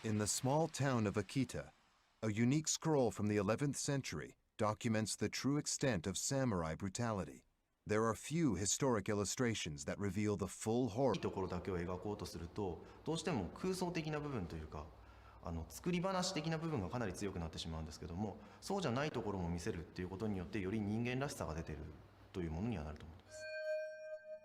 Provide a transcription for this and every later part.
In the small town of Akita, a unique scroll from the 11th century documents the true extent of samurai brutality. There are few historic illustrations that reveal the full horror. いいところだけを描こうとすると、どうしても空想的な部分というか、作り話的な部分がかなり強くなってしまうんですけども、そうじゃないところも見せるっていうことによってより人間らしさが出てるというものにはなると思います。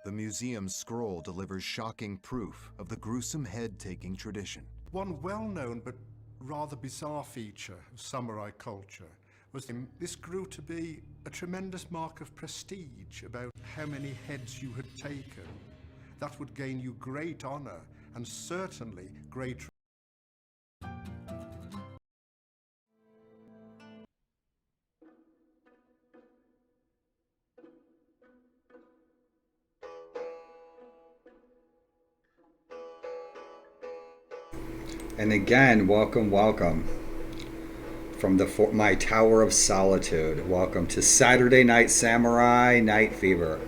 The museum's scroll delivers shocking proof of the gruesome head-taking tradition. One well-known but rather bizarre feature of samurai culture was this grew to be a tremendous mark of prestige about how many heads you had taken. That would gain you great honor and certainly great. And again, welcome from my Tower of Solitude. Welcome to Saturday Night Samurai Night Fever.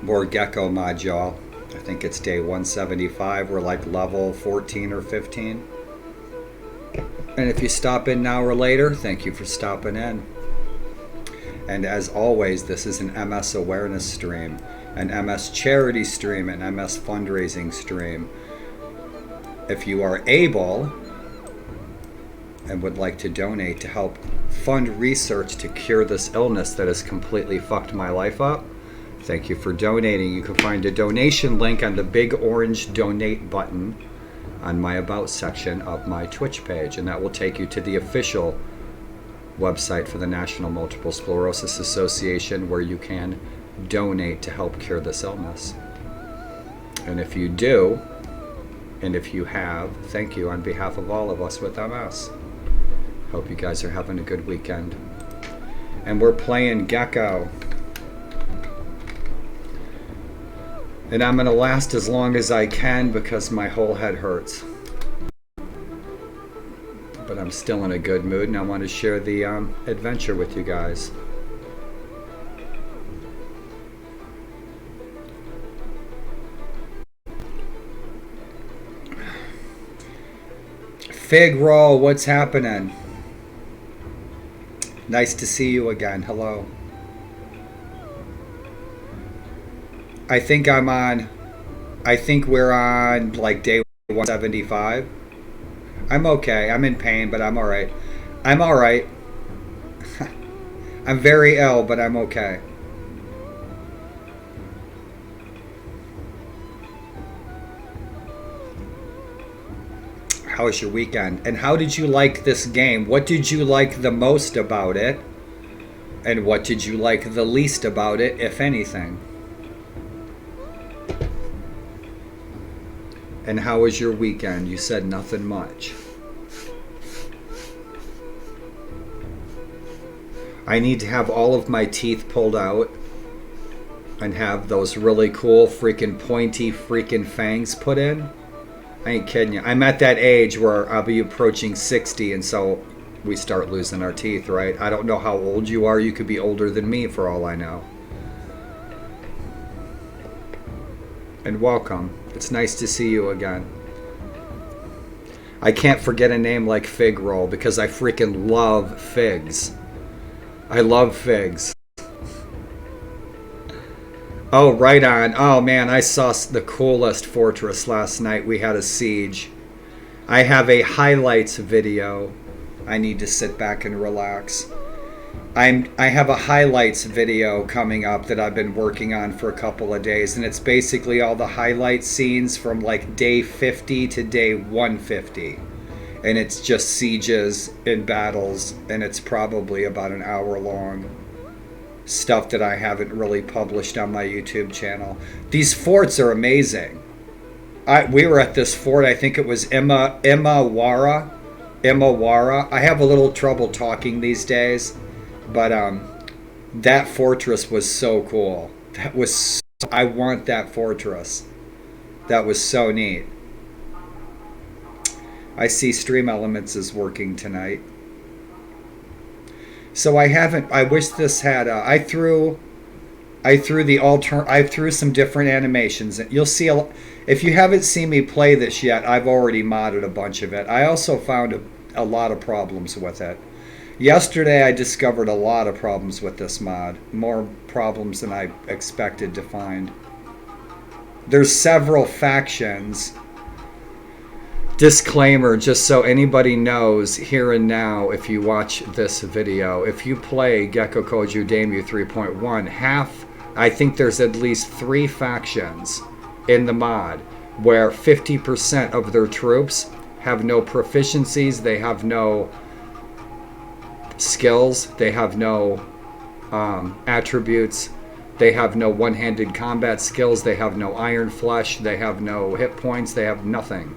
More Gecko mod, y'all. I think it's day 175. We're like level 14 or 15. And if you stop in now or later, thank you for stopping in. And as always, this is an MS awareness stream, an MS charity stream, an MS fundraising stream. If you are able and would like to donate to help fund research to cure this illness that has completely fucked my life up, thank you for donating. You can find a donation link on the big orange donate button on my About section of my Twitch page, and that will take you to the official website for the National Multiple Sclerosis Association, where you can donate to help cure this illness. And if you do, and if you have, thank you on behalf of all of us with MS. Hope you guys are having a good weekend. And we're playing Gecko. And I'm going to last as long as I can because my whole head hurts. But I'm still in a good mood, and I want to share the adventure with you guys. Fig Roll, what's happening? Nice to see you again. Hello. I think we're on like day 175. I'm okay. I'm in pain, but I'm alright. I'm alright. I'm very ill, but I'm okay. How was your weekend? And how did you like this game? What did you like the most about it? And what did you like the least about it, if anything? And how was your weekend? You said nothing much. I need to have all of my teeth pulled out and have those really cool freaking pointy freaking fangs put in. I ain't kidding you. I'm at that age where I'll be approaching 60, and so we start losing our teeth, right? I don't know how old you are. You could be older than me for all I know. And welcome. It's nice to see you again. I can't forget a name like Fig Roll because I freaking love figs. I love figs. Oh, right on. Oh man, I saw the coolest fortress last night. We had a siege. I have a highlights video. I need to sit back and relax. I have a highlights video coming up that I've been working on for a couple of days, and it's basically all the highlight scenes from like day 50 to day 150. And it's just sieges and battles, and it's probably about an hour long. Stuff that I haven't really published on my YouTube channel. These forts are amazing. We were at this fort, I think it was Imawara. I have a little trouble talking these days. But that fortress was so cool. I want that fortress. That was so neat. I see Stream Elements is working tonight. So I wish this had, I I threw some different animations. You'll see if you haven't seen me play this yet, I've already modded a bunch of it. I also found a lot of problems with it. Yesterday I discovered a lot of problems with this mod. More problems than I expected to find. There's several factions. Disclaimer, just so anybody knows here and now, if you watch this video, if you play Gecko Koju Daemyu 3.1, I think there's at least 3 factions in the mod where 50% of their troops have no proficiencies, they have no skills, they have no attributes, they have no one-handed combat skills, they have no iron flesh, they have no hit points, they have nothing.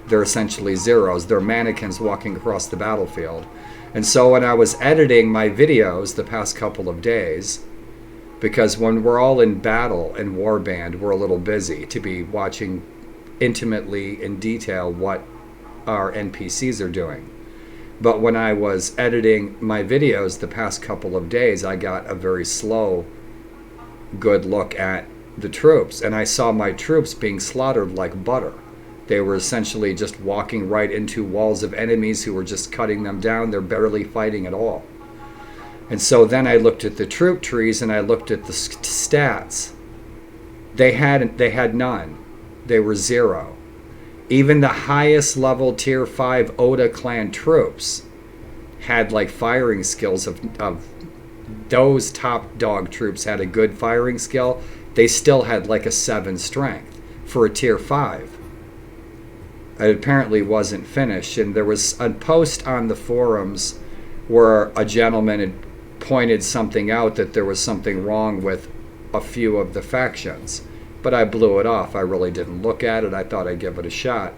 They're essentially zeros. They're mannequins walking across the battlefield. And so when I was editing my videos the past couple of days, because when we're all in battle and warband, we're a little busy to be watching intimately in detail what our NPCs are doing. But when I was editing my videos the past couple of days, I got a very slow, good look at the troops. And I saw my troops being slaughtered like butter. They were essentially just walking right into walls of enemies who were just cutting them down. They're barely fighting at all. And so then I looked at the troop trees and I looked at the stats. They had none. They were 0. Even the highest level tier 5 Oda clan troops had like firing skills of those top dog troops had a good firing skill. They still had like a 7 strength for a tier 5. It apparently wasn't finished, and there was a post on the forums where a gentleman had pointed something out, that there was something wrong with a few of the factions, but I blew it off. I really didn't look at it. I thought I'd give it a shot.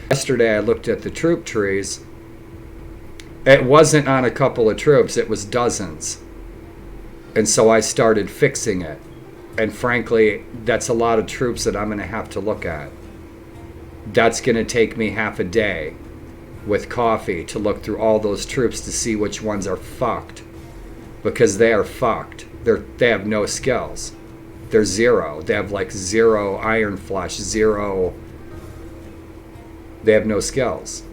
Yesterday I looked at the troop trees. It wasn't on a couple of troops, it was dozens, and so I started fixing it. And frankly, that's a lot of troops that I'm going to have to look at. That's going to take me half a day with coffee to look through all those troops to see which ones are fucked. Because they are fucked. They have no skills. They're 0. They have like 0 iron flesh, 0. They have no skills.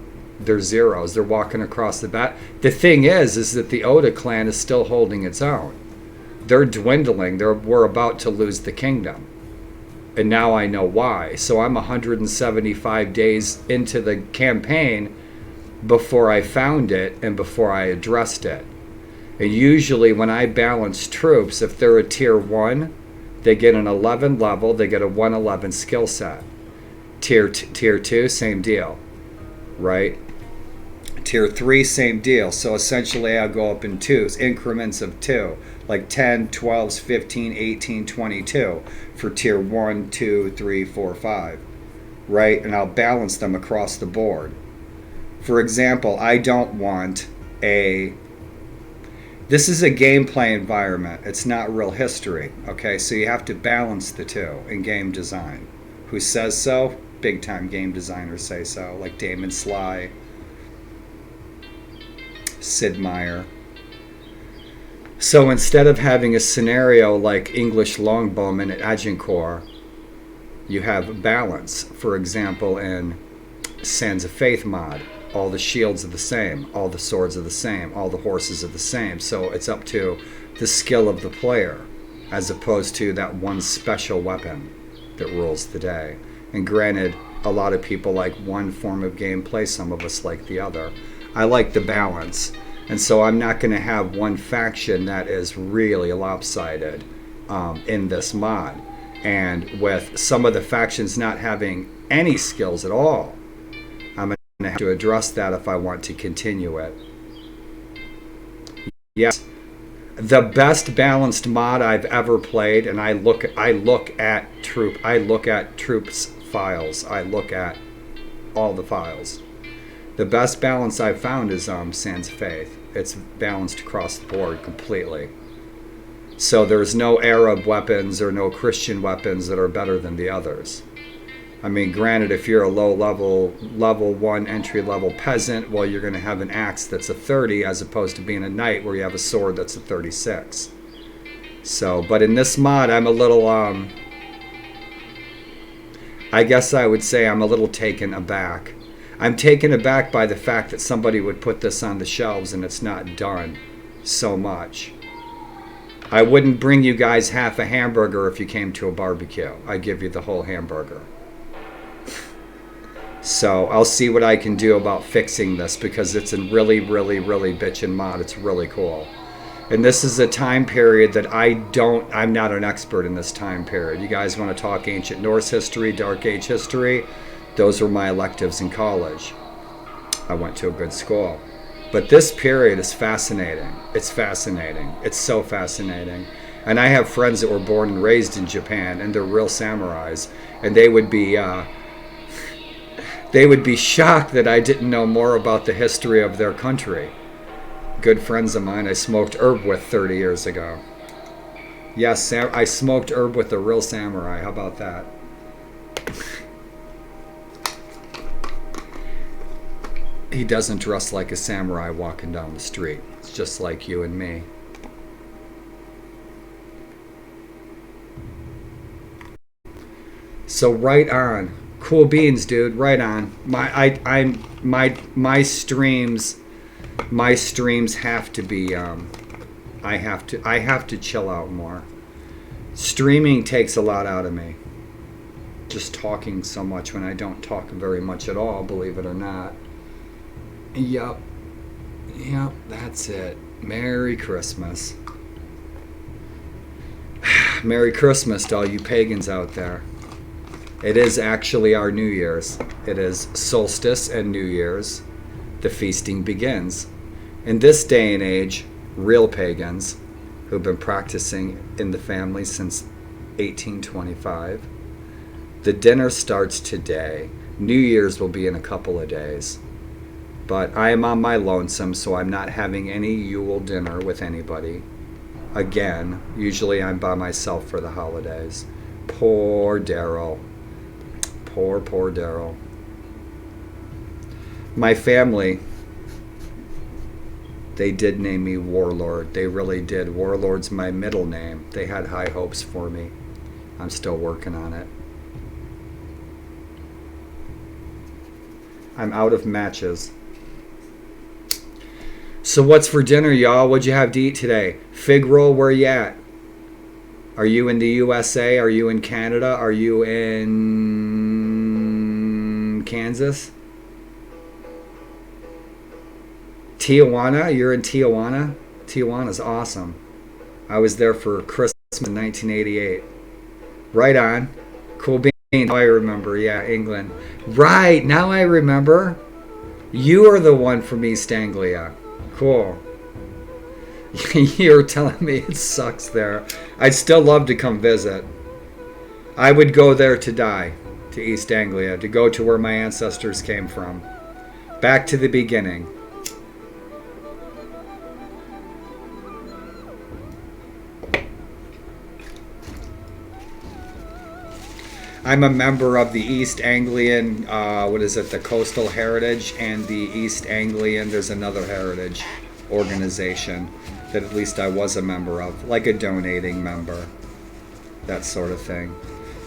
They're zeros. They're walking across the bat. The thing is that the Oda clan is still holding its own. They're dwindling. We're about to lose the kingdom. And now I know why. So I'm 175 days into the campaign before I found it and before I addressed it. And usually when I balance troops, if they're a tier 1, they get an 11 level, they get a 111 skill set. Tier 2, same deal, right? Tier 3, same deal. So essentially I go up in 2s, increments of 2. Like 10, 12, 15, 18, 22 for tier 1, 2, 3, 4, 5, right? And I'll balance them across the board. For example, I don't want this is a gameplay environment. It's not real history, okay? So you have to balance the two in game design. Who says so? Big time game designers say so, like Damon Sly, Sid Meier. So instead of having a scenario like English Longbowmen at Agincourt, you have balance. For example, in Sands of Faith mod, all the shields are the same, all the swords are the same, all the horses are the same. So it's up to the skill of the player as opposed to that one special weapon that rules the day. And granted, a lot of people like one form of gameplay, some of us like the other. I like the balance. And so I'm not going to have one faction that is really lopsided in this mod. And with some of the factions not having any skills at all, I'm going to have to address that if I want to continue it. Yes, the best balanced mod I've ever played, and I look at troops files. I look at all the files. The best balance I've found is Sands of Faith. It's balanced across the board completely. So there's no Arab weapons or no Christian weapons that are better than the others. I mean, granted, if you're a level 1 entry-level peasant, well, you're going to have an axe that's a 30 as opposed to being a knight where you have a sword that's a 36. So, but in this mod, I'm a little, I guess I would say I'm a little taken aback. I'm taken aback by the fact that somebody would put this on the shelves and it's not done so much. I wouldn't bring you guys half a hamburger if you came to a barbecue. I'd give you the whole hamburger. So I'll see what I can do about fixing this, because it's a really, really, really bitchin' mod. It's really cool. And this is a time period that I'm not an expert in this time period. You guys want to talk ancient Norse history, Dark Age history? Those were my electives in college. I went to a good school. But this period is fascinating. It's fascinating. It's so fascinating. And I have friends that were born and raised in Japan, and they're real samurais. And they would be shocked that I didn't know more about the history of their country. Good friends of mine I smoked herb with 30 years ago. Yes, I smoked herb with a real samurai. How about that? He doesn't dress like a samurai walking down the street. It's just like you and me. So right on. Cool beans, dude. Right on. My streams have to be I have to chill out more. Streaming takes a lot out of me. Just talking so much when I don't talk very much at all, believe it or not. Yep, that's it. Merry Christmas. Merry Christmas to all you pagans out there. It is actually our New Year's. It is solstice and New Year's. The feasting begins. In this day and age, real pagans who've been practicing in the family since 1825, the dinner starts today. New Year's will be in a couple of days. But I am on my lonesome, so I'm not having any Yule dinner with anybody. Again, usually I'm by myself for the holidays. Poor Daryl. Poor Daryl. My family, they did name me Warlord. They really did. Warlord's my middle name. They had high hopes for me. I'm still working on it. I'm out of matches. So what's for dinner, y'all? What'd you have to eat today? Fig roll, where you at? Are you in the USA? Are you in Canada? Are you in Kansas? Tijuana? You're in Tijuana? Tijuana's awesome. I was there for Christmas in 1988. Right on. Cool bean. Now I remember. Yeah, England. Right. Now I remember. You are the one from East Anglia. Cool. You're telling me it sucks there. I'd still love to come visit. I would go there to die, to East Anglia, to go to where my ancestors came from. Back to the beginning. I'm a member of the East Anglian, the Coastal Heritage, and the East Anglian, there's another heritage organization that at least I was a member of, like a donating member, that sort of thing,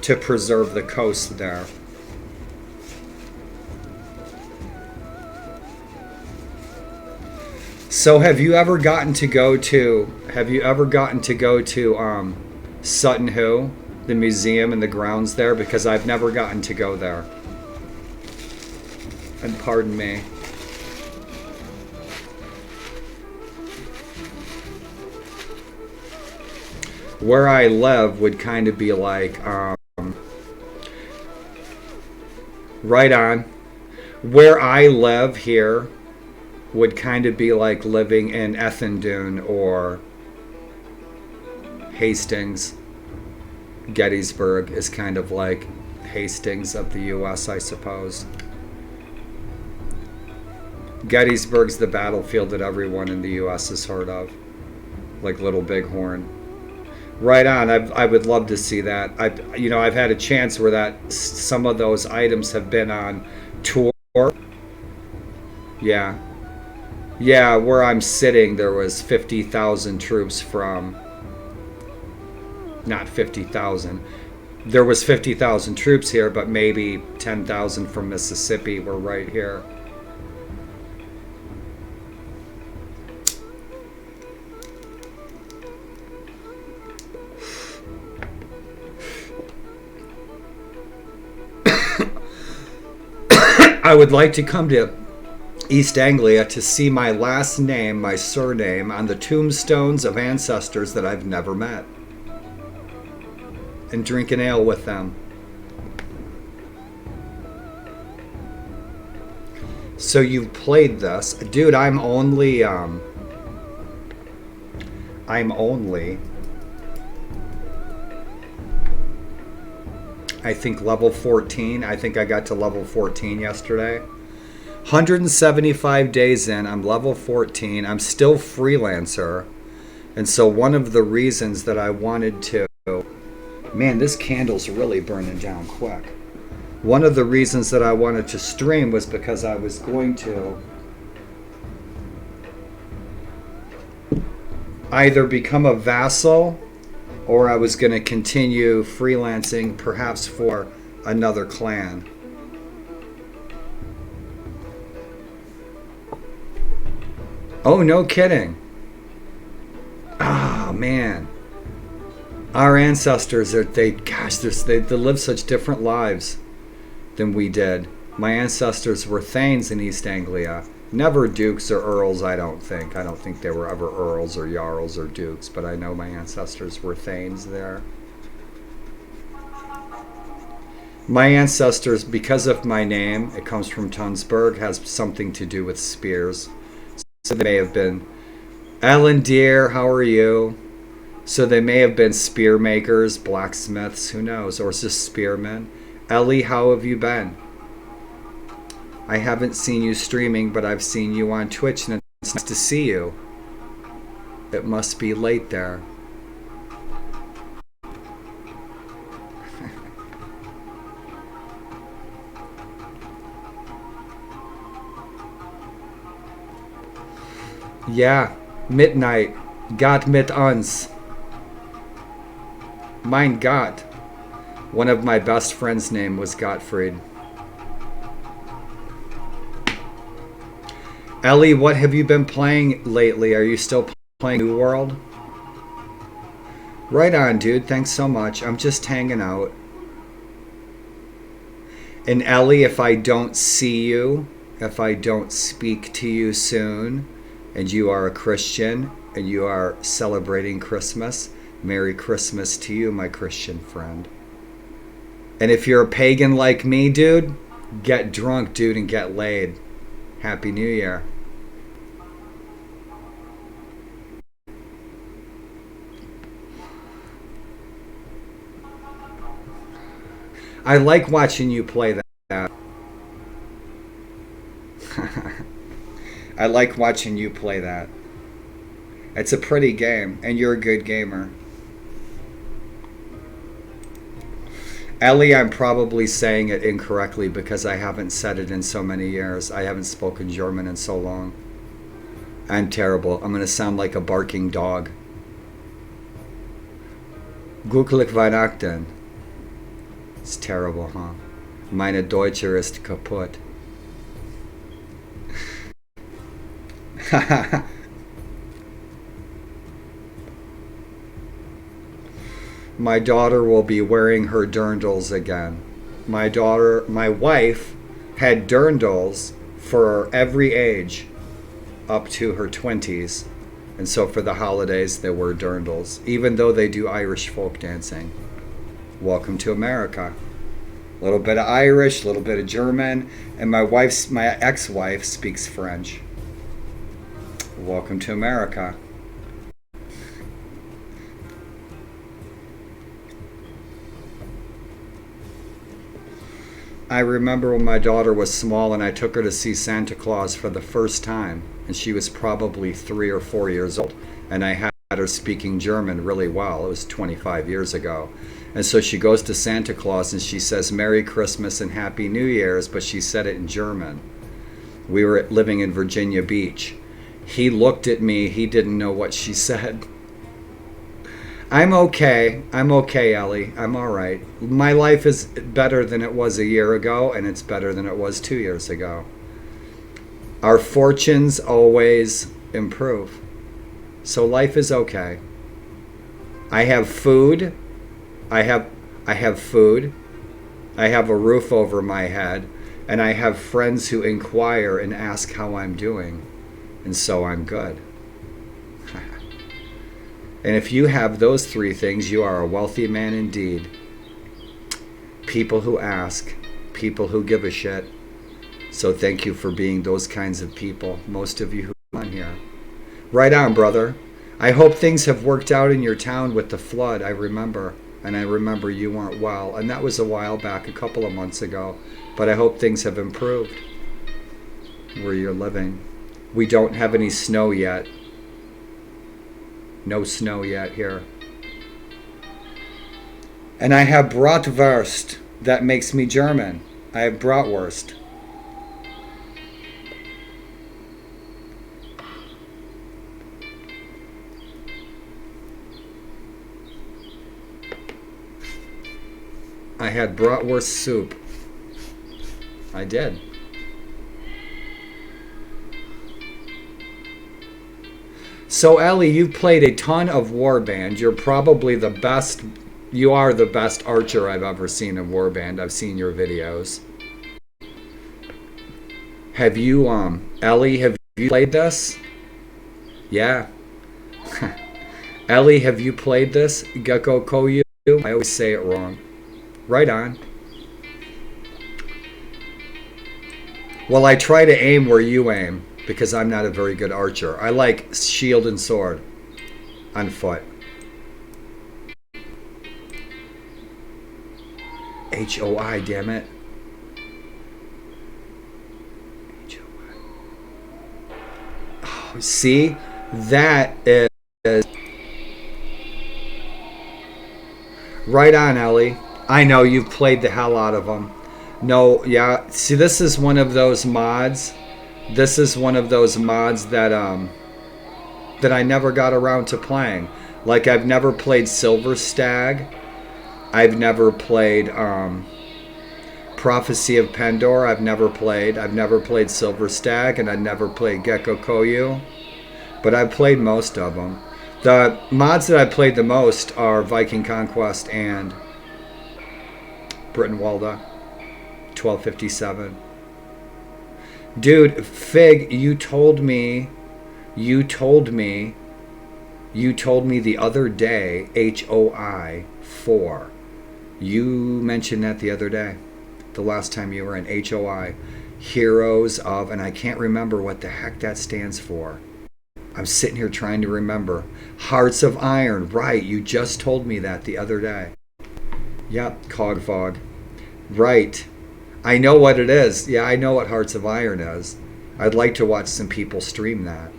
to preserve the coast there. So have you ever gotten to go to Sutton Hoo? The museum and the grounds there, because I've never gotten to go there. And pardon me. Where I live would kind of be like, right on. Where I live here would kind of be like living in Ethandune or Hastings. Gettysburg is kind of like Hastings of the U.S., I suppose. Gettysburg's the battlefield that everyone in the U.S. has heard of, like Little Bighorn. Right on. I would love to see that. I've had a chance where some of those items have been on tour. Yeah, where I'm sitting, there was 50,000 troops from not 50,000. There was 50,000 troops here, but maybe 10,000 from Mississippi were right here. I would like to come to East Anglia to see my last name, my surname, on the tombstones of ancestors that I've never met. And drink an ale with them. So you've played this. Dude, I'm only I think level 14. I think I got to level 14 yesterday. 175 days in, I'm level 14. I'm still freelancer. And so one of the reasons that I wanted to... Man, this candle's really burning down quick. One of the reasons that I wanted to stream was because I was going to either become a vassal or I was going to continue freelancing, perhaps for another clan. Oh, no kidding. Ah, man. Our ancestors, they lived such different lives than we did. My ancestors were thanes in East Anglia. Never dukes or earls, I don't think. I don't think they were ever earls or jarls or dukes, but I know my ancestors were thanes there. My ancestors, because of my name, it comes from Tunsberg, has something to do with spears. So they may have been, Alan Deere, how are you? So they may have been spear makers, blacksmiths, who knows, or just spearmen. Ellie, how have you been? I haven't seen you streaming, but I've seen you on Twitch, and it's nice to see you. It must be late there. Yeah, midnight. Gott mit uns. Mein Gott. One of my best friends' name was Gottfried. Ellie, what have you been playing lately? Are you still playing New World? Right on, dude. Thanks so much. I'm just hanging out. And Ellie, if I don't see you, if I don't speak to you soon, and you are a Christian, and you are celebrating Christmas, Merry Christmas to you, my Christian friend. And if you're a pagan like me, dude, get drunk, dude, and get laid. Happy New Year. I like watching you play that. I like watching you play that. It's a pretty game, and you're a good gamer. Ellie, I'm probably saying it incorrectly because I haven't said it in so many years. I haven't spoken German in so long. I'm terrible. I'm going to sound like a barking dog. Glücklich Weihnachten. It's terrible, huh? Meine Deutsche ist kaputt. My daughter will be wearing her dirndls again. My wife had dirndls for every age up to her 20s. And so for the holidays, they wear dirndls, even though they do Irish folk dancing. Welcome to America. A little bit of Irish, a little bit of German, and my ex-wife speaks French. Welcome to America. I remember when my daughter was small and I took her to see Santa Claus for the first time, and she was probably 3 or 4 years old, and I had her speaking German really well. It was 25 years ago. And so she goes to Santa Claus and she says, Merry Christmas and Happy New Year's, but she said it in German. We were living in Virginia Beach. He looked at me, he didn't know what she said. I'm okay. I'm okay, Ellie. I'm all right. My life is better than it was a year ago, and it's better than it was 2 years ago. Our fortunes always improve. So life is okay. I have food. I have food. I have a roof over my head, and I have friends who inquire and ask how I'm doing. And so I'm good. And if you have those three things, you are a wealthy man indeed. People who ask, people who give a shit. So thank you for being those kinds of people, most of you who are on here. Right on, brother. I hope things have worked out in your town with the flood. I remember. And I remember you weren't well. And that was a while back, a couple of months ago. But I hope things have improved where you're living. We don't have any snow yet. No snow yet here. And I have bratwurst. That makes me German. I have bratwurst. I had bratwurst soup. I did. So Ellie, you've played a ton of warband. You're probably the best. You are the best archer I've ever seen in warband. I've seen your videos. Have you, Ellie, have you played this? Yeah. Ellie, have you played this? Gecko Koyu? I always say it wrong. Right on. Well, I try to aim where you aim because I'm not a very good archer. I like shield and sword on foot. HOI, damn it. HOI. Oh, see? That is... Right on, Ellie. I know you've played the hell out of them. No, yeah. See, this is one of those mods. This is one of those mods that that I never got around to playing. Like I've never played Silver Stag. I've never played Prophecy of Pendor. I've never played Silver Stag, and I've never played Gecko Koyu. But I've played most of them. The mods that I played the most are Viking Conquest and Brittenwalda 1257. Dude, Fig, you told me the other day HOI 4. You mentioned that the other day. The last time you were in HOI. Heroes of, and I can't remember what the heck that stands for. I'm sitting here trying to remember. Hearts of Iron, right, you just told me that the other day. Yep, Cogfog. Right. I know what it is. Yeah, I know what Hearts of Iron is. I'd like to watch some people stream that.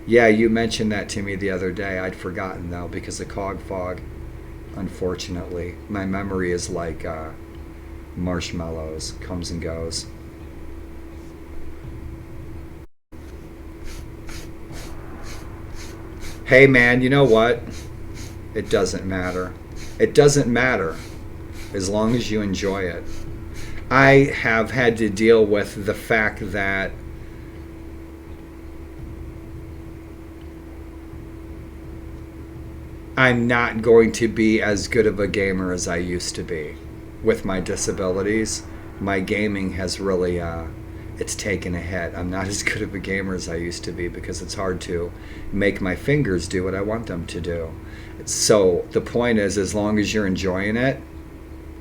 Yeah, you mentioned that to me the other day. I'd forgotten though because of Cogfog. Unfortunately, my memory is like marshmallows, comes and goes. Hey man, you know what? It doesn't matter. It doesn't matter as long as you enjoy it. I have had to deal with the fact that I'm not going to be as good of a gamer as I used to be. With my disabilities, my gaming has really, it's taken a hit. I'm not as good of a gamer as I used to be because it's hard to make my fingers do what I want them to do. So the point is, as long as you're enjoying it,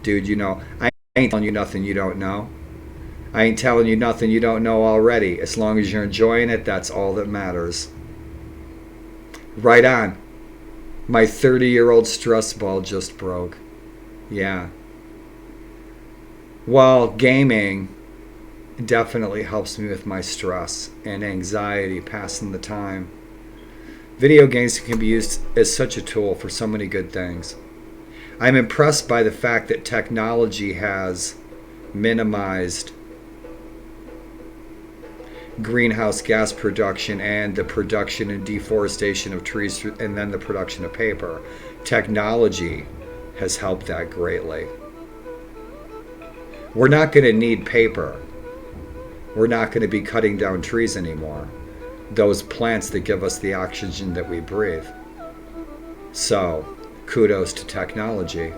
dude, you know, I ain't telling you nothing you don't know. I ain't telling you nothing you don't know already. As long as you're enjoying it, that's all that matters. Right on. My 30-year-old stress ball just broke. Yeah. Well, gaming definitely helps me with my stress and anxiety, passing the time. Video games can be used as such a tool for so many good things. I'm impressed by the fact that technology has minimized greenhouse gas production and the production and deforestation of trees and then the production of paper Technology has helped that greatly. We're not going to need paper. We're not going to be cutting down trees anymore. Those plants that give us the oxygen that we breathe. So, kudos to technology.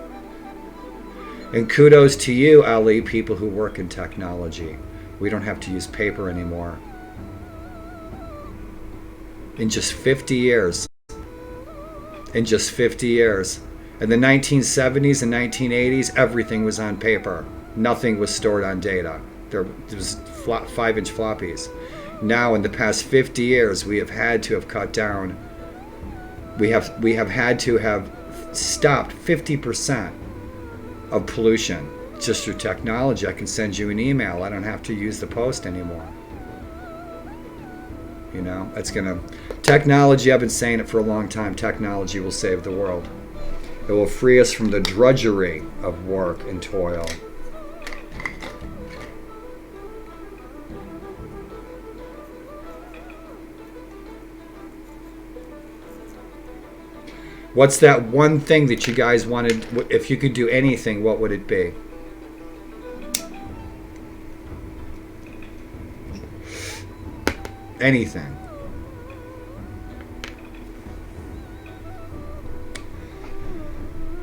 And kudos to you, Ali, people who work in technology. We don't have to use paper anymore. In just 50 years. In just 50 years. In the 1970s and 1980s, everything was on paper. Nothing was stored on data. There was 5-inch floppies. Now, in the past 50 years, we have had to have cut down. We have had to have stopped 50% of pollution just through technology. I can send you an email. I don't have to use the post anymore. You know, it's gonna. Technology, I've been saying it for a long time. Technology will save the world. It will free us from the drudgery of work and toil. What's that one thing that you guys wanted? If you could do anything, what would it be? Anything.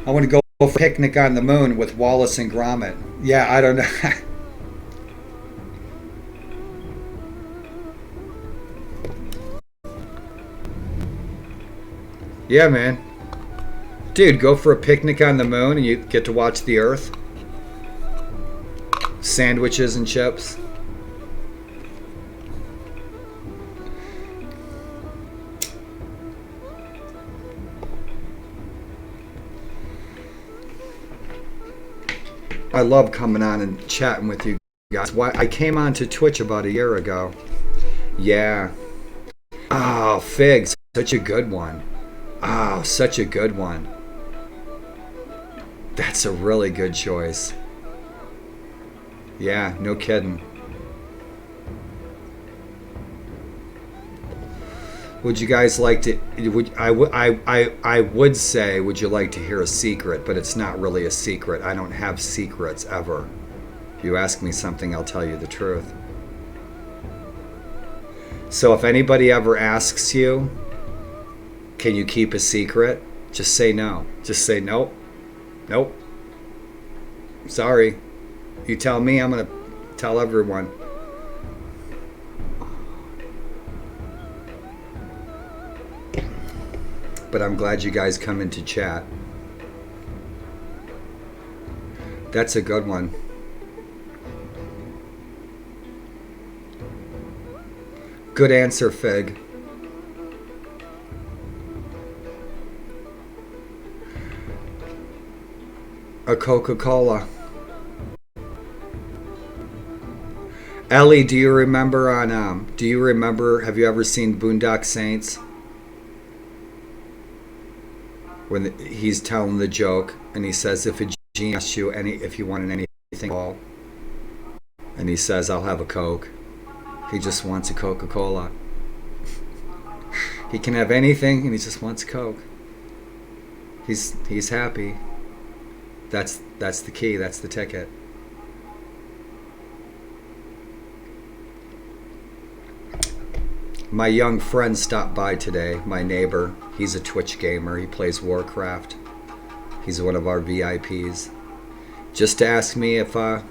I want to go for a picnic on the moon with Wallace and Gromit. Yeah, I don't know. Yeah, man. Dude, go for a picnic on the moon and you get to watch the Earth. Sandwiches and chips. I love coming on and chatting with you guys. Why I came on to Twitch about a year ago. Yeah. Oh, figs. Such a good one. Oh, such a good one. That's a really good choice. Yeah, no kidding. Would you guys like to? I would say, would you like to hear a secret? But it's not really a secret. I don't have secrets ever. If you ask me something, I'll tell you the truth. So if anybody ever asks you, can you keep a secret? Just say no. Just say nope. Nope. Sorry. You tell me, I'm going to tell everyone. But I'm glad you guys come in to chat. That's a good one. Good answer, Fig. A Coca-Cola. Ellie, do you remember have you ever seen Boondock Saints? When he's telling the joke and he says, if a genie asks you if you wanted anything at all, and he says, I'll have a Coke. He just wants a Coca-Cola. He can have anything and he just wants Coke. He's happy. That's the key. That's the ticket. My young friend stopped by today. My neighbor. He's a Twitch gamer. He plays Warcraft. He's one of our VIPs. Just to ask me if I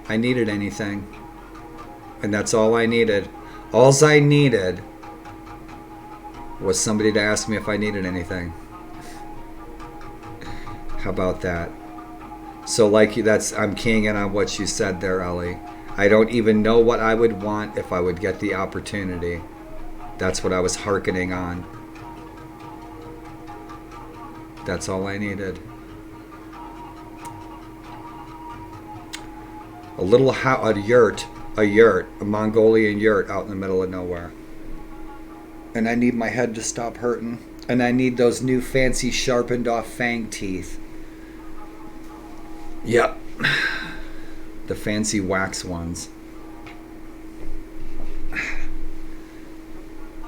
needed anything. And that's all I needed. Alls I needed was somebody to ask me if I needed anything. How about that? So I'm keying in on what you said there, Ellie. I don't even know what I would want if I would get the opportunity. That's what I was hearkening on. That's all I needed. A yurt, a Mongolian yurt out in the middle of nowhere. And I need my head to stop hurting. And I need those new fancy sharpened off fang teeth. Yep. The fancy wax ones.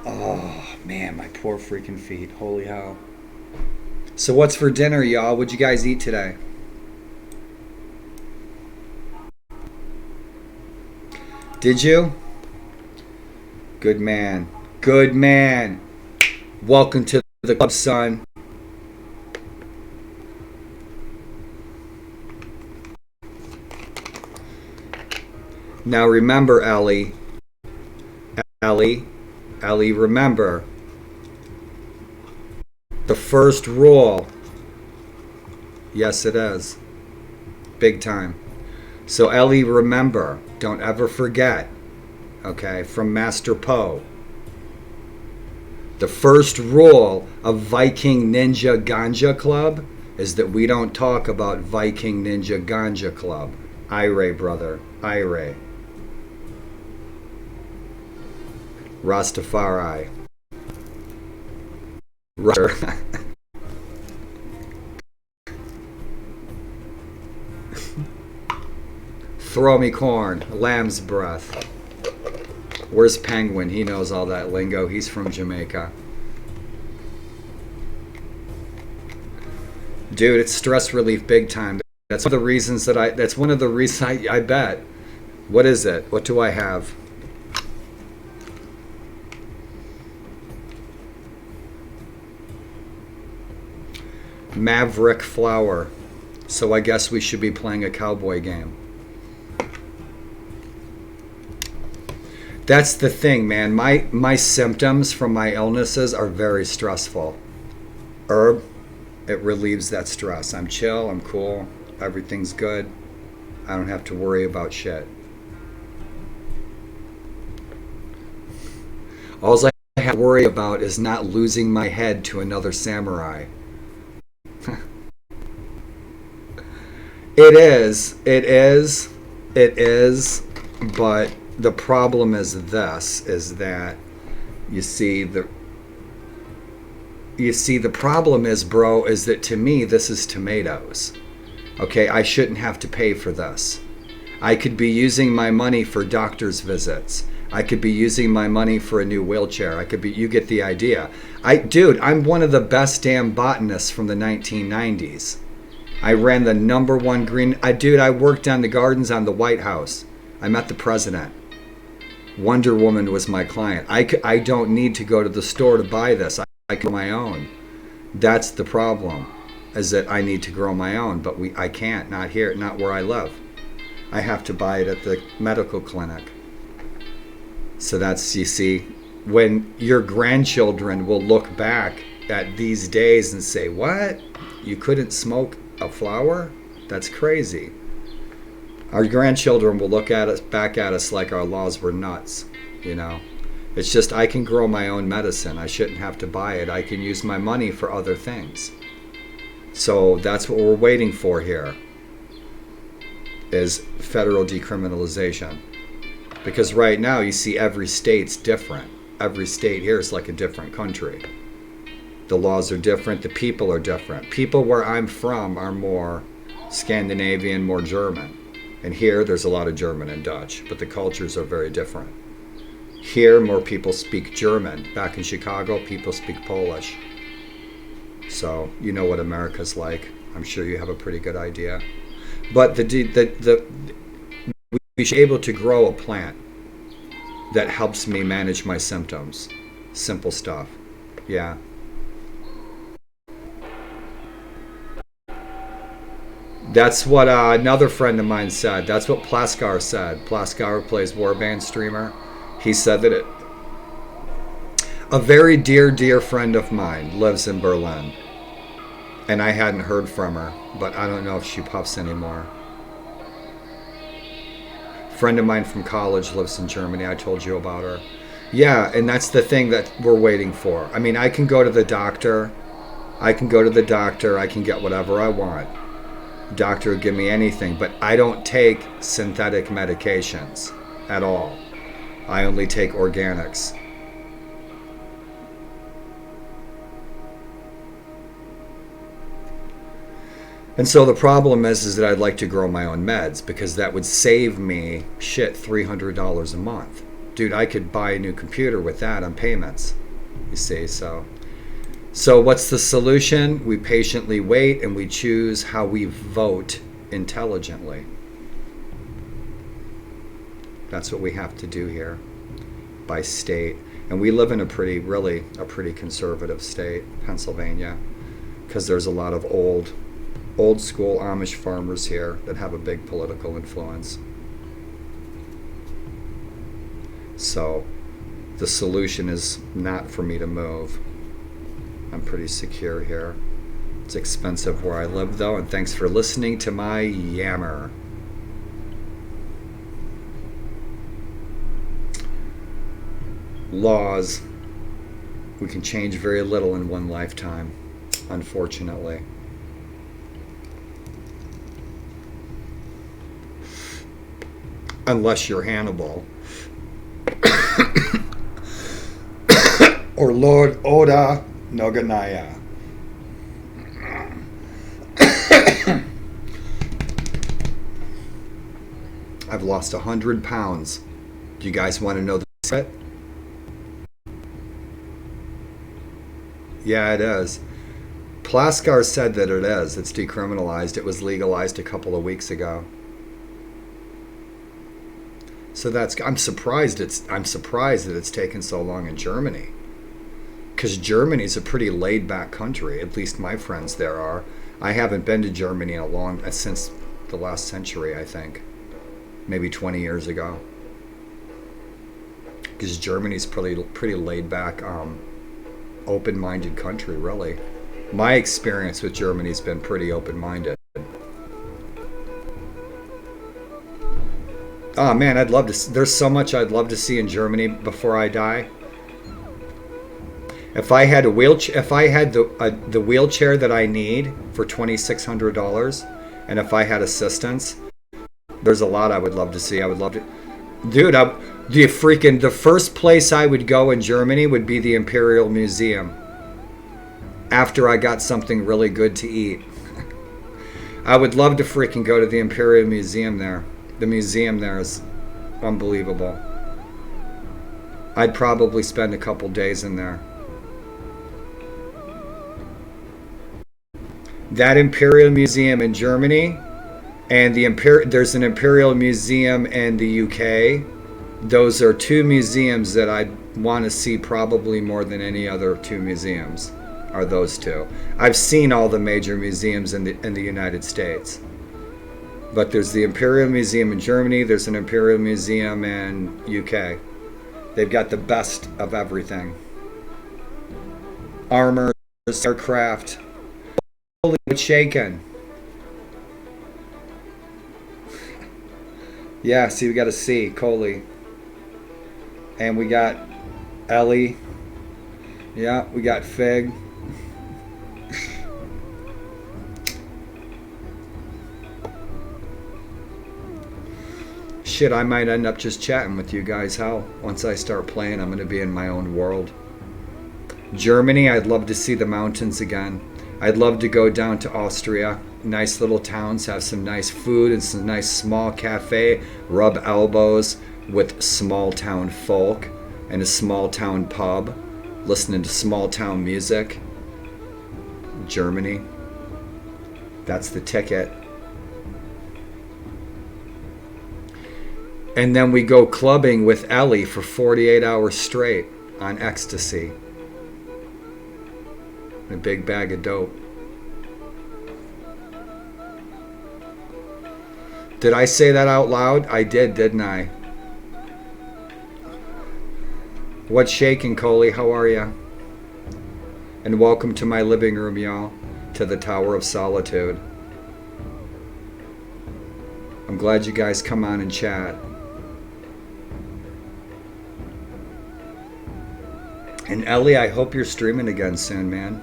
Oh, man, my poor freaking feet. Holy hell. So what's for dinner, y'all? What'd you guys eat today? Did you? Good man. Good man. Welcome to the club, son. Now remember, Ellie, remember the first rule. Yes, it is. Big time. So Ellie, remember, don't ever forget, okay, from Master Poe. The first rule of Viking Ninja Ganja Club is that we don't talk about Viking Ninja Ganja Club. Ire, brother. Ire. Rastafari. Throw me corn. Lamb's breath. Where's Penguin? He knows all that lingo. He's from Jamaica. Dude, it's stress relief big time. That's one of the reasons that I bet. What is it? What do I have? Maverick flower. So I guess we should be playing a cowboy game. That's the thing, man. My symptoms from my illnesses are very stressful. Herb, it relieves that stress. I'm chill, I'm cool, everything's good. I don't have to worry about shit. All I have to worry about is not losing my head to another samurai. It is, but the problem is that you see the problem is, bro, is that to me this is tomatoes. Okay, I shouldn't have to pay for this. I could be using my money for doctor's visits. I could be using my money for a new wheelchair. You get the idea. Dude, I'm one of the best damn botanists from the 1990s. I ran the #1 green. I worked on the gardens on the White House. I met the president. Wonder Woman was my client. I don't need to go to the store to buy this. I can grow my own. That's the problem, is that I need to grow my own, but I can't. Not here, not where I live. I have to buy it at the medical clinic. So that's, you see, when your grandchildren will look back at these days and say, what? You couldn't smoke a flower? That's crazy. Our grandchildren will look at us, back at us like our laws were nuts, you know. It's just, I can grow my own medicine. I shouldn't have to buy it. I can use my money for other things. So that's what we're waiting for here, is federal decriminalization. Because right now you see every state's different. Every state here is like a different country. The laws are different. The people are different. People where I'm from are more Scandinavian, more German. And here there's a lot of German and Dutch, but the cultures are very different. Here more people speak German. Back in Chicago, people speak Polish. So you know what America's like. I'm sure you have a pretty good idea. But we should be able to grow a plant that helps me manage my symptoms. Simple stuff. Yeah. That's what another friend of mine said. That's what Plaskar said. Plaskar plays Warband streamer. He said that a very dear friend of mine lives in Berlin. And I hadn't heard from her, but I don't know if she puffs anymore. Friend of mine from college lives in Germany. I told you about her. Yeah, and that's the thing that we're waiting for. I mean, I can go to the doctor. I can get whatever I want. Doctor would give me anything, but I don't take synthetic medications at all. I only take organics. And so the problem is that I'd like to grow my own meds, because that would save me, $300 a month. Dude, I could buy a new computer with that on payments. You see, so So what's the solution? We patiently wait and we choose how we vote intelligently. That's what we have to do here by state. And we live in a pretty conservative state, Pennsylvania, because there's a lot of old school Amish farmers here that have a big political influence. So the solution is not for me to move. I'm pretty secure here. It's expensive where I live though, and thanks for listening to my yammer. Laws. We can change very little in one lifetime, unfortunately. Unless you're Hannibal. Or Lord Oda Nobunaga. I've lost 100 pounds. Do you guys want to know the secret? Yeah, it is. Plaskar said that it is. It's decriminalized. It was legalized a couple of weeks ago. So I'm surprised that it's taken so long in Germany. Because Germany's a pretty laid back country. At least my friends there are. I haven't been to Germany since the last century, I think. Maybe 20 years ago. Because Germany's pretty laid back, open-minded country, really. My experience with Germany's been pretty open-minded. Oh man, there's so much I'd love to see in Germany before I die. If I had the wheelchair that I need for $2,600, and if I had assistance, there's a lot I would love to see. I would love to, dude. The first place I would go in Germany would be the Imperial Museum. After I got something really good to eat, I would love to freaking go to the Imperial Museum there. The museum there is unbelievable. I'd probably spend a couple days in there. That Imperial Museum in Germany, and there's an Imperial Museum in the UK. Those are two museums that I'd want to see probably more than any other two museums, are those two. I've seen all the major museums in the United States. But there's the Imperial Museum in Germany, there's an Imperial Museum in UK. They've got the best of everything. Armor, aircraft. Holy shaken. Yeah, see, we got a C, Coley. And we got Ellie. Yeah, we got Fig. Shit, I might end up just chatting with you guys. Once I start playing, I'm going to be in my own world. Germany, I'd love to see the mountains again. I'd love to go down to Austria. Nice little towns, have some nice food and some nice small cafe. Rub elbows with small town folk and a small town pub. Listening to small town music. Germany. That's the ticket. And then we go clubbing with Ellie for 48 hours straight on ecstasy. And a big bag of dope. Did I say that out loud? I did, didn't I? What's shaking, Coley? How are ya? And welcome to my living room, y'all. To the Tower of Solitude. I'm glad you guys come on and chat. And Ellie, I hope you're streaming again soon, man.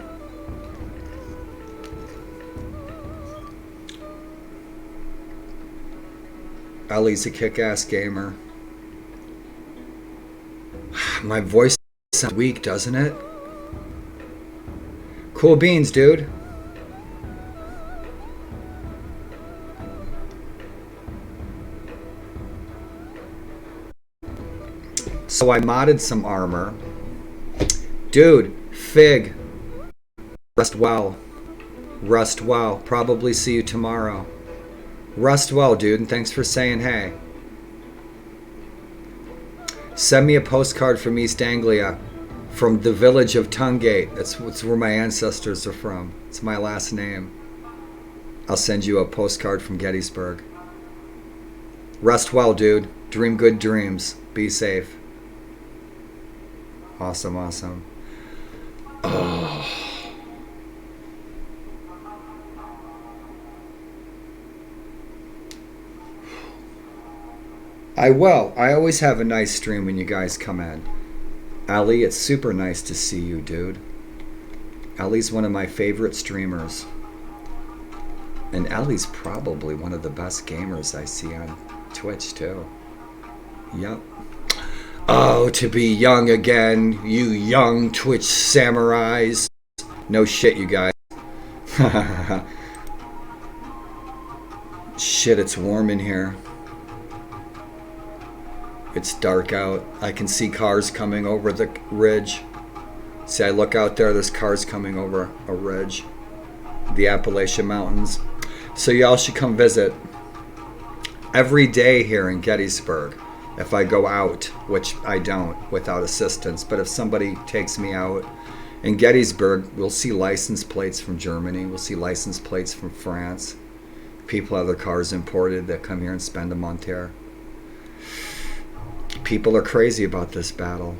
Ellie's a kick-ass gamer. My voice sounds weak, doesn't it? Cool beans, dude. So I modded some armor. Dude, Fig, Rest well. Rest well. Probably see you tomorrow. Rest well, dude, and thanks for saying hey. Send me a postcard from East Anglia, from the village of Tungate. That's where my ancestors are from. It's my last name. I'll send you a postcard from Gettysburg. Rest well, dude. Dream good dreams. Be safe. Awesome, awesome. Oh. I will. I always have a nice stream when you guys come in. Ali, it's super nice to see you, dude. Ali's one of my favorite streamers. And Ali's probably one of the best gamers I see on Twitch, too. Yep. Oh, to be young again, you young Twitch samurais. No shit, you guys. Shit, it's warm in here. It's dark out. I can see cars coming over the ridge. See, I look out there, there's cars coming over a ridge. The Appalachian Mountains. So y'all should come visit. Every day here in Gettysburg, if I go out, which I don't without assistance, but if somebody takes me out in Gettysburg, we'll see license plates from Germany. We'll see license plates from France. People have their cars imported that come here and spend a month here. People are crazy about this battle.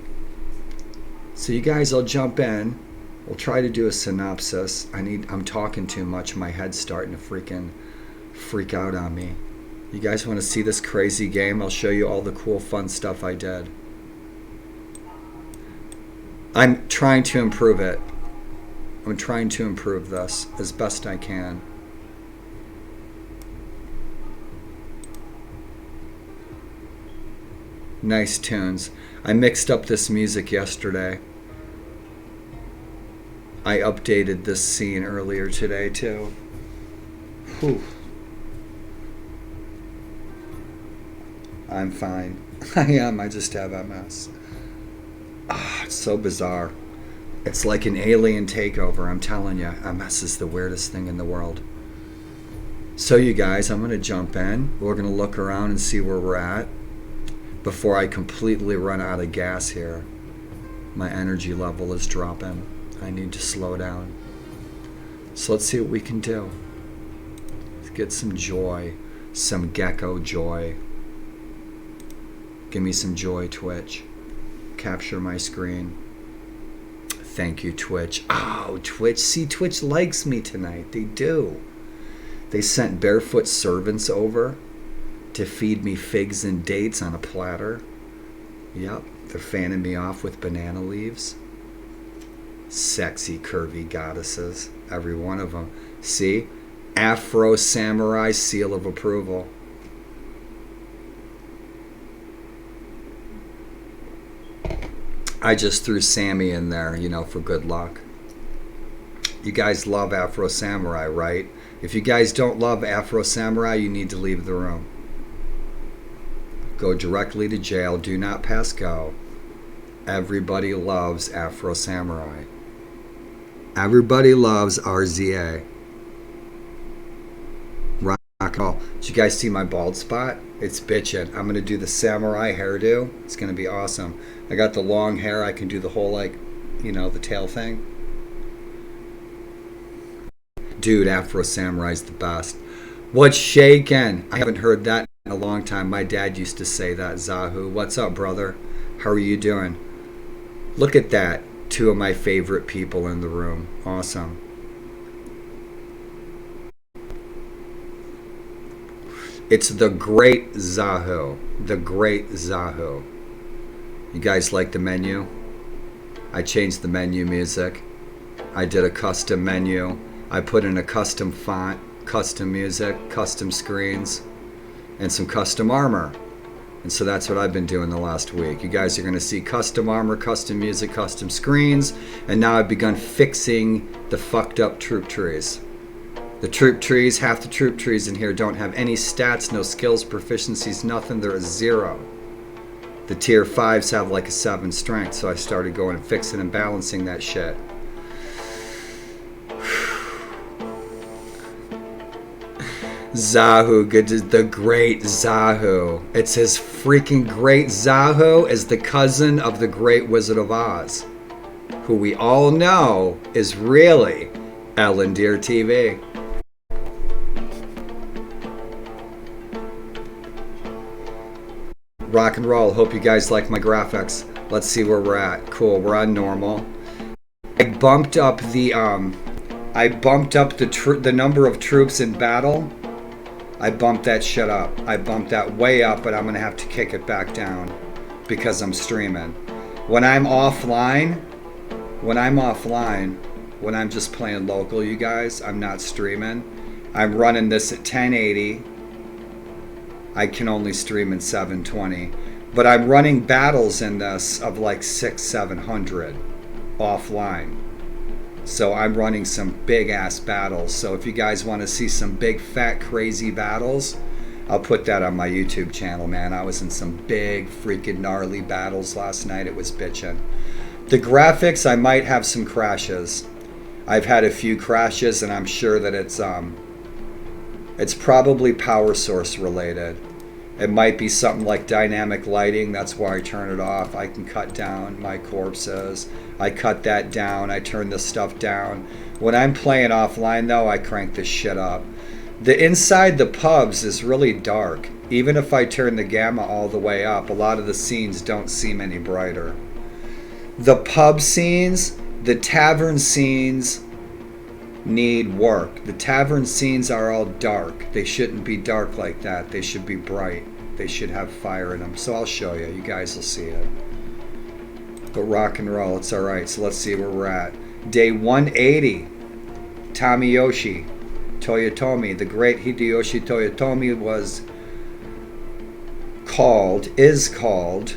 So you guys will jump in. We'll try to do a synopsis. I'm talking too much. My head's starting to freaking freak out on me. You guys want to see this crazy game? I'll show you all the cool, fun stuff I did. I'm trying to improve it. I'm trying to improve this as best I can. Nice tunes. I mixed up this music yesterday. I updated this scene earlier today too. Whew. I'm fine. I am. I just have MS. It's so bizarre. It's like an alien takeover. I'm telling you, MS is the weirdest thing in the world. So you guys, I'm going to jump in. We're going to look around and see where we're at before I completely run out of gas here. My energy level is dropping. I need to slow down. So let's see what we can do. Let's get some joy. Some gecko joy. Give me some joy, Twitch. Capture my screen. Thank you, Twitch. Oh, Twitch. See, Twitch likes me tonight. They do. They sent barefoot servants over to feed me figs and dates on a platter. Yep, they're fanning me off with banana leaves. Sexy, curvy goddesses. Every one of them. See? Afro Samurai seal of approval. I just threw Sammy in there, you know, for good luck. You guys love Afro Samurai, right? If you guys don't love Afro Samurai, you need to leave the room. Go directly to jail. Do not pass go. Everybody loves Afro Samurai. Everybody loves RZA. Rock and roll. Did you guys see my bald spot? It's bitchin'. I'm going to do the samurai hairdo. It's going to be awesome. I got the long hair. I can do the whole, like, you know, the tail thing. Dude, Afro Samurai's the best. What's shaking? I haven't heard that in a long time. My dad used to say that, Zahu. What's up, brother? How are you doing? Look at that. Two of my favorite people in the room. Awesome. It's the great Zahu. The great Zahu. You guys like the menu? I changed the menu music. I did a custom menu. I put in a custom font, custom music, custom screens, and some custom armor. And so that's what I've been doing the last week. You guys are going to see custom armor, custom music, custom screens, and now I've begun fixing the fucked up troop trees. The troop trees, half the troop trees in here don't have any stats, no skills, proficiencies, nothing. They're a 0. The tier 5s have like a 7 strength, so I started going and fixing and balancing that shit. Zahu, good to, the great Zahu. It's his freaking great Zahu is the cousin of the great Wizard of Oz, who we all know is really Ellen Deer TV. Rock and roll. Hope you guys like my graphics. Let's see where we're at. Cool. We're on normal. I bumped up the the number of troops in battle. I bumped that shit up. I bumped that way up, but I'm gonna have to kick it back down because I'm streaming. When I'm offline, when I'm just playing local, you guys, I'm not streaming. I'm running this at 1080. I can only stream in 720. But I'm running battles in this of like 600-700 offline. So I'm running some big ass battles. So if you guys want to see some big fat crazy battles, I'll put that on my YouTube channel, man. I was in some big freaking gnarly battles last night. It was bitchin'. The graphics, I might have some crashes. I've had a few crashes, and I'm sure that it's probably power source related. It might be something like dynamic lighting. That's why I turn it off. I can cut down my corpses. I cut that down. I turn this stuff down. When I'm playing offline, though, I crank this shit up. The inside the pubs is really dark. Even if I turn the gamma all the way up, a lot of the scenes don't seem any brighter. The pub scenes, the tavern scenes need work. The tavern scenes are all dark. They shouldn't be dark like that. They should be bright. They should have fire in them. So I'll show you. You guys will see it. But rock and roll, it's alright. So let's see where we're at. Day 180. Tamiyoshi Toyotomi. The great Hideyoshi Toyotomi is called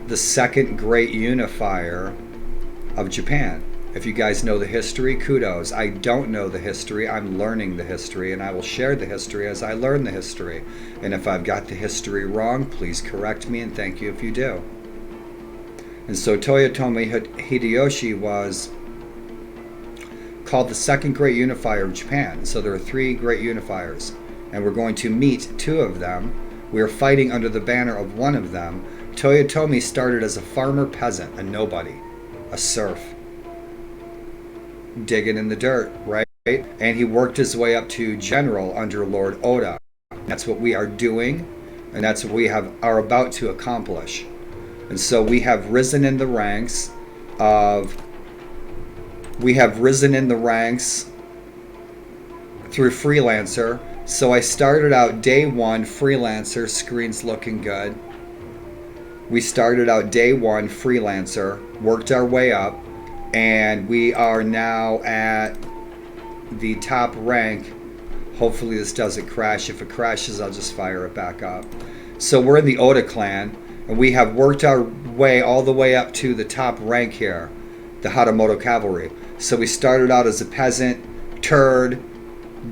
the second great unifier of Japan. If you guys know the history, kudos. I don't know the history. I'm learning the history, and I will share the history as I learn the history. And if I've got the history wrong, please correct me, and thank you if you do. And so Toyotomi Hideyoshi was called the second great unifier of Japan. So there are three great unifiers, and we're going to meet two of them. We are fighting under the banner of one of them. Toyotomi started as a farmer peasant, a nobody, a serf, digging in the dirt, right? And he worked his way up to general under Lord Oda. That's what we are doing, and that's what we are about to accomplish. And so we have risen in the ranks through freelancer. So I started out day one freelancer, screen's looking good. We started out day one freelancer, worked our way up, and we are now at the top rank. Hopefully this doesn't crash. If it crashes, I'll just fire it back up. So we're in the Oda clan, and we have worked our way all the way up to the top rank here, the Hatamoto Cavalry. So we started out as a peasant, turd,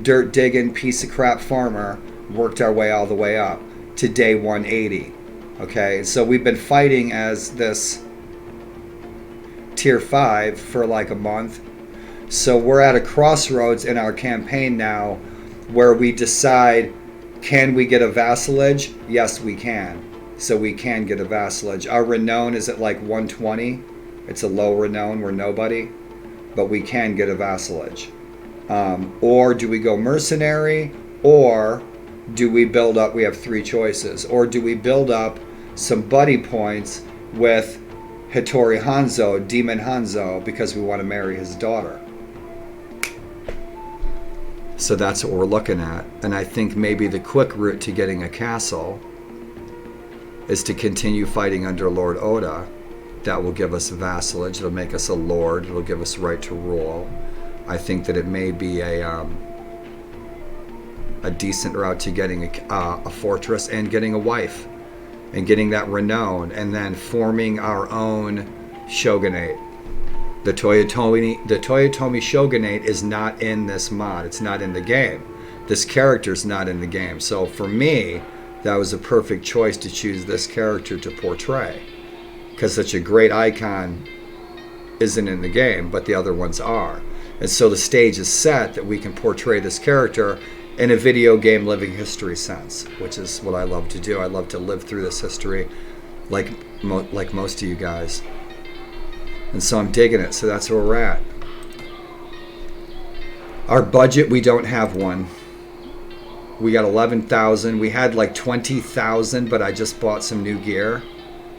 dirt digging, piece of crap farmer, worked our way all the way up to day 180. Okay, so we've been fighting as this tier 5 for like a month. So we're at a crossroads in our campaign now where we decide, can we get a vassalage? Yes, we can. So we can get a vassalage. Our renown is at like 120. It's a low renown, we're nobody, but we can get a vassalage. Or do we go mercenary, or do we build up? We have three choices. Or do we build up some buddy points with Hattori Hanzo, Demon Hanzo, because we want to marry his daughter? So that's what we're looking at. And I think maybe the quick route to getting a castle is to continue fighting under Lord Oda. That will give us vassalage. It'll make us a lord. It'll give us right to rule. I think that it may be a decent route to getting a fortress and getting a wife and getting that renown, and then forming our own shogunate. The Toyotomi shogunate is not in this mod. It's not in the game. This character's not in the game. So for me, that was a perfect choice to choose this character to portray, because such a great icon isn't in the game, but the other ones are. And so the stage is set that we can portray this character in a video game living history sense, which is what I love to do. I love to live through this history like most of you guys. And so I'm digging it. So that's where we're at. Our budget, we don't have one. We got 11,000. We had like 20,000, but I just bought some new gear.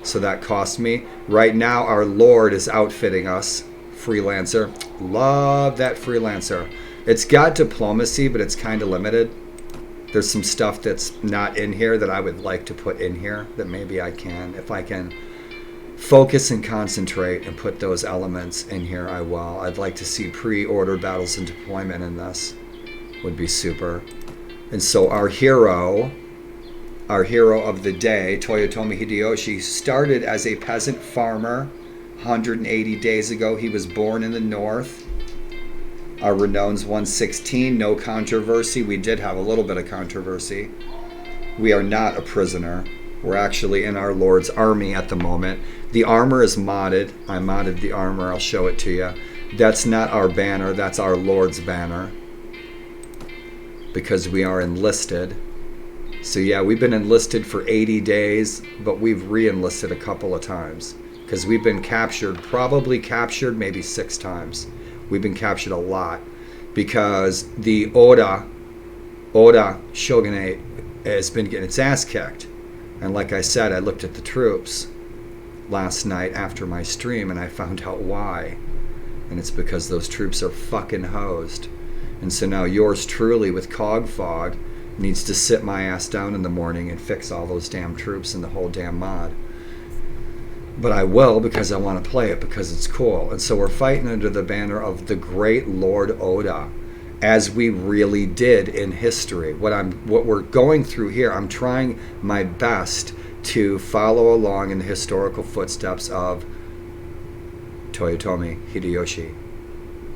So that cost me. Right now, our Lord is outfitting us. Freelancer. Love that freelancer. It's got diplomacy, but it's kind of limited. There's some stuff that's not in here that I would like to put in here that maybe I can. If I can focus and concentrate and put those elements in here, I will. I'd like to see pre-order battles and deployment in this. Would be super. And so our hero of the day, Toyotomi Hideyoshi, started as a peasant farmer 180 days ago. He was born in the north. Our renown's 116, no controversy. We did have a little bit of controversy. We are not a prisoner. We're actually in our Lord's army at the moment. The armor is modded. I modded the armor. I'll show it to you. That's not our banner. That's our Lord's banner. Because we are enlisted. So yeah, we've been enlisted for 80 days, but we've re-enlisted a couple of times. Because we've been captured, probably captured maybe 6 times. We've been captured a lot. Because the Oda shogunate has been getting its ass kicked. And like I said, I looked at the troops last night after my stream and I found out why. And it's because those troops are fucking hosed. And so now yours truly with Cog Fog needs to sit my ass down in the morning and fix all those damn troops and the whole damn mod. But I will, because I want to play it, because it's cool. And so we're fighting under the banner of the great Lord Oda, as we really did in history. What we're going through here, I'm trying my best to follow along in the historical footsteps of Toyotomi Hideyoshi.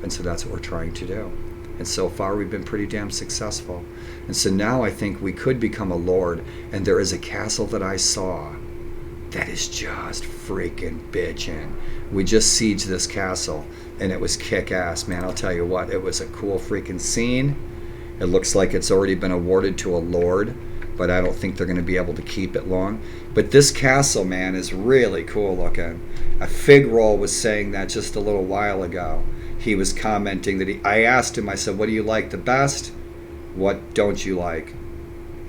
And so that's what we're trying to do. And so far we've been pretty damn successful. And so now I think we could become a lord. And there is a castle that I saw that is just freaking bitchin'. We just sieged this castle and it was kick-ass, man. I'll tell you what, it was a cool freaking scene. It looks like it's already been awarded to a lord, but I don't think they're going to be able to keep it long. But this castle, man, is really cool looking. A Fig Roll was saying that just a little while ago. He was commenting that I asked him, I said, what do you like the best? What don't you like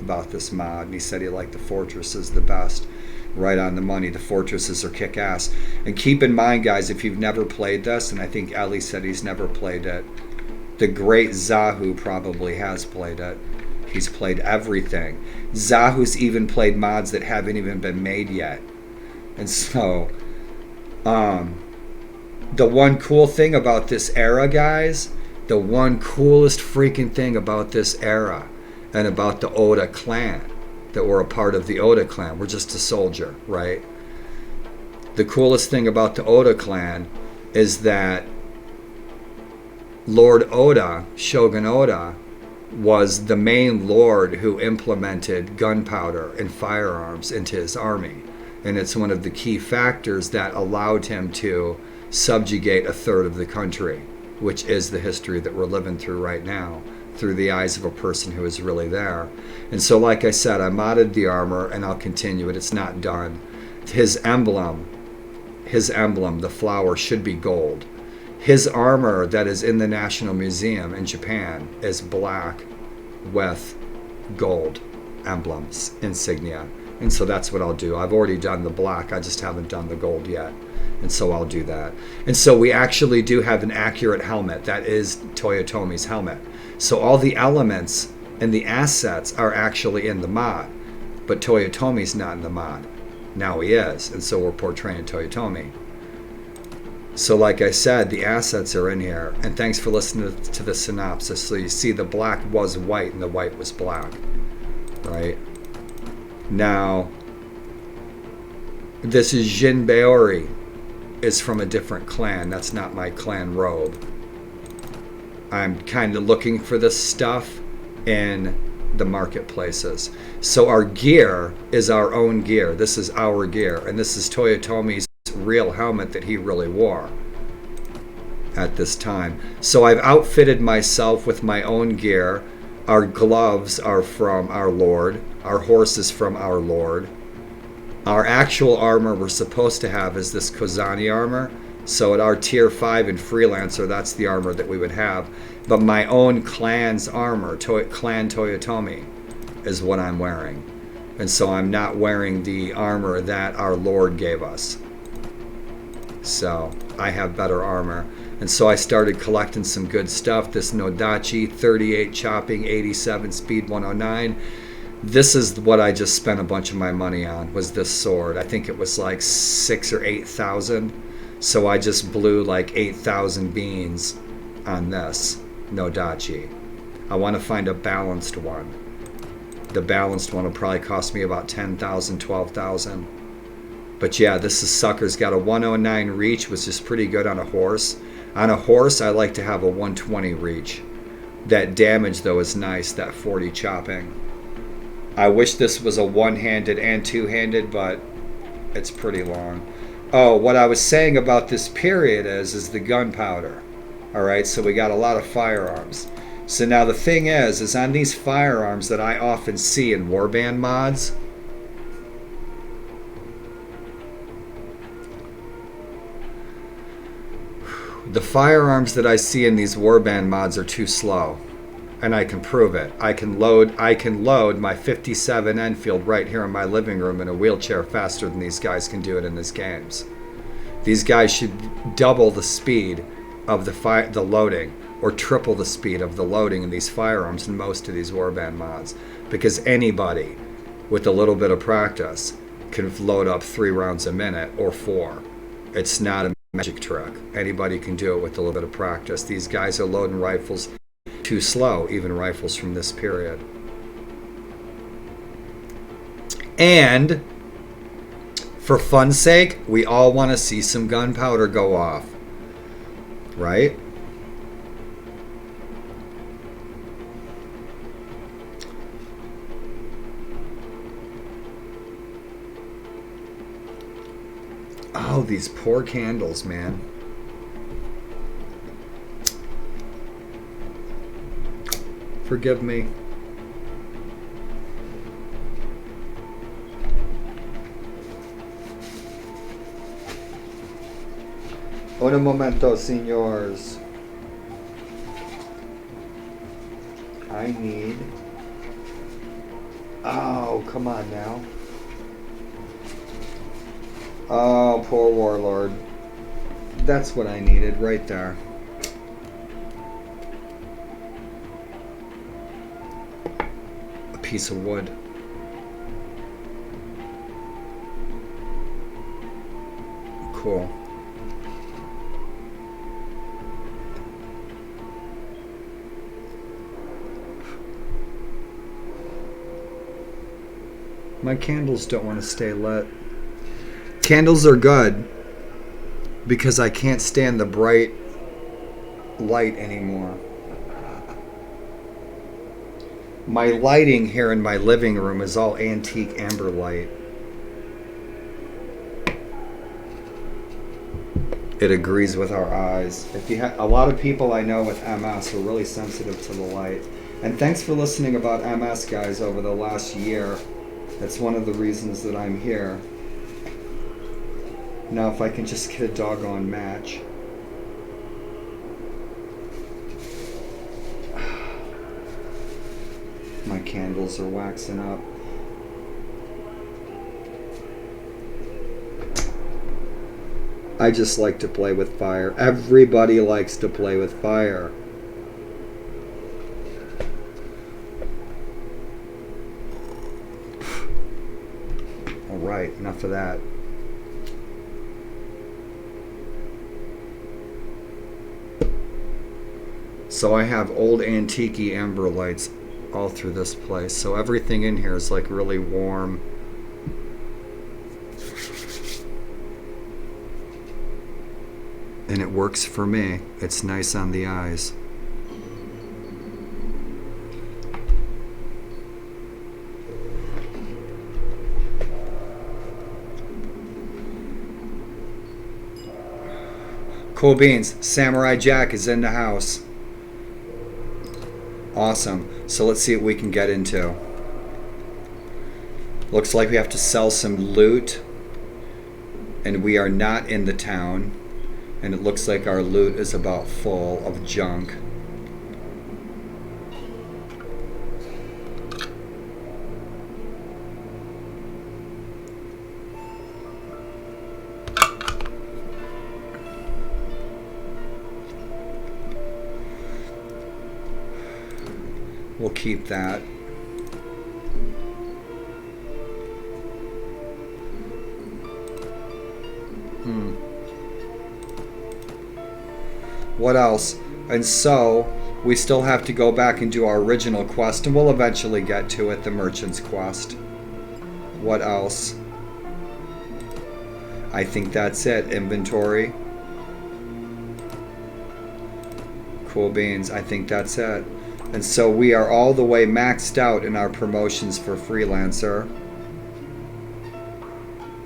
about this mod? And he said he liked the fortresses the best. Right on the money. The fortresses are kick-ass. And keep in mind, guys, if you've never played this, and I think Ellie said he's never played it, the great Zahu probably has played it. He's played everything. Zahu's even played mods that haven't even been made yet. And so, the one cool thing about this era, guys, the one coolest freaking thing about this era and about the Oda clan, that we're a part of the Oda clan. We're just a soldier, right? The coolest thing about the Oda clan is that Lord Oda, Shogun Oda, was the main lord who implemented gunpowder and firearms into his army. And it's one of the key factors that allowed him to subjugate a third of the country, which is the history that we're living through right now, through the eyes of a person who is really there. And so, like I said, I modded the armor and I'll continue it. It's not done. His emblem, the flower, should be gold. His armor that is in the National Museum in Japan is black with gold emblems, insignia. And so that's what I'll do. I've already done the black. I just haven't done the gold yet. And so I'll do that. And so we actually do have an accurate helmet. That is Toyotomi's helmet. So all the elements and the assets are actually in the mod, but Toyotomi's not in the mod. Now he is, and so we're portraying Toyotomi. So like I said, the assets are in here, and thanks for listening to the synopsis. So you see the black was white and the white was black, right? Now, this is Jinbeori, is from a different clan. That's not my clan robe. I'm kind of looking for this stuff in the marketplaces. So our gear is our own gear. This is our gear. And this is Toyotomi's real helmet that he really wore at this time. So I've outfitted myself with my own gear. Our gloves are from our Lord. Our horse is from our Lord. Our actual armor we're supposed to have is this Kozani armor. So at our tier 5 in Freelancer, that's the armor that we would have. But my own clan's armor, Clan Toyotomi, is what I'm wearing. And so I'm not wearing the armor that our Lord gave us. So I have better armor. And so I started collecting some good stuff. This Nodachi, 38 chopping, 87 speed, 109. This is what I just spent a bunch of my money on, was this sword. I think it was like 6,000 or 8,000. So I just blew like 8,000 beans on this Nodachi. I want to find a balanced one. The balanced one will probably cost me about 10,000, 12,000. But yeah, this sucker's got a 109 reach, which is pretty good on a horse. On a horse, I like to have a 120 reach. That damage, though, is nice, that 40 chopping. I wish this was a one-handed and two-handed, but it's pretty long. Oh, what I was saying about this period is the gunpowder. All right, so we got a lot of firearms. So now the thing is on these firearms that I often see in warband mods, the firearms that I see in these warband mods are too slow, and I can prove it. I can load my 57 Enfield right here in my living room in a wheelchair faster than these guys can do it in these games. These guys should double the speed of the loading, or triple the speed of the loading in these firearms in most of these warband mods, because anybody with a little bit of practice can load up 3 rounds a minute or 4. It's not a magic trick. Anybody can do it with a little bit of practice. These guys are loading rifles too slow, even rifles from this period. And for fun's sake, we all want to see some gunpowder go off, right? Oh, these poor candles, man. Forgive me. Un momento, señores. I need... Oh, come on now. Oh, poor Warlord. That's what I needed right there. A piece of wood. Cool. My candles don't want to stay lit. Candles are good because I can't stand the bright light anymore. My lighting here in my living room is all antique amber light. It agrees with our eyes. A lot of people I know with MS are really sensitive to the light. And thanks for listening about MS, guys, over the last year. That's one of the reasons that I'm here. Now if I can just get a doggone match. My candles are waxing up. I just like to play with fire. Everybody likes to play with fire. All right, enough of that. So I have old antique amber lights all through this place. So everything in here is like really warm. And it works for me. It's nice on the eyes. Cool beans. Samurai Jack is in the house. Awesome. So let's see what we can get into. Looks like we have to sell some loot. And we are not in the town. And it looks like our loot is about full of junk. We'll keep that. What else? And so, we still have to go back and do our original quest, and we'll eventually get to it, the Merchant's Quest. What else? I think that's it. Inventory. Cool beans. I think that's it. And so we are all the way maxed out in our promotions for freelancer.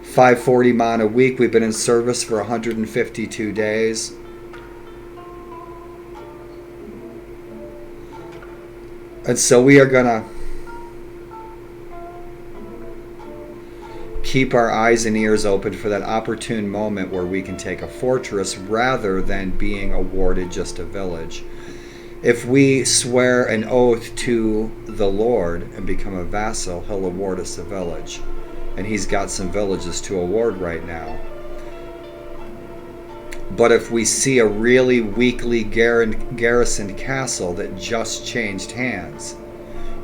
540 mon a week. We've been in service for 152 days. And so we are gonna keep our eyes and ears open for that opportune moment where we can take a fortress rather than being awarded just a village. If we swear an oath to the Lord and become a vassal, he'll award us a village. And he's got some villages to award right now. But if we see a really weakly garrisoned castle that just changed hands,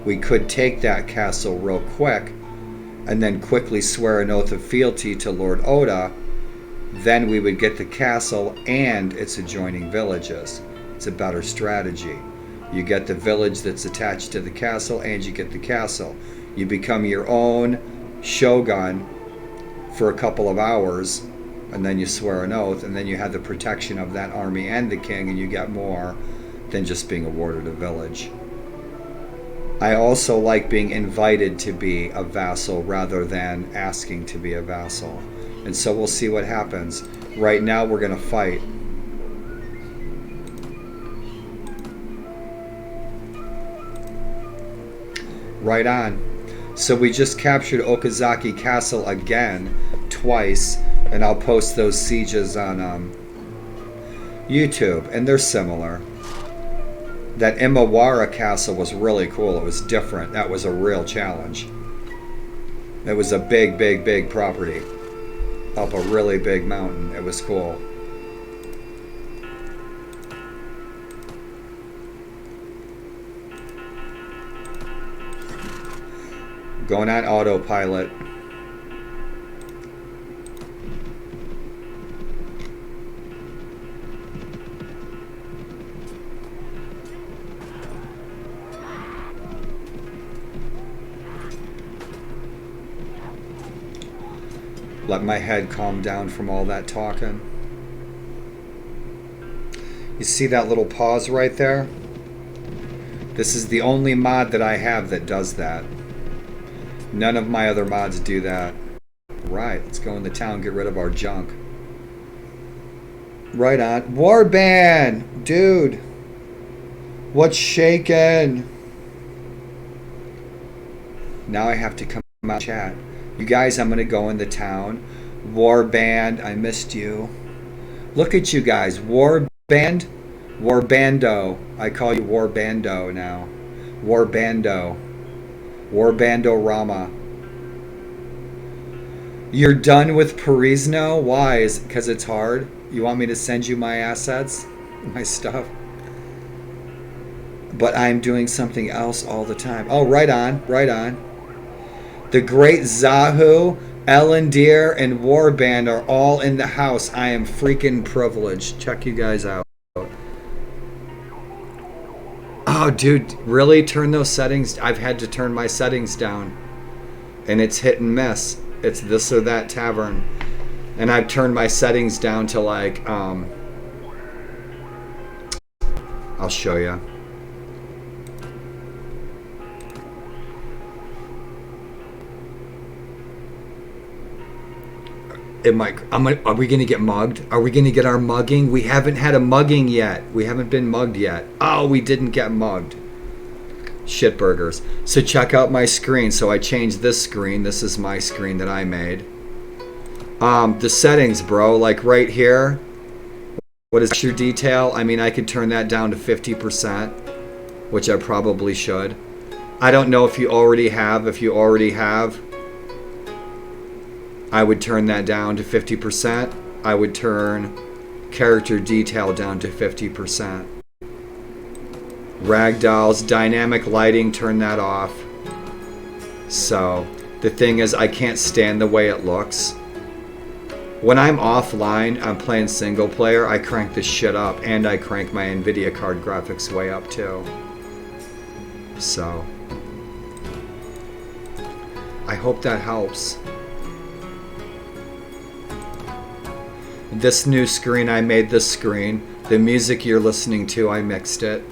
we could take that castle real quick and then quickly swear an oath of fealty to Lord Oda. Then we would get the castle and its adjoining villages. It's a better strategy. You get the village that's attached to the castle and you get the castle. You become your own shogun for a couple of hours and then you swear an oath and then you have the protection of that army and the king and you get more than just being awarded a village. I also like being invited to be a vassal rather than asking to be a vassal. And so we'll see what happens. Right now we're going to fight. Right on. So we just captured Okazaki Castle again, twice, and I'll post those sieges on YouTube, and they're similar. That Imawara Castle was really cool. It was different. That was a real challenge. It was a big, big, big property up a really big mountain. It was cool. Going on autopilot. Let my head calm down from all that talking. You see that little pause right there? This is the only mod that I have that does that. None of my other mods do that. Right, let's go in the town, get rid of our junk. Right on. Warband! Dude! What's shaking? Now I have to come out chat. You guys, I'm going to go in the town. Warband, I missed you. Look at you guys. Warband? Warbando. I call you Warbando now. Warbando. Warbando Rama. You're done with Parisno? Why? Is it because it's hard? You want me to send you my assets? My stuff? But I'm doing something else all the time. Oh, right on. Right on. The great Zahu, Ellendeer, and Warband are all in the house. I am freaking privileged. Check you guys out. Oh, dude, really? Turn those settings? I've had to turn my settings down. And it's hit and miss. It's this or that tavern. And I've turned my settings down to like, I'll show you. Are we gonna get mugged? Are we gonna get our mugging? We haven't had a mugging yet. We haven't been mugged yet. Oh, we didn't get mugged. Shitburgers. So check out my screen. So I changed this screen. This is my screen that I made. The settings, bro, like right here. What is your detail? I mean, I could turn that down to 50%, which I probably should. I don't know if you already have. If you already have, I would turn that down to 50%. I would turn character detail down to 50%. Ragdolls, dynamic lighting, turn that off. So the thing is, I can't stand the way it looks. When I'm offline, I'm playing single player, I crank this shit up, and I crank my NVIDIA card graphics way up too. So I hope that helps. This new screen, I made this screen. The music you're listening to, I mixed it.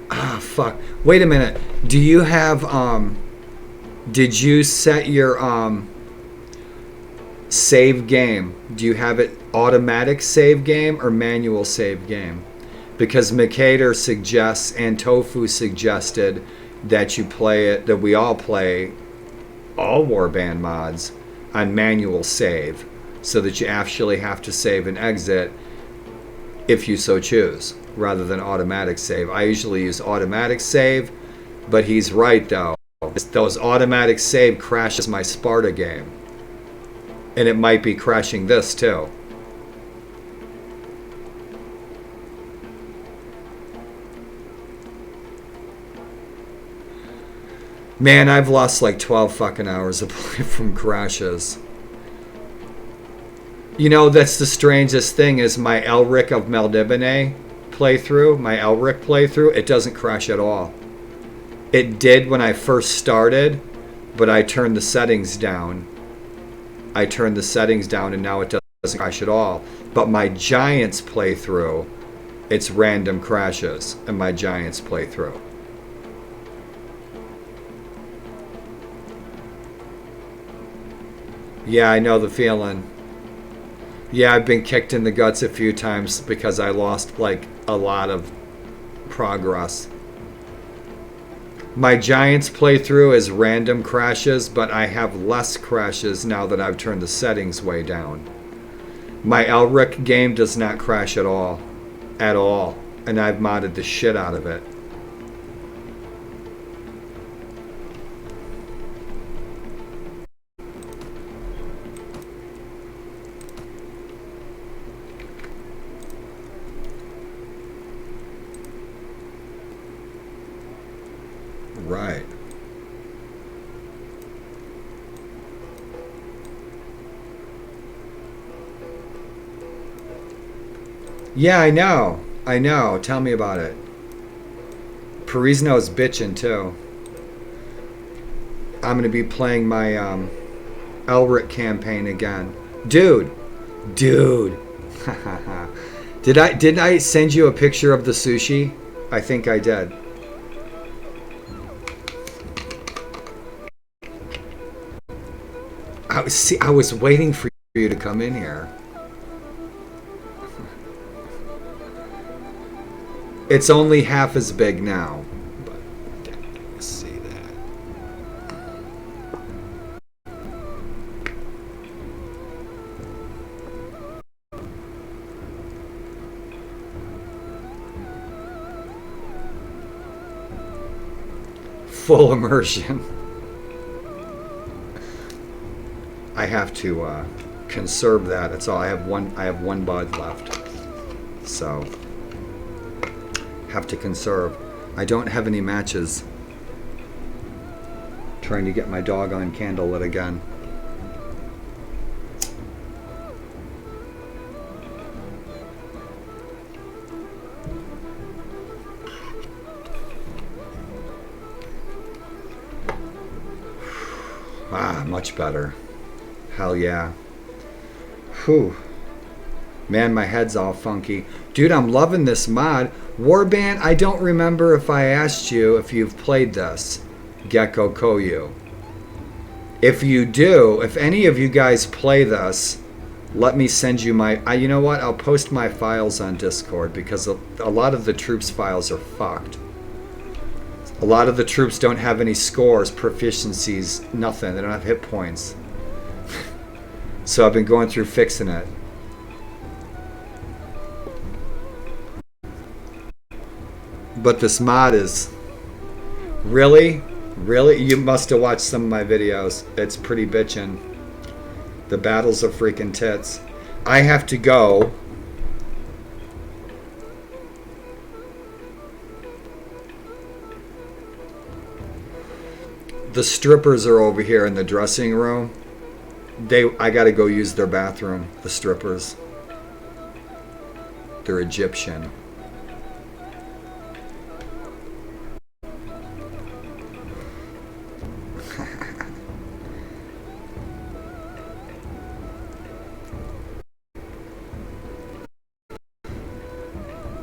Ah, fuck. Wait a minute. Do you have, did you set your, save game? Do you have it automatic save game or manual save game? Because Mikader suggests and Tofu suggested that you play it, that we all play all Warband mods on manual save, so that you actually have to save and exit if you so choose, rather than automatic save. I usually use automatic save, but he's right though. Those automatic save crashes my Sparta game. And it might be crashing this too. Man, I've lost like 12 fucking hours of play from crashes. You know, that's the strangest thing is my Elric of Maldivene playthrough, my Elric playthrough, it doesn't crash at all. It did when I first started, but I turned the settings down. I turned the settings down and now it doesn't crash at all. But my Giants playthrough, it's random crashes in my Giants playthrough. Yeah, I know the feeling. Yeah, I've been kicked in the guts a few times because I lost like a lot of progress. My Giants playthrough is random crashes, but I have less crashes now that I've turned the settings way down. My Elric game does not crash at all. At all. And I've modded the shit out of it. Right. Yeah, I know. I know. Tell me about it. Parisno's bitching too. I'm going to be playing my Elric campaign again. Dude. Didn't I send you a picture of the sushi? I think I did. I was waiting for you to come in here. It's only half as big now. But let's see that. Full immersion. I have to conserve that. That's all. I have one bud left, so have to conserve. I don't have any matches. Trying to get my doggone candle lit again. Ah, much better. Hell yeah. Whew. Man, my head's all funky. Dude, I'm loving this mod. Warband, I don't remember if I asked you if you've played this. Gecko Koyu. If you do, if any of you guys play this, Let me send you my... you know what? I'll post my files on Discord because a lot of the troops' files are fucked. A lot of the troops don't have any scores, proficiencies, nothing. They don't have hit points. So I've been going through fixing it. But this mod is... Really? Really? You must have watched some of my videos. It's pretty bitchin'. The battles are freaking tits. I have to go. The strippers are over here in the dressing room. I gotta go use their bathroom, the strippers. They're Egyptian.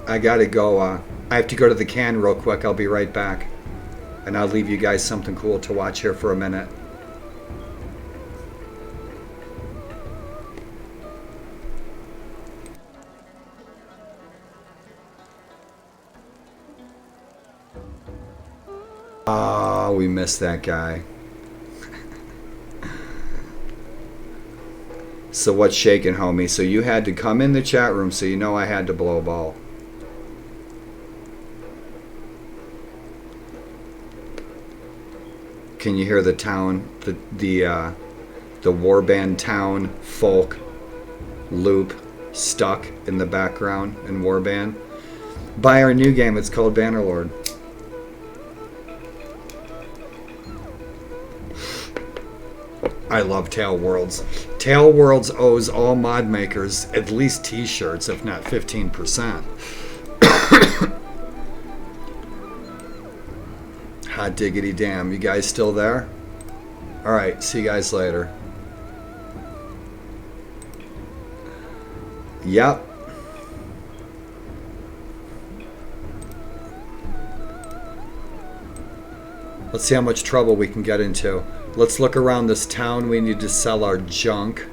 I gotta go. I have to go to the can real quick. I'll be right back. And I'll leave you guys something cool to watch here for a minute. Oh, we missed that guy. So what's shaking, homie? So you had to come in the chat room, so you know I had to blow a ball. Can you hear the town, the warband town folk loop stuck in the background in warband? Buy our new game. It's called Bannerlord. I love Tail Worlds. Tail Worlds owes all mod makers at least t-shirts, if not 15%. Hot diggity damn. You guys still there? Alright, see you guys later. Yep. Let's see how much trouble we can get into. Let's look around this town. We need to sell our junk.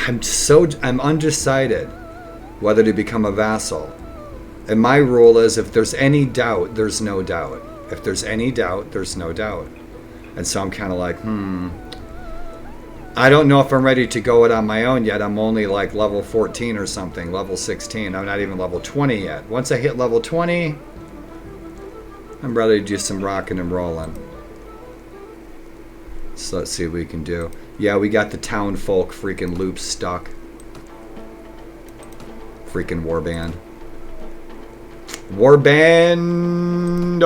I'm undecided whether to become a vassal. And my rule is if there's any doubt, there's no doubt. If there's any doubt, there's no doubt. And so I'm kind of like, I don't know if I'm ready to go it on my own yet. I'm only like level 14 or something, level 16. I'm not even level 20 yet. Once I hit level 20, I'm ready to do some rocking and rolling. So let's see what we can do. Yeah, we got the town folk freaking loop stuck. Freaking warband. Warbando!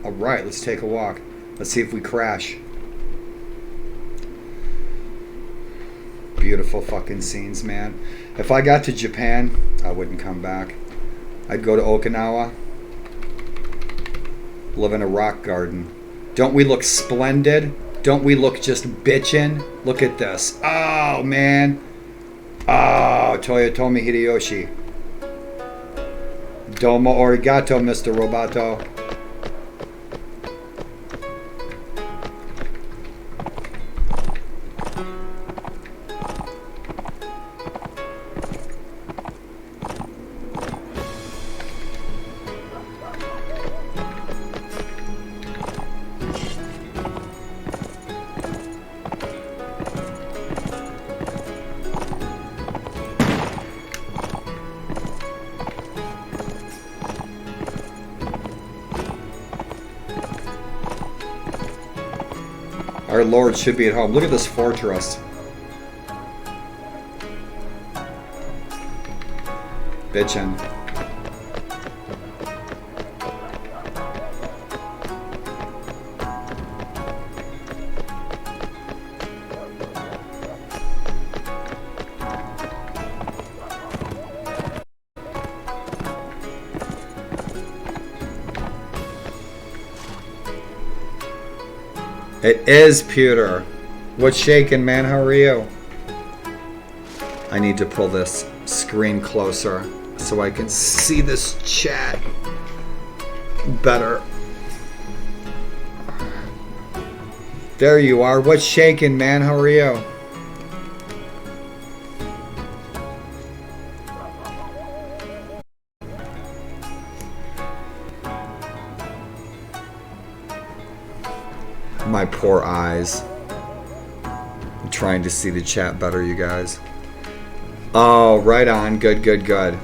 Alright, let's take a walk. Let's see if we crash. Beautiful fucking scenes, man. If I got to Japan, I wouldn't come back. I'd go to Okinawa. Live in a rock garden. Don't we look splendid? Don't we look just bitchin'? Look at this. Oh, man. Oh, Toyotomi Hideyoshi. Domo arigato, Mr. Roboto. Our Lord should be at home. Look at this fortress. Bitchin'. It is pewter. What's shaking, man? How are you? I need to pull this screen closer so I can see this chat better. There you are. What's shaking, man? How are you? My poor eyes. I'm trying to see the chat better, you guys. Oh, right on. Good, good, good.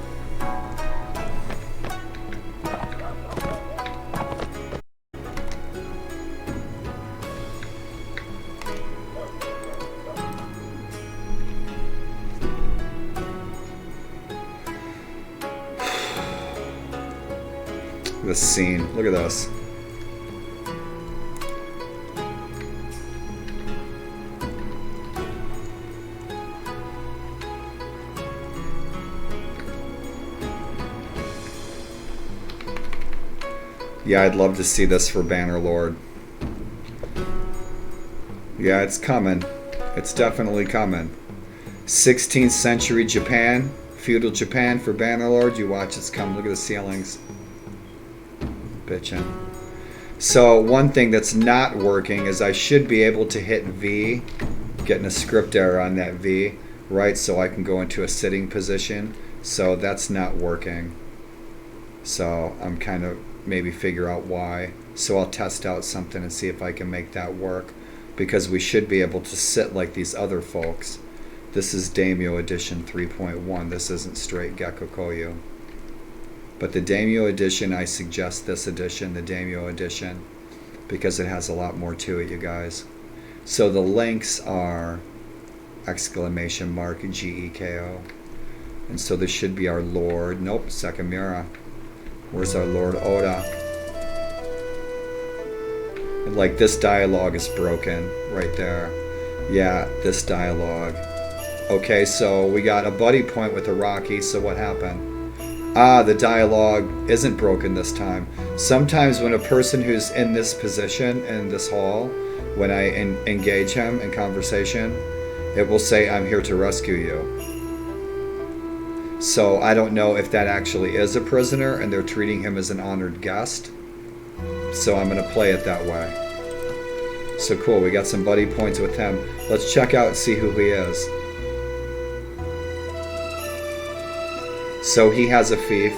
This scene. Look at this. Yeah, I'd love to see this for Bannerlord. Yeah, it's coming. It's definitely coming. 16th century Japan, feudal Japan for Bannerlord. You watch, it's coming. Look at the ceilings. Bitchin'. So one thing that's not working is I should be able to hit V, getting a script error on that V, right? So I can go into a sitting position. So that's not working. So I'm kind of maybe figure out why. So I'll test out something and see if I can make that work, because we should be able to sit like these other folks. This is Daimyo edition 3.1. This isn't straight Gekko Koyu. But the Daimyo edition, I suggest this edition, the Daimyo edition, because it has a lot more to it, you guys. So the links are exclamation mark GEKO. And so this should be our Lord. Nope, Sekimura. Where's our Lord Oda? And like this dialogue is broken right there. Yeah, this dialogue. Okay, so we got a buddy point with Iraqi, so what happened? Ah, the dialogue isn't broken this time. Sometimes when a person who's in this position, in this hall, when I engage him in conversation, it will say, I'm here to rescue you. So I don't know if that actually is a prisoner and they're treating him as an honored guest. So I'm going to play it that way. So cool, we got some buddy points with him. Let's check out and see who he is. So he has a fief.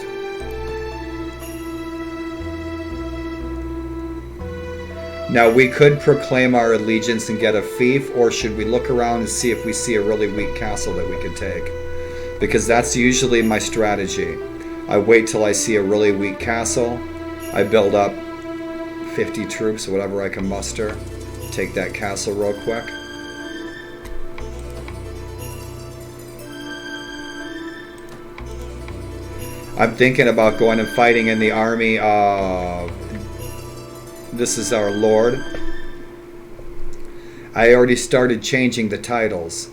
Now we could proclaim our allegiance and get a fief, or should we look around and see if we see a really weak castle that we could take? Because that's usually my strategy. I wait till I see a really weak castle. I build up 50 troops, whatever I can muster. Take that castle real quick. I'm thinking about going and fighting in the army of... This is our Lord. I already started changing the titles.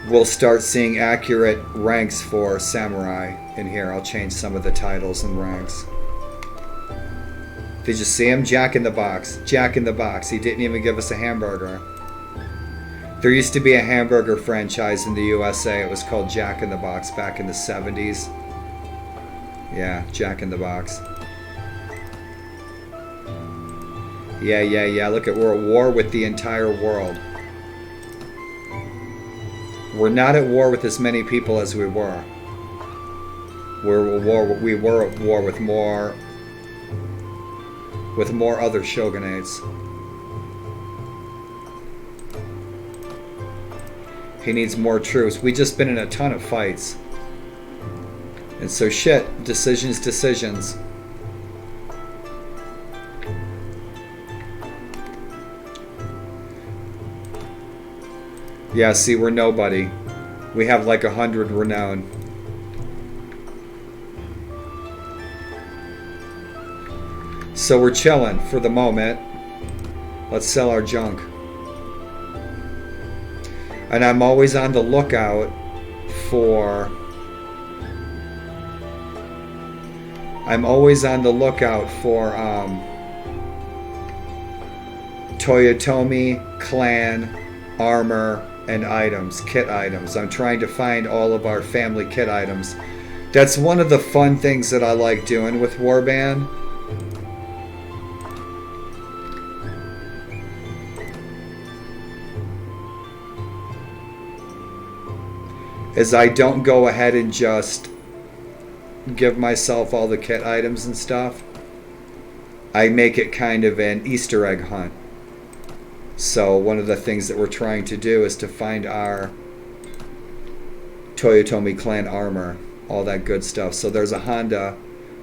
We'll start seeing accurate ranks for samurai in here. I'll change some of the titles and ranks. Did you see him? Jack in the Box. Jack in the Box. He didn't even give us a hamburger. There used to be a hamburger franchise in the USA. It was called Jack in the Box back in the 70s. Yeah, Jack in the Box. Yeah. Look at, we're at war with the entire world. We're not at war with as many people as we were. We were at war with more other shogunates. He needs more troops. We just been in a ton of fights. And so shit, decisions. Yeah, see, we're nobody. We have like 100 renown. So we're chilling for the moment. Let's sell our junk. And I'm always on the lookout for... Toyotomi clan armor and items, kit items. I'm trying to find all of our family kit items. That's one of the fun things that I like doing with Warband. is I don't go ahead and just give myself all the kit items and stuff. I make it kind of an Easter egg hunt. So one of the things that we're trying to do is to find our Toyotomi clan armor, all that good stuff. So there's a Honda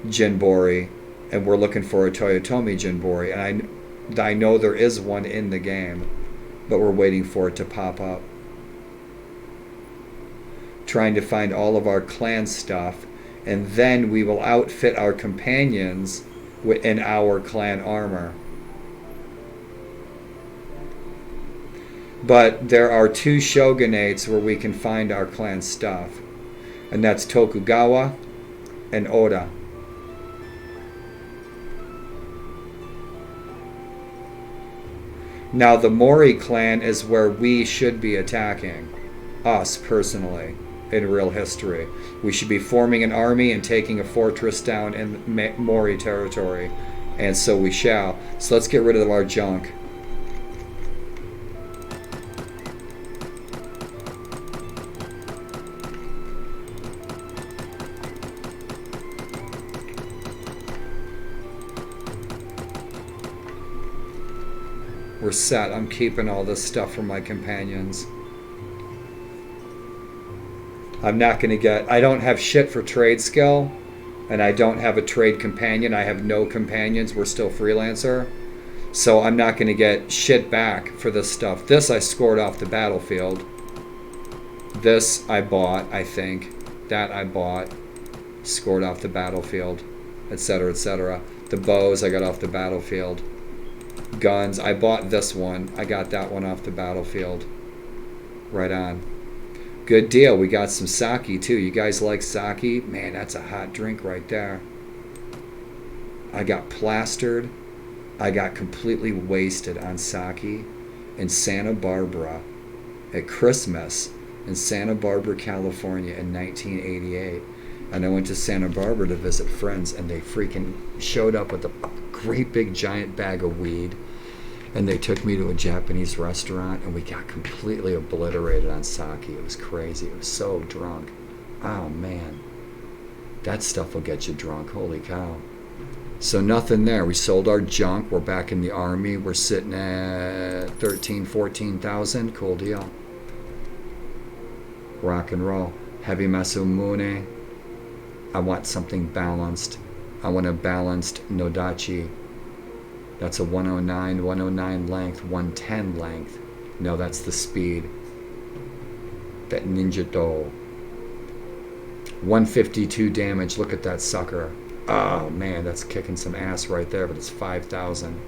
Jinbori, and we're looking for a Toyotomi Jinbori, and I know there is one in the game, but we're waiting for it to pop up. Trying to find all of our clan stuff, and then we will outfit our companions in our clan armor. But there are 2 shogunates where we can find our clan stuff, and that's Tokugawa and Oda. Now the Mori clan is where we should be attacking, us personally, in real history. We should be forming an army and taking a fortress down in Mori territory, and so we shall. So let's get rid of our junk. We're set. I'm keeping all this stuff for my companions. I'm not going to get... I don't have shit for trade skill, and I don't have a trade companion. I have no companions. We're still freelancer. So I'm not going to get shit back for this stuff. This I scored off the battlefield. This I bought, I think. That I bought. Scored off the battlefield. Etc., etc. The bows I got off the battlefield. Guns, I bought this one. I got that one off the battlefield. Right on. Good deal. We got some sake too. You guys like sake? Man, that's a hot drink right there. I got plastered. I got completely wasted on sake in Santa Barbara at Christmas in Santa Barbara, California in 1988. And I went to Santa Barbara to visit friends, and they freaking showed up with a great big giant bag of weed, and they took me to a Japanese restaurant, and we got completely obliterated on sake. It was crazy. It was so drunk. Oh man, that stuff will get you drunk. Holy cow. So nothing there. We sold our junk. We're back in the army. We're sitting at 14,000. Cool deal. Rock and roll. Heavy Masumune. I want something balanced. I want a balanced Nodachi. That's a 109 length, 110 length. No, that's the speed. That Ninja Do. 152 damage. Look at that sucker. Oh man, that's kicking some ass right there, but it's 5,000.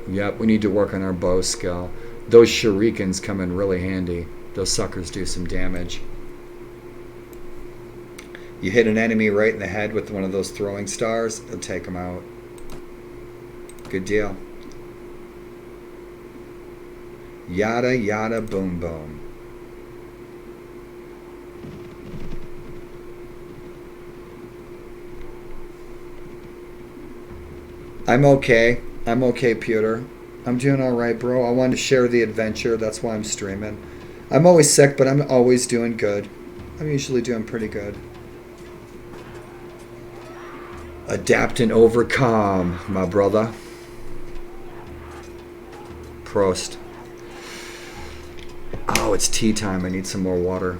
Yep, we need to work on our bow skill. Those shurikens come in really handy. Those suckers do some damage. You hit an enemy right in the head with one of those throwing stars, it'll take them out. Good deal. Yada yada boom boom. I'm okay. I'm okay, Pewter. I'm doing alright, bro. I wanted to share the adventure. That's why I'm streaming. I'm always sick, but I'm always doing good. I'm usually doing pretty good. Adapt and overcome, my brother. Prost. Oh, it's tea time. I need some more water.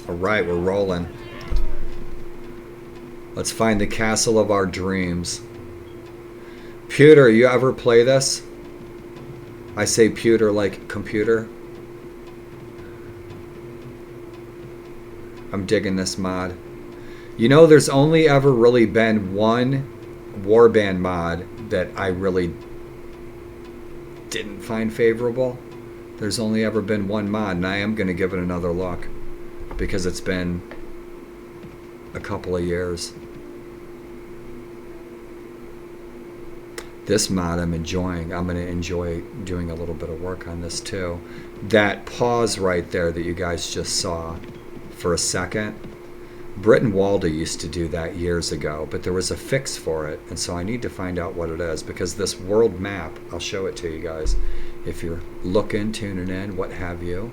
Alright, we're rolling. Let's find the castle of our dreams. Pewter, you ever play this? I say pewter like computer. I'm digging this mod. You know, there's only ever really been one warband mod that I really didn't find favorable. There's only ever been one mod, and I am going to give it another look because it's been a couple of years. This mod I'm enjoying. I'm going to enjoy doing a little bit of work on this too. That pause right there that you guys just saw for a second, Britt and Walda used to do that years ago, but there was a fix for it, and so I need to find out what it is, because this world map, I'll show it to you guys if you're looking, tuning in, what have you.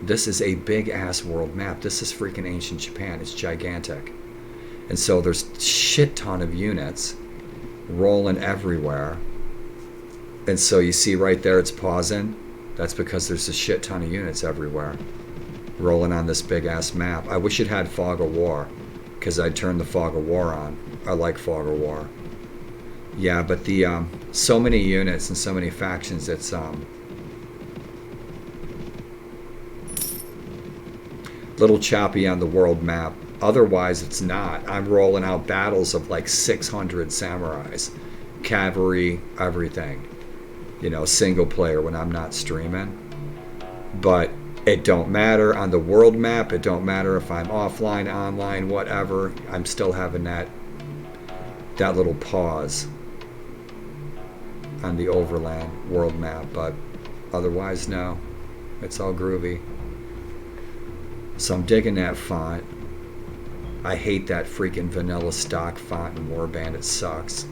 This is a big ass world map. This is freaking ancient Japan. It's gigantic. And so there's a shit ton of units rolling everywhere. And so you see right there it's pausing. That's because there's a shit ton of units everywhere rolling on this big ass map. I wish it had Fog of War, because I'd turn the Fog of War on. I like Fog of War. Yeah, but the so many units and so many factions, it's little choppy on the world map. Otherwise it's not. I'm rolling out battles of like 600 samurais, cavalry, everything, you know, single player when I'm not streaming. But it don't matter on the world map. It don't matter if I'm offline, online, whatever. I'm still having that little pause on the overland world map. But otherwise, no, it's all groovy. So I'm digging that font. I hate that freaking vanilla stock font in Warband. It sucks.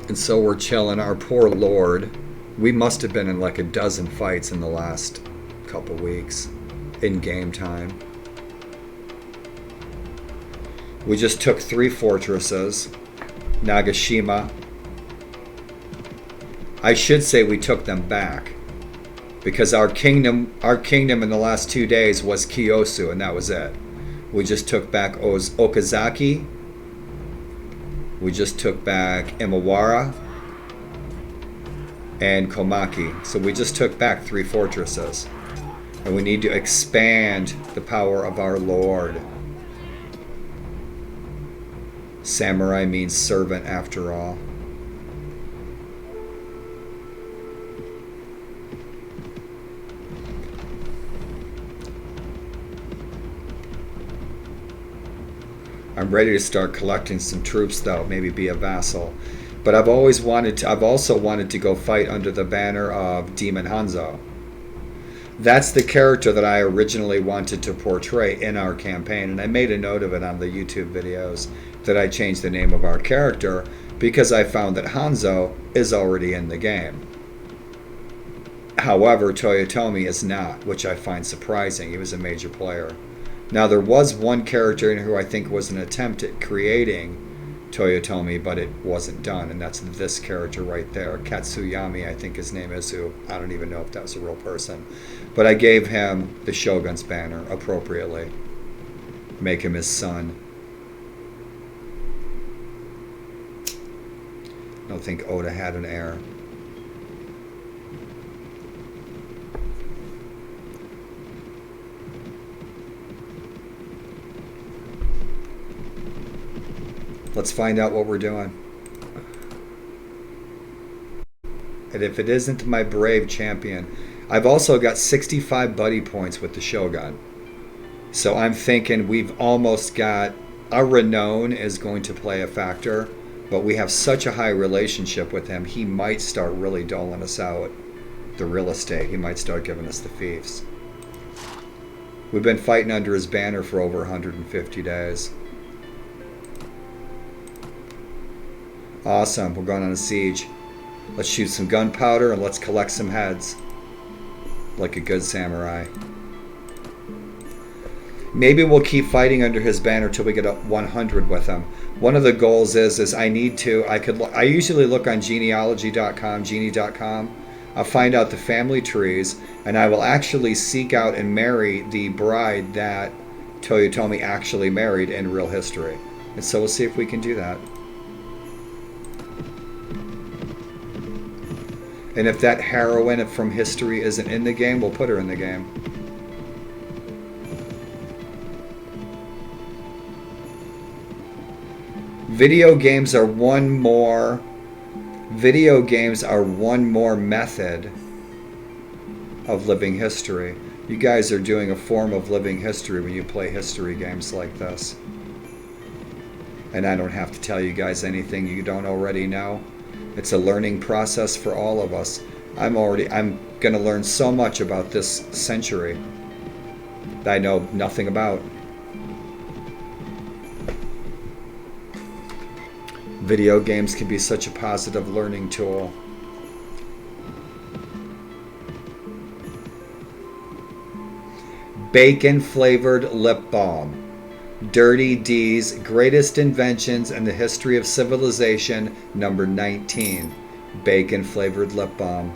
And so we're chilling. Our poor Lord, we must have been in like a dozen fights in the last couple weeks in game time. We just took 3 fortresses. Nagashima. I should say we took them back, because our kingdom in the last 2 days was Kiyosu, and that was it. We just took back Okazaki. We just took back Imawara and Komaki. So we just took back 3 fortresses. And we need to expand the power of our Lord. Samurai means servant after all. I'm ready to start collecting some troops though, maybe be a vassal. But I've also wanted to go fight under the banner of Demon Hanzo. That's the character that I originally wanted to portray in our campaign, and I made a note of it on the YouTube videos that I changed the name of our character because I found that Hanzo is already in the game. However, Toyotomi is not, which I find surprising. He was a major player. Now, there was one character in who I think was an attempt at creating Toyotomi, but it wasn't done, and that's this character right there. Katsuyami, I think his name is, who I don't even know if that was a real person. But I gave him the Shogun's banner appropriately. Make him his son. I don't think Oda had an heir. Let's find out what we're doing. And if it isn't my brave champion, I've also got 65 buddy points with the Shogun. So I'm thinking we've almost got, our renown is going to play a factor, but we have such a high relationship with him, he might start really doling us out the real estate. He might start giving us the fiefs. We've been fighting under his banner for over 150 days. Awesome, we're going on a siege. Let's shoot some gunpowder and let's collect some heads. Like a good samurai. Maybe we'll keep fighting under his banner till we get up 100 with him. One of the goals is I usually look on genealogy.com, genie.com. I'll find out the family trees, and I will actually seek out and marry the bride that Toyotomi actually married in real history. And so we'll see if we can do that. And if that heroine from history isn't in the game, we'll put her in the game. Video games are one more method of living history. You guys are doing a form of living history when you play history games like this. And I don't have to tell you guys anything you don't already know. It's a learning process for all of us. I'm gonna learn so much about this century that I know nothing about. Video games can be such a positive learning tool. Bacon flavored lip balm. Dirty D's greatest inventions in the history of civilization, number 19. Bacon flavored lip balm.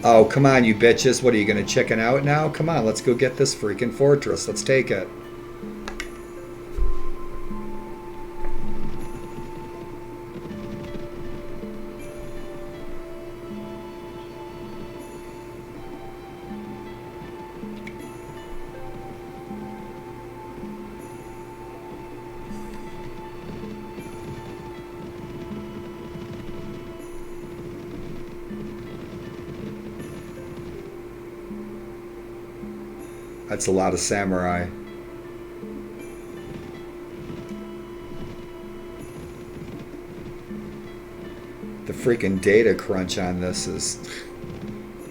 Oh, come on, you bitches. What are you going to chicken out now? Come on, let's go get this freaking fortress. Let's take it. That's a lot of samurai. The freaking data crunch on this is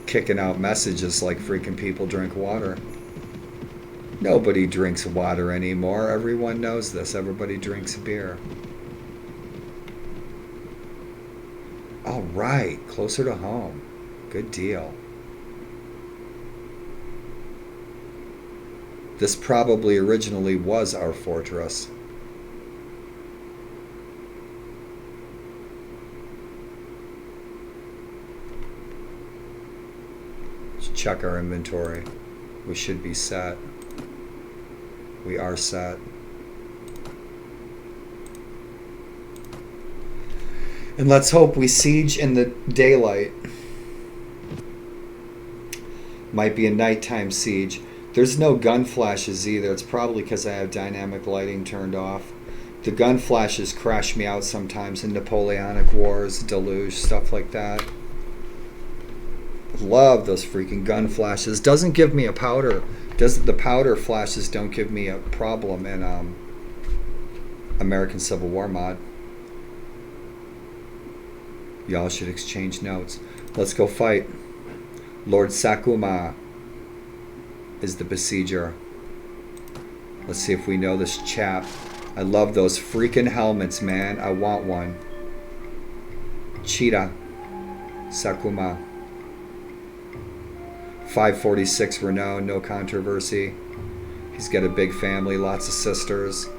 kicking out messages like freaking people drink water. Nobody drinks water anymore. Everyone knows this. Everybody drinks beer. All right, closer to home. Good deal. This probably originally was our fortress. Let's check our inventory. We should be set. We are set. And let's hope we siege in the daylight. Might be a nighttime siege. There's no gun flashes either. It's probably because I have dynamic lighting turned off. The gun flashes crash me out sometimes in Napoleonic Wars, Deluge, stuff like that. Love those freaking gun flashes. Doesn't give me a powder. The powder flashes don't give me a problem in American Civil War mod. Y'all should exchange notes. Let's go fight. Lord Sakuma is the besieger. Let's see if we know this chap. I love those freaking helmets, man. I want one. Cheetah. Sakuma. 546 renown, no controversy. He's got a big family, lots of sisters.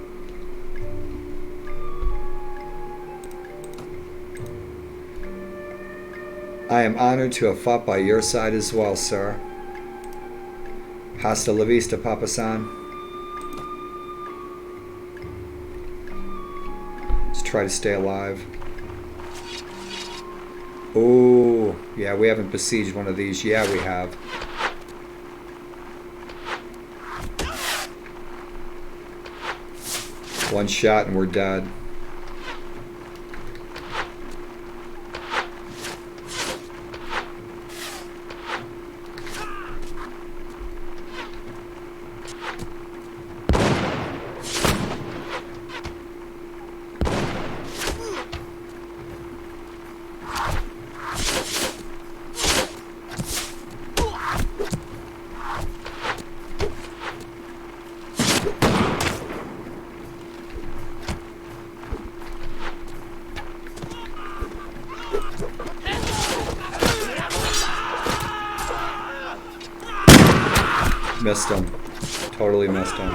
I am honored to have fought by your side as well, sir. Hasta la vista, Papa-san. Let's try to stay alive. Ooh, yeah, we haven't besieged one of these. Yeah, we have. One shot and we're dead. Missed him. Totally missed him.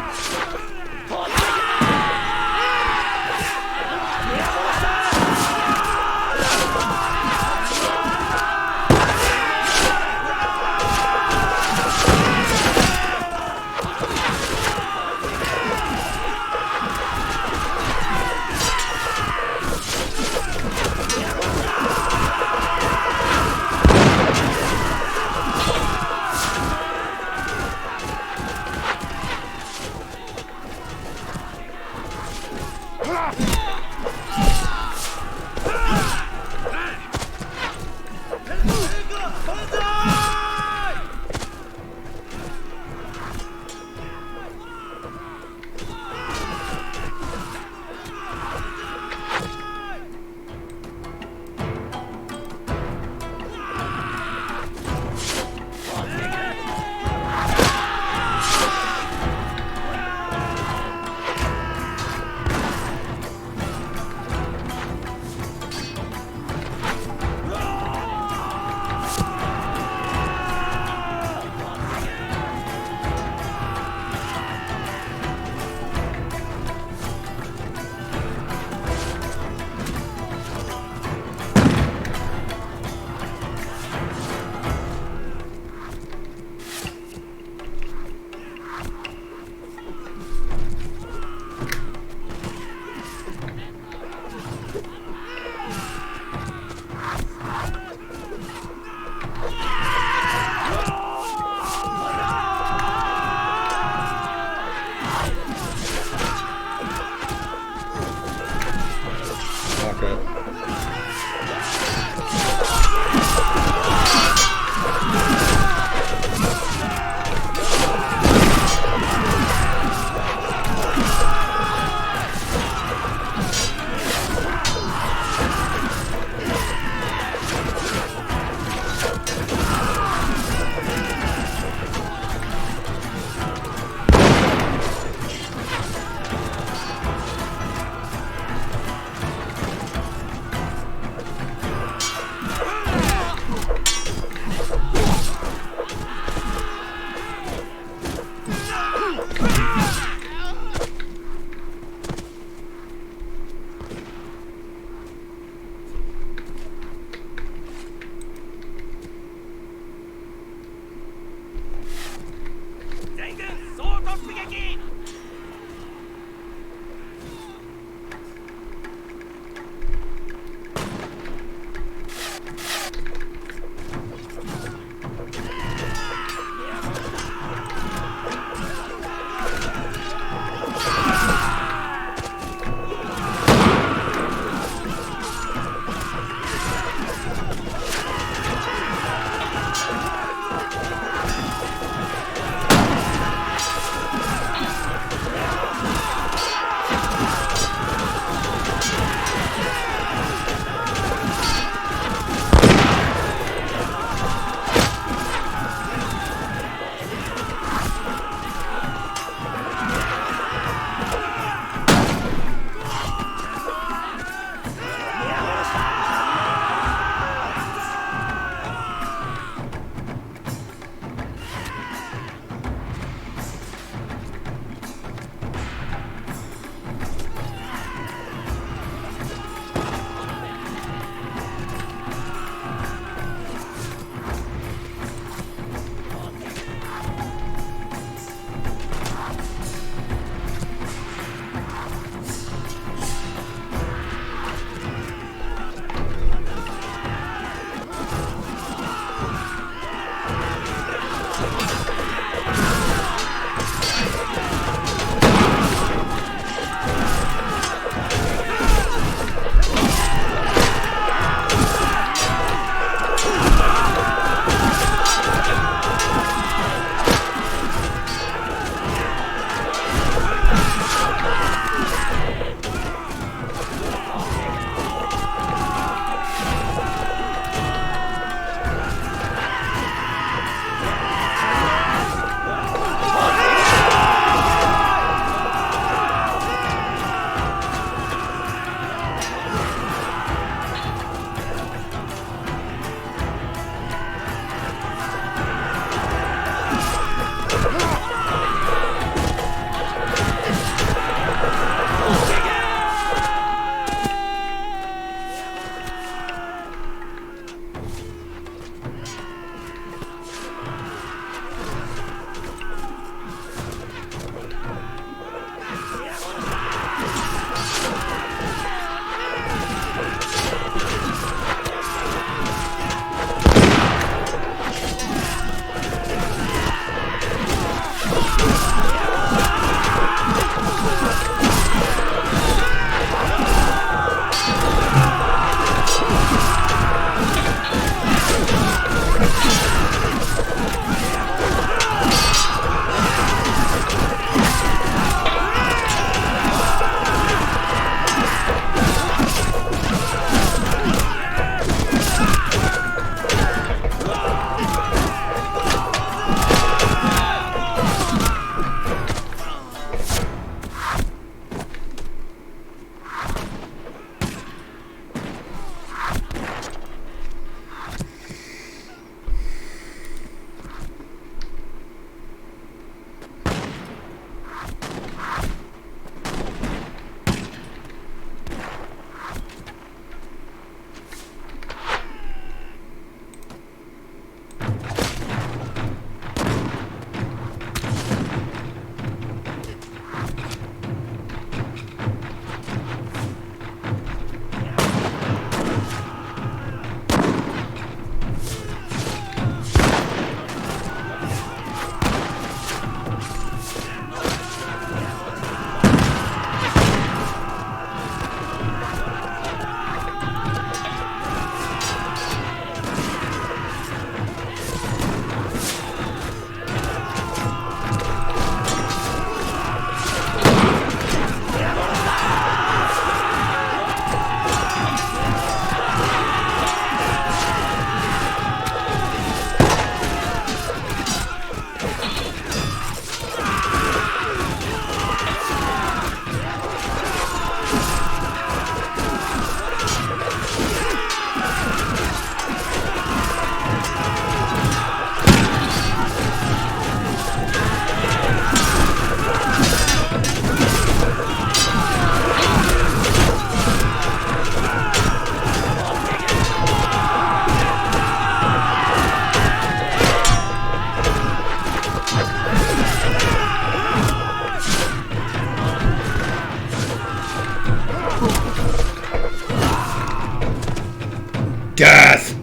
Death!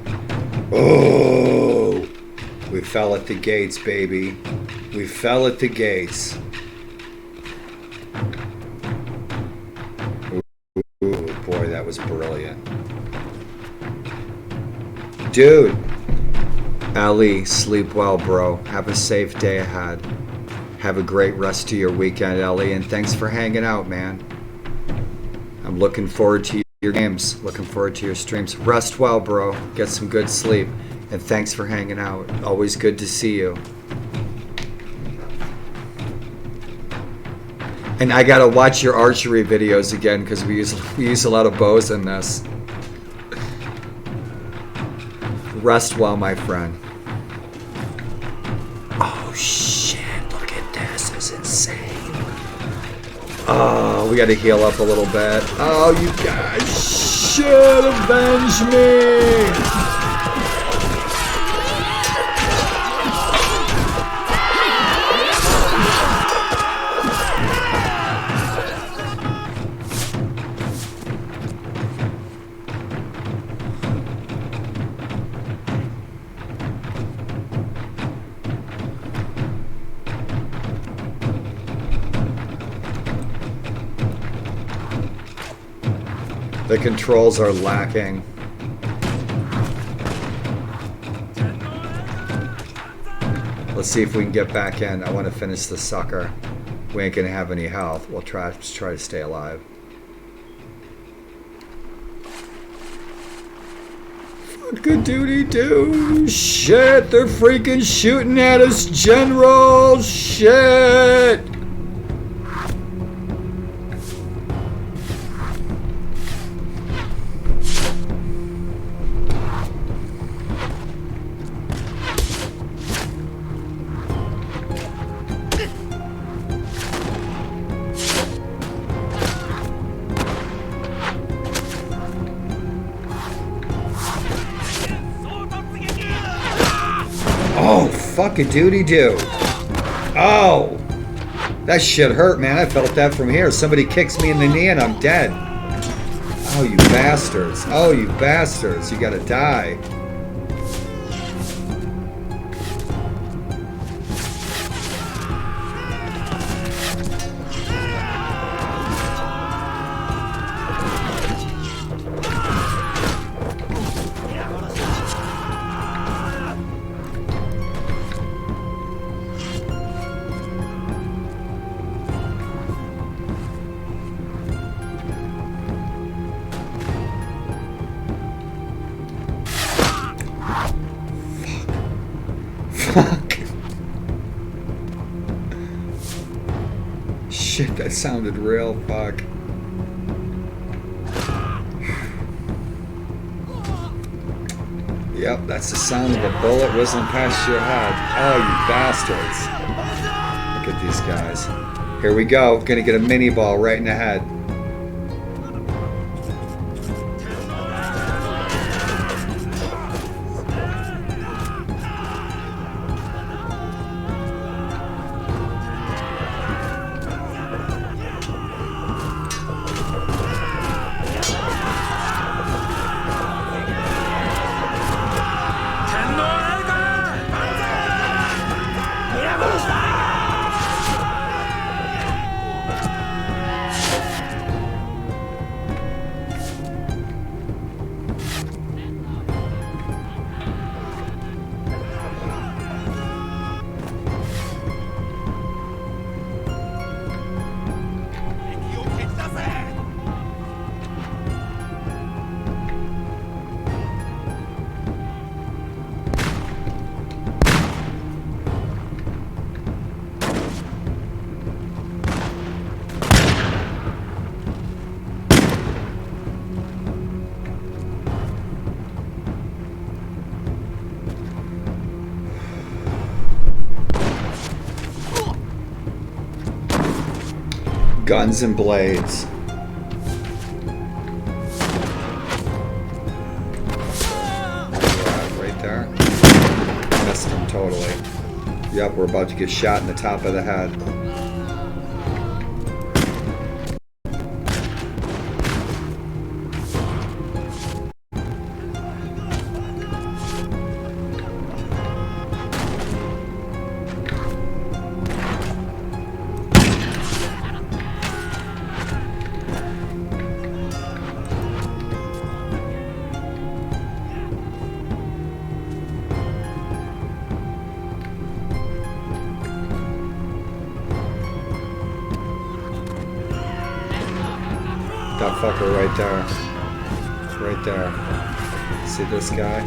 Oh! We fell at the gates, baby. We fell at the gates. Ooh, boy, that was brilliant. Dude! Ellie, sleep well, bro. Have a safe day ahead. Have a great rest of your weekend, Ellie, and thanks for hanging out, man. I'm looking forward to your games. Looking forward to your streams. Rest well, bro. Get some good sleep. And thanks for hanging out. Always good to see you. And I gotta watch your archery videos again because we use a lot of bows in this. Rest well, my friend. Oh shit, look at this. It's insane. Oh, we gotta heal up a little bit. Oh, you guys should avenge me. The controls are lacking. Let's see if we can get back in. I want to finish the sucker. We ain't gonna have any health. We'll try to stay alive. Fucking duty do. Shit, they're freaking shooting at us, General. Shit. Fucking duty do. Oh, that shit hurt, man. I felt that from here. Somebody kicks me in the knee and I'm dead. Oh, you bastards. Oh, you bastards. You gotta die. Shit, that sounded real. Fuck. Yep, that's the sound of a bullet whistling past your head. Oh, you bastards. Look at these guys. Here we go. Gonna get a mini ball right in the head. Guns and blades. Right there. Missed him totally. Yep, we're about to get shot in the top of the head. That fucker right there. Right there. See this guy?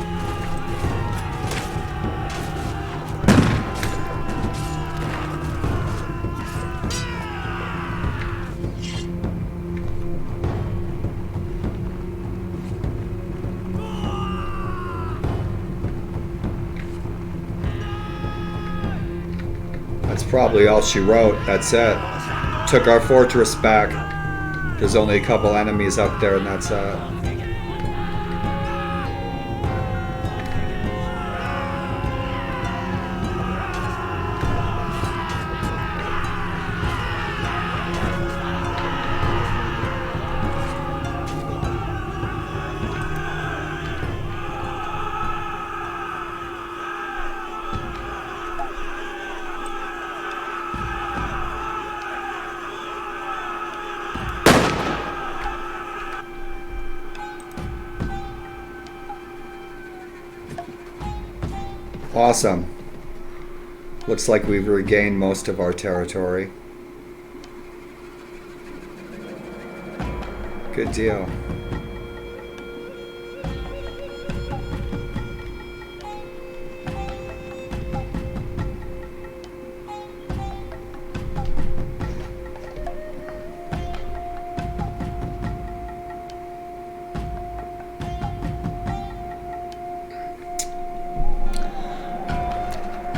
That's probably all she wrote. That's it. Took our fortress back. There's only a couple enemies up there, and that's it. Awesome. Looks like we've regained most of our territory. Good deal.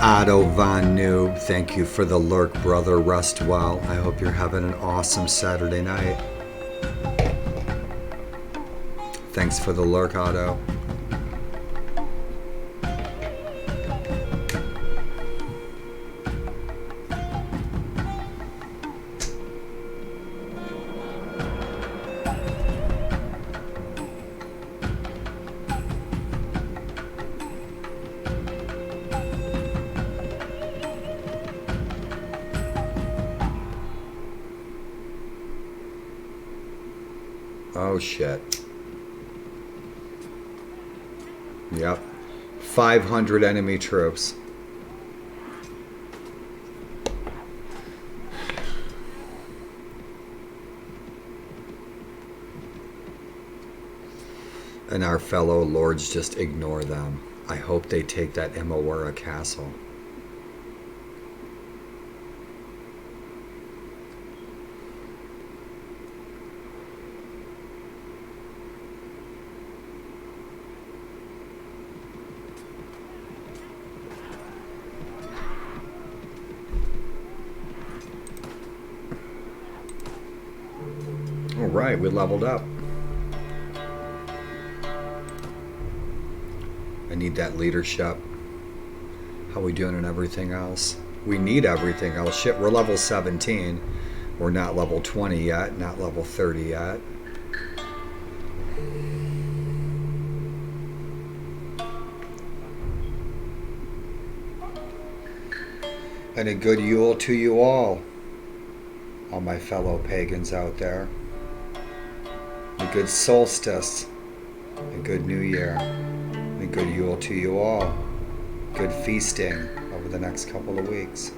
Otto Von New, thank you for the lurk, brother. Rest well. I hope you're having an awesome Saturday night. Thanks for the lurk, Otto. Oh shit. Yep. 500 enemy troops. And our fellow lords just ignore them. I hope they take that Imawara castle. Alright, we leveled up. I need that leadership. How we doing on everything else? We need everything else. Shit, we're level 17. We're not level 20 yet, not level 30 yet. And a good Yule to you all my fellow pagans out there. A good solstice, a good new year, a good Yule to you all. Good feasting over the next couple of weeks.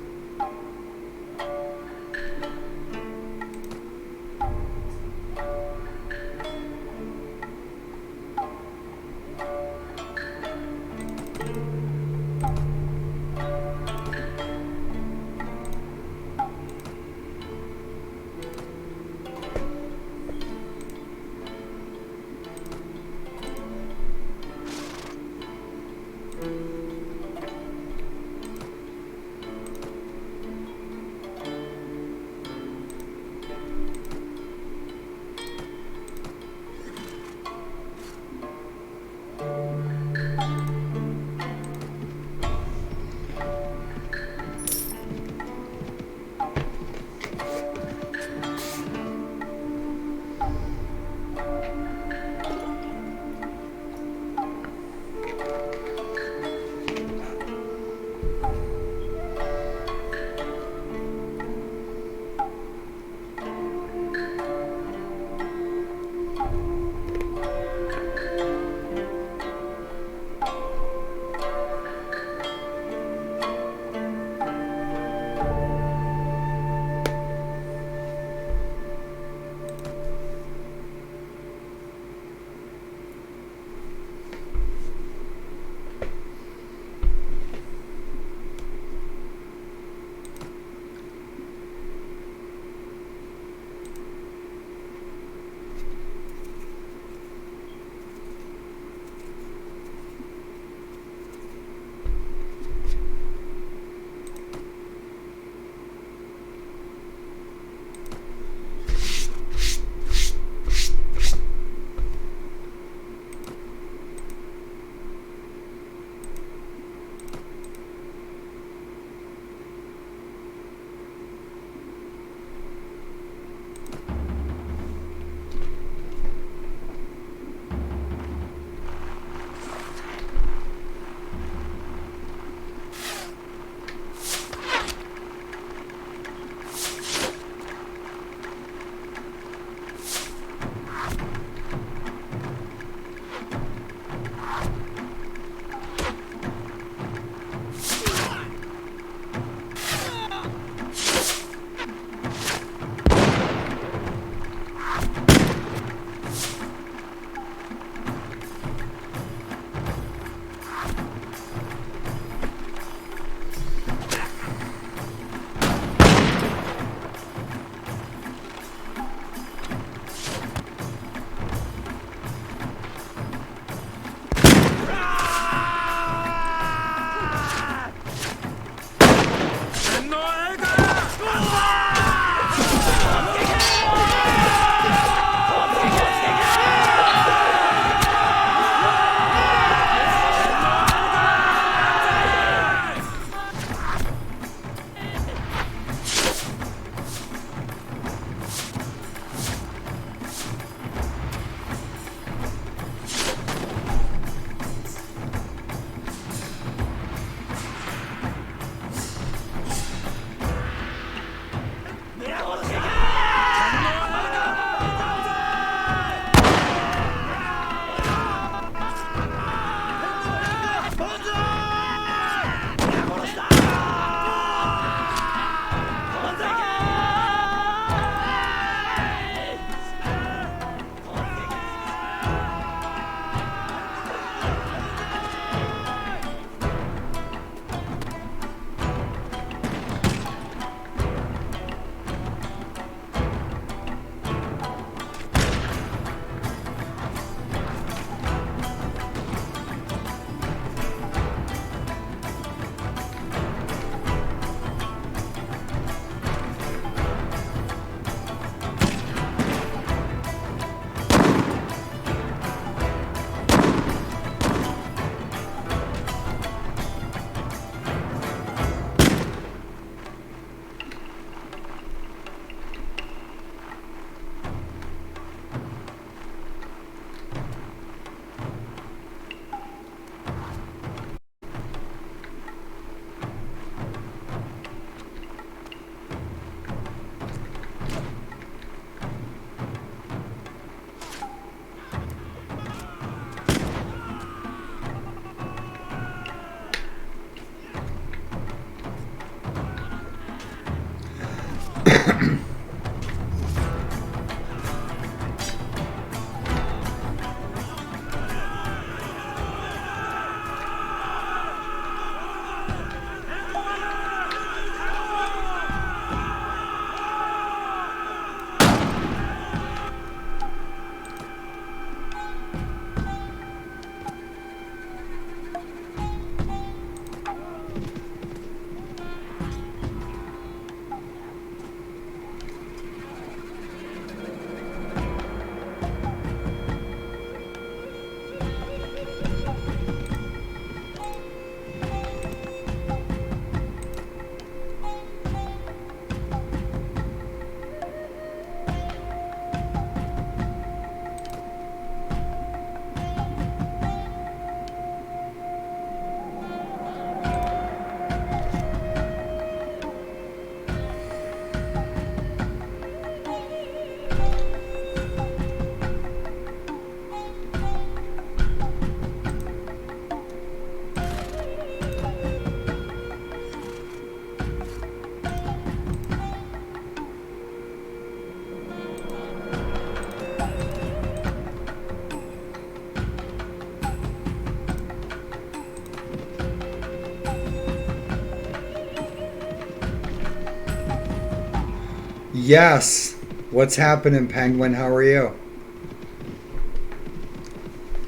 Yes. What's happening, Penguin? How are you?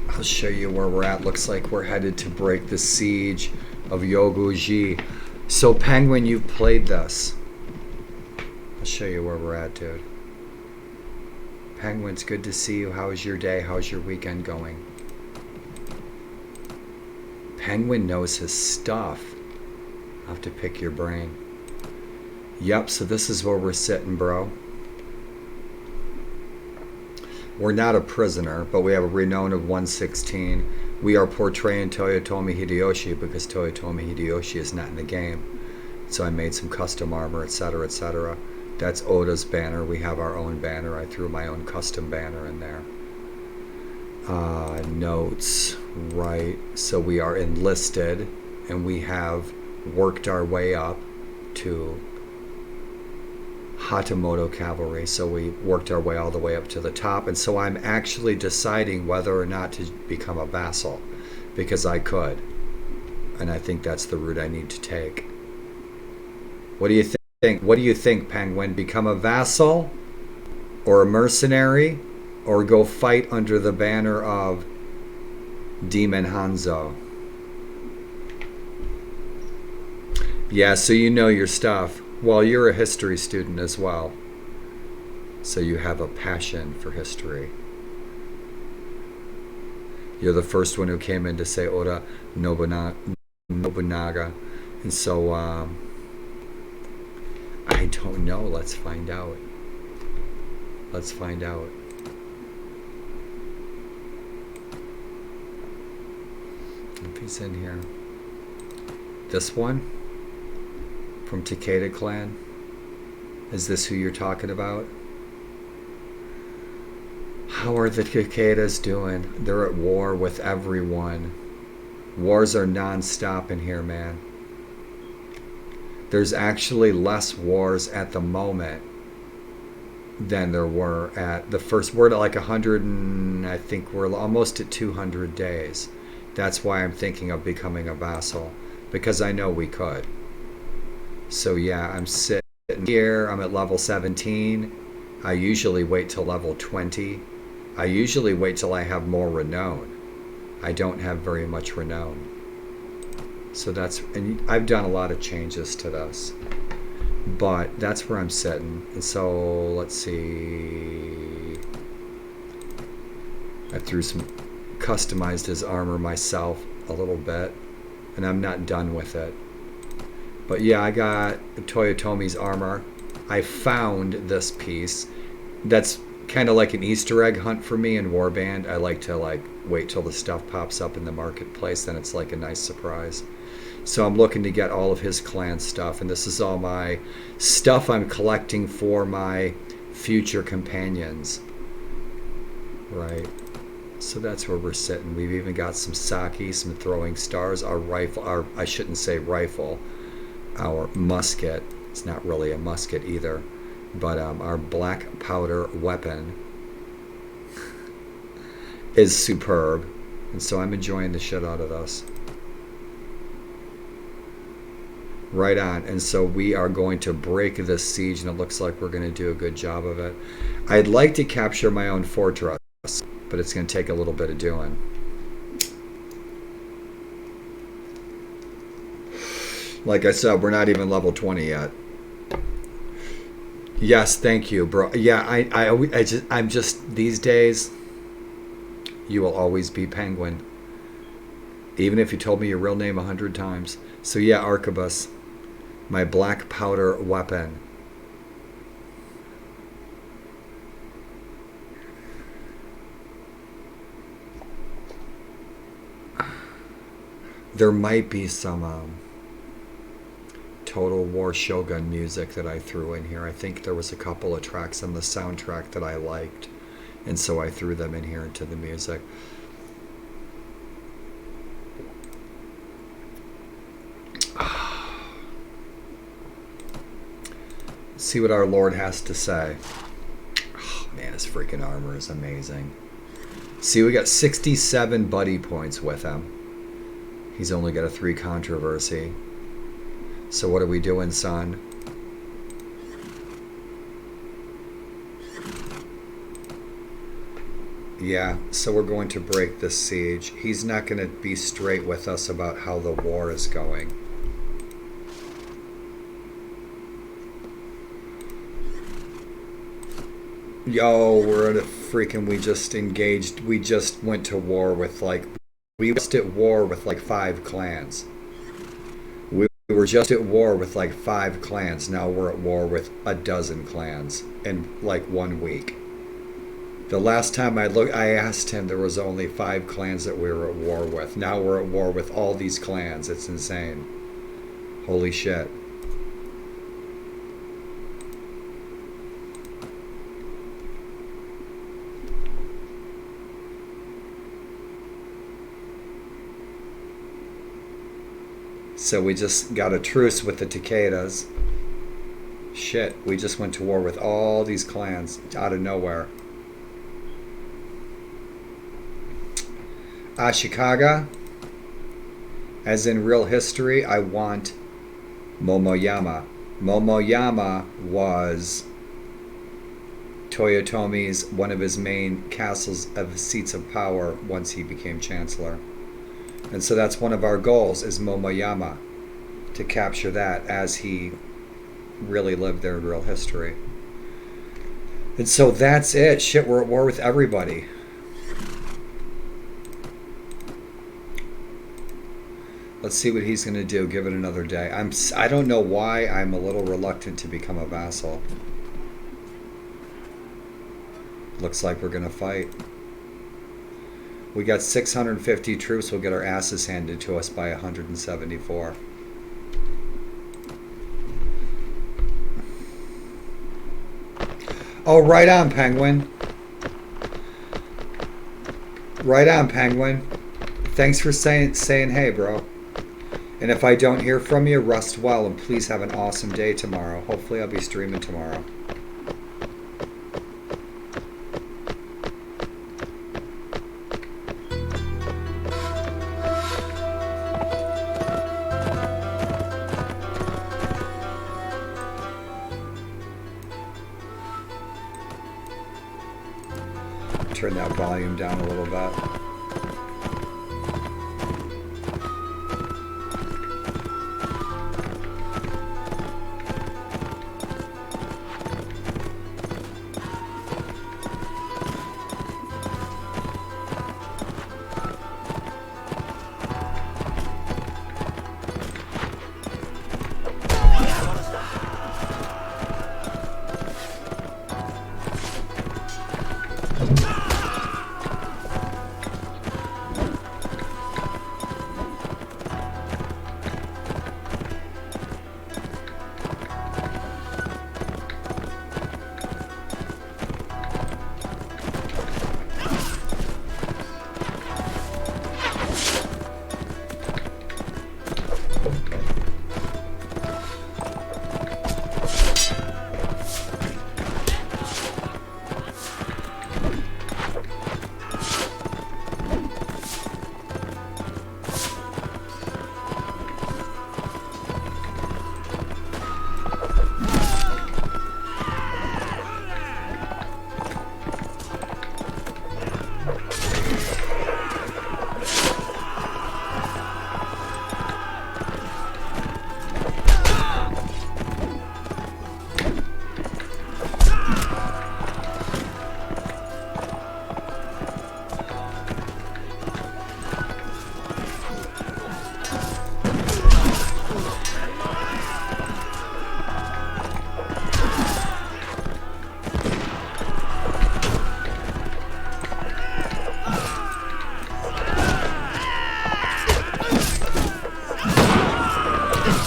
I'll show you where we're at. Looks like we're headed to break the siege of Yoguji. So, Penguin, you've played this. I'll show you where we're at, dude. Penguin, it's good to see you. How's your day? How's your weekend going? Penguin knows his stuff. I'll have to pick your brain. Yep, so this is where we're sitting, bro. We're not a prisoner, but we have a renown of 116. We are portraying Toyotomi Hideyoshi because Toyotomi Hideyoshi is not in the game. So I made some custom armor, etc., etc. That's Oda's banner. We have our own banner. I threw my own custom banner in there. Notes, right. So we are enlisted, and we have worked our way up to Hatamoto Cavalry. So we worked our way all the way up to the top. And so I'm actually deciding whether or not to become a vassal, because I could. And I think that's the route I need to take. What do you think? What do you think, Penguin? Become a vassal or a mercenary, or go fight under the banner of Demon Hanzo? Yeah, so you know your stuff. Well, you're a history student as well. So you have a passion for history. You're the first one who came in to say Oda Nobunaga. And so, I don't know. Let's find out. Let's find out. If he's in here. This one? From Takeda Clan? Is this who you're talking about? How are the Takedas doing? They're at war with everyone. Wars are non-stop in here, man. There's actually less wars at the moment than there were at the first. We're at like 100 and I think we're almost at 200 days. That's why I'm thinking of becoming a vassal, because I know we could. So yeah, I'm sitting here. I'm at level 17. I usually wait till level 20. I usually wait till I have more renown. I don't have very much renown. So that's, and I've done a lot of changes to this, but that's where I'm sitting. And so let's see. I threw some, customized his armor myself a little bit, and I'm not done with it. But yeah, I got Toyotomi's armor. I found this piece. That's kind of like an Easter egg hunt for me in Warband. I like to wait till the stuff pops up in the marketplace, then it's like a nice surprise. So I'm looking to get all of his clan stuff, and this is all my stuff I'm collecting for my future companions. Right. So that's where we're sitting. We've even got some sake, some throwing stars, our rifle, I shouldn't say rifle, our musket. It's not really a musket either, but our black powder weapon is superb, and so I'm enjoying the shit out of this. Right on. And so we are going to break this siege, and it looks like we're going to do a good job of it. I'd like to capture my own fortress, but it's going to take a little bit of doing. Like I said, we're not even level 20 yet. Yes, thank you, bro. Yeah, I'm just these days, you will always be Penguin, even if you told me your real name 100 times. So yeah, Arquebus, my black powder weapon. There might be some Total War Shogun music that I threw in here. I think there was a couple of tracks on the soundtrack that I liked, and so I threw them in here into the music. See what our Lord has to say. Oh man, his freaking armor is amazing. See, we got 67 buddy points with him. He's only got a 3 controversy. So what are we doing, son? Yeah, so we're going to break this siege. He's not going to be straight with us about how the war is going. Yo, we're at a freaking, we just engaged, we just went to war with like, we were just at war with like 5 clans. We were just at war with like 5 clans. Now we're at war with a dozen clans in like 1 week. The last time I looked, I asked him, there was only 5 clans that we were at war with. Now we're at war with all these clans. It's insane. Holy shit. So we just got a truce with the Takedas. Shit, we just went to war with all these clans out of nowhere. Ashikaga, as in real history, I want Momoyama. Momoyama was Toyotomi's, one of his main castles of seats of power once he became chancellor. And so that's one of our goals, is Momoyama, to capture that as he really lived there in real history. And so that's it. Shit, we're at war with everybody. Let's see what he's going to do. Give it another day. I don't know why I'm a little reluctant to become a vassal. Looks like we're going to fight. We got 650 troops. We'll get our asses handed to us by 174. Oh, right on, Penguin. Right on, Penguin. Thanks for saying hey, bro. And if I don't hear from you, rest well, and please have an awesome day tomorrow. Hopefully I'll be streaming tomorrow. Turn that volume down a little bit.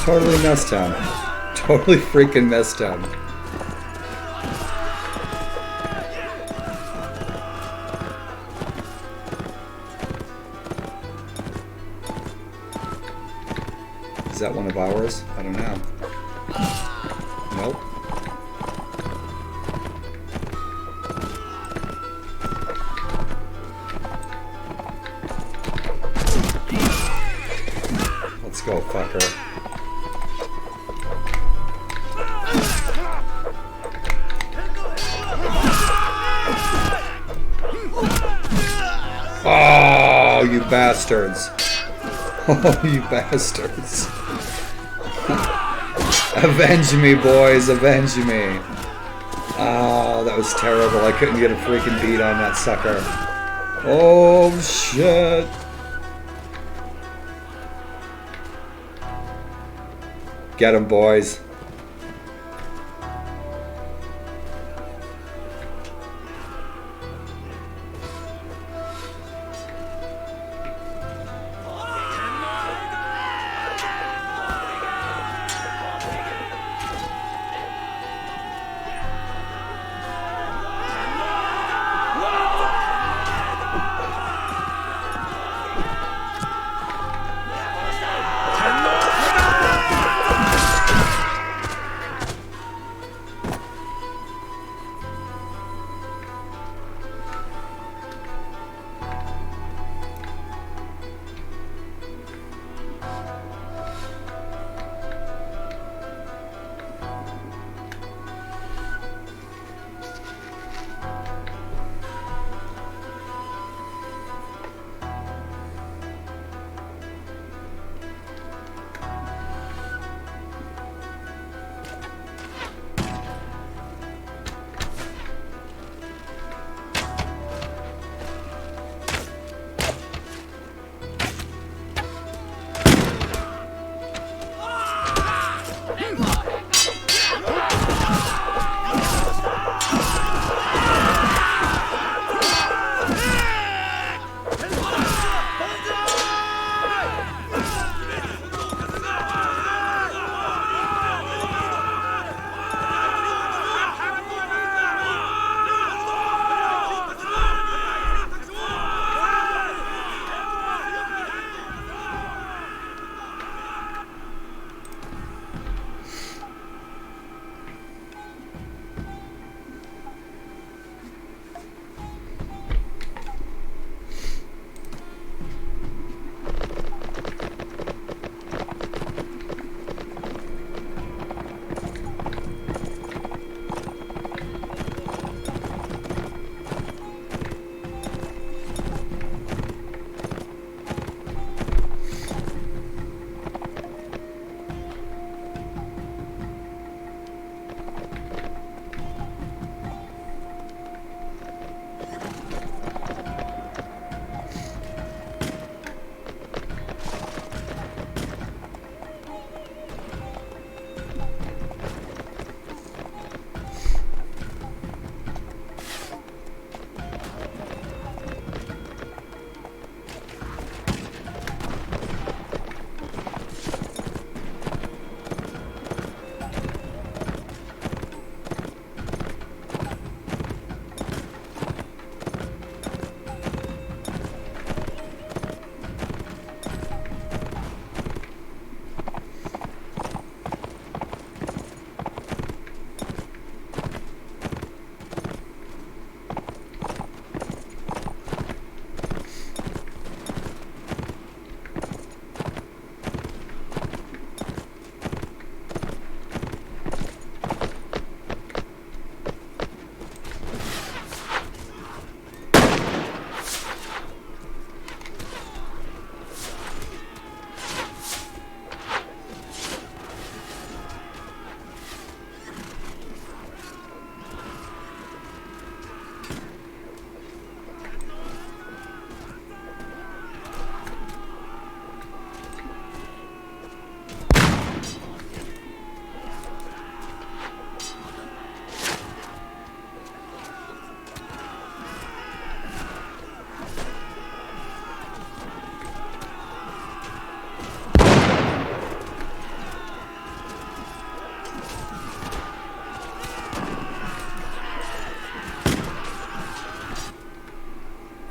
Totally messed him. Totally freaking messed him. Is that one of ours? I don't know. Nope. Let's go, fucker. Oh, you bastards. Oh, you bastards. Avenge me, boys. Avenge me. Oh, that was terrible. I couldn't get a freaking beat on that sucker. Oh, shit. Get him, boys.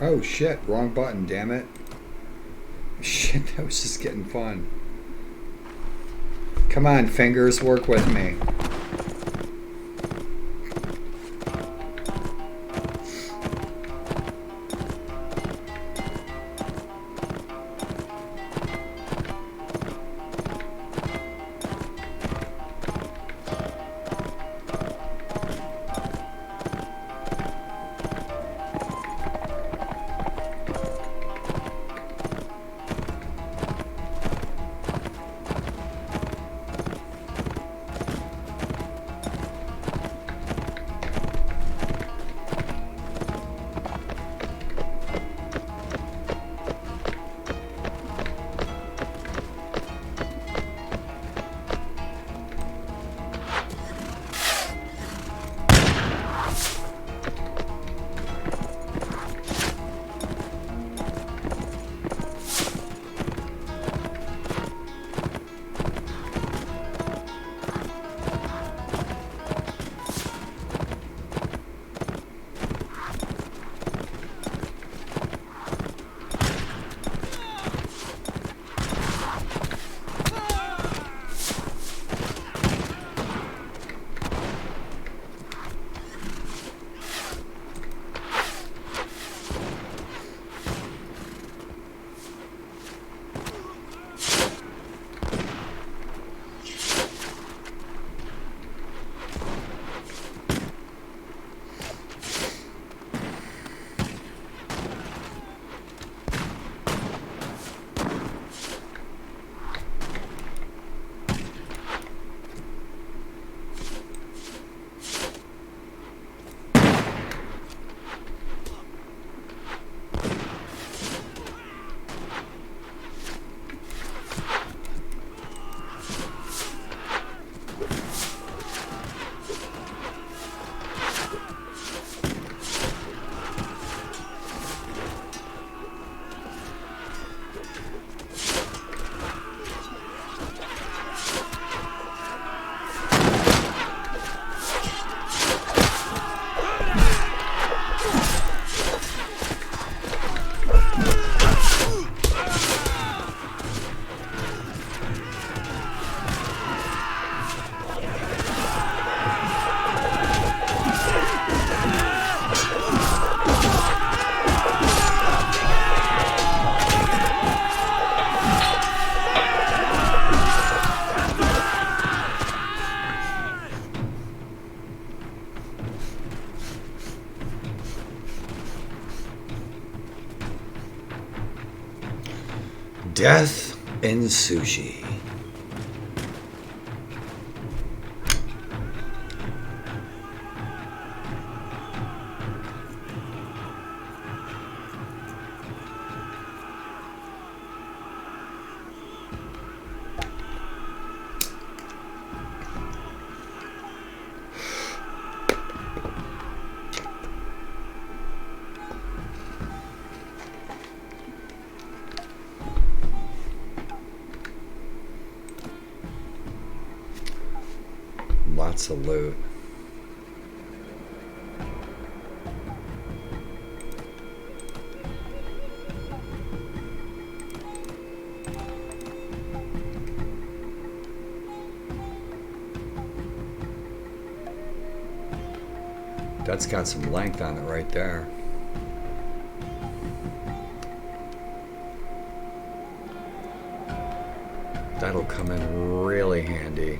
Oh shit, wrong button, damn it. Shit, that was just getting fun. Come on, fingers, work with me. Death in sushi. Lots of loot. That's got some length on it right there. That'll come in really handy.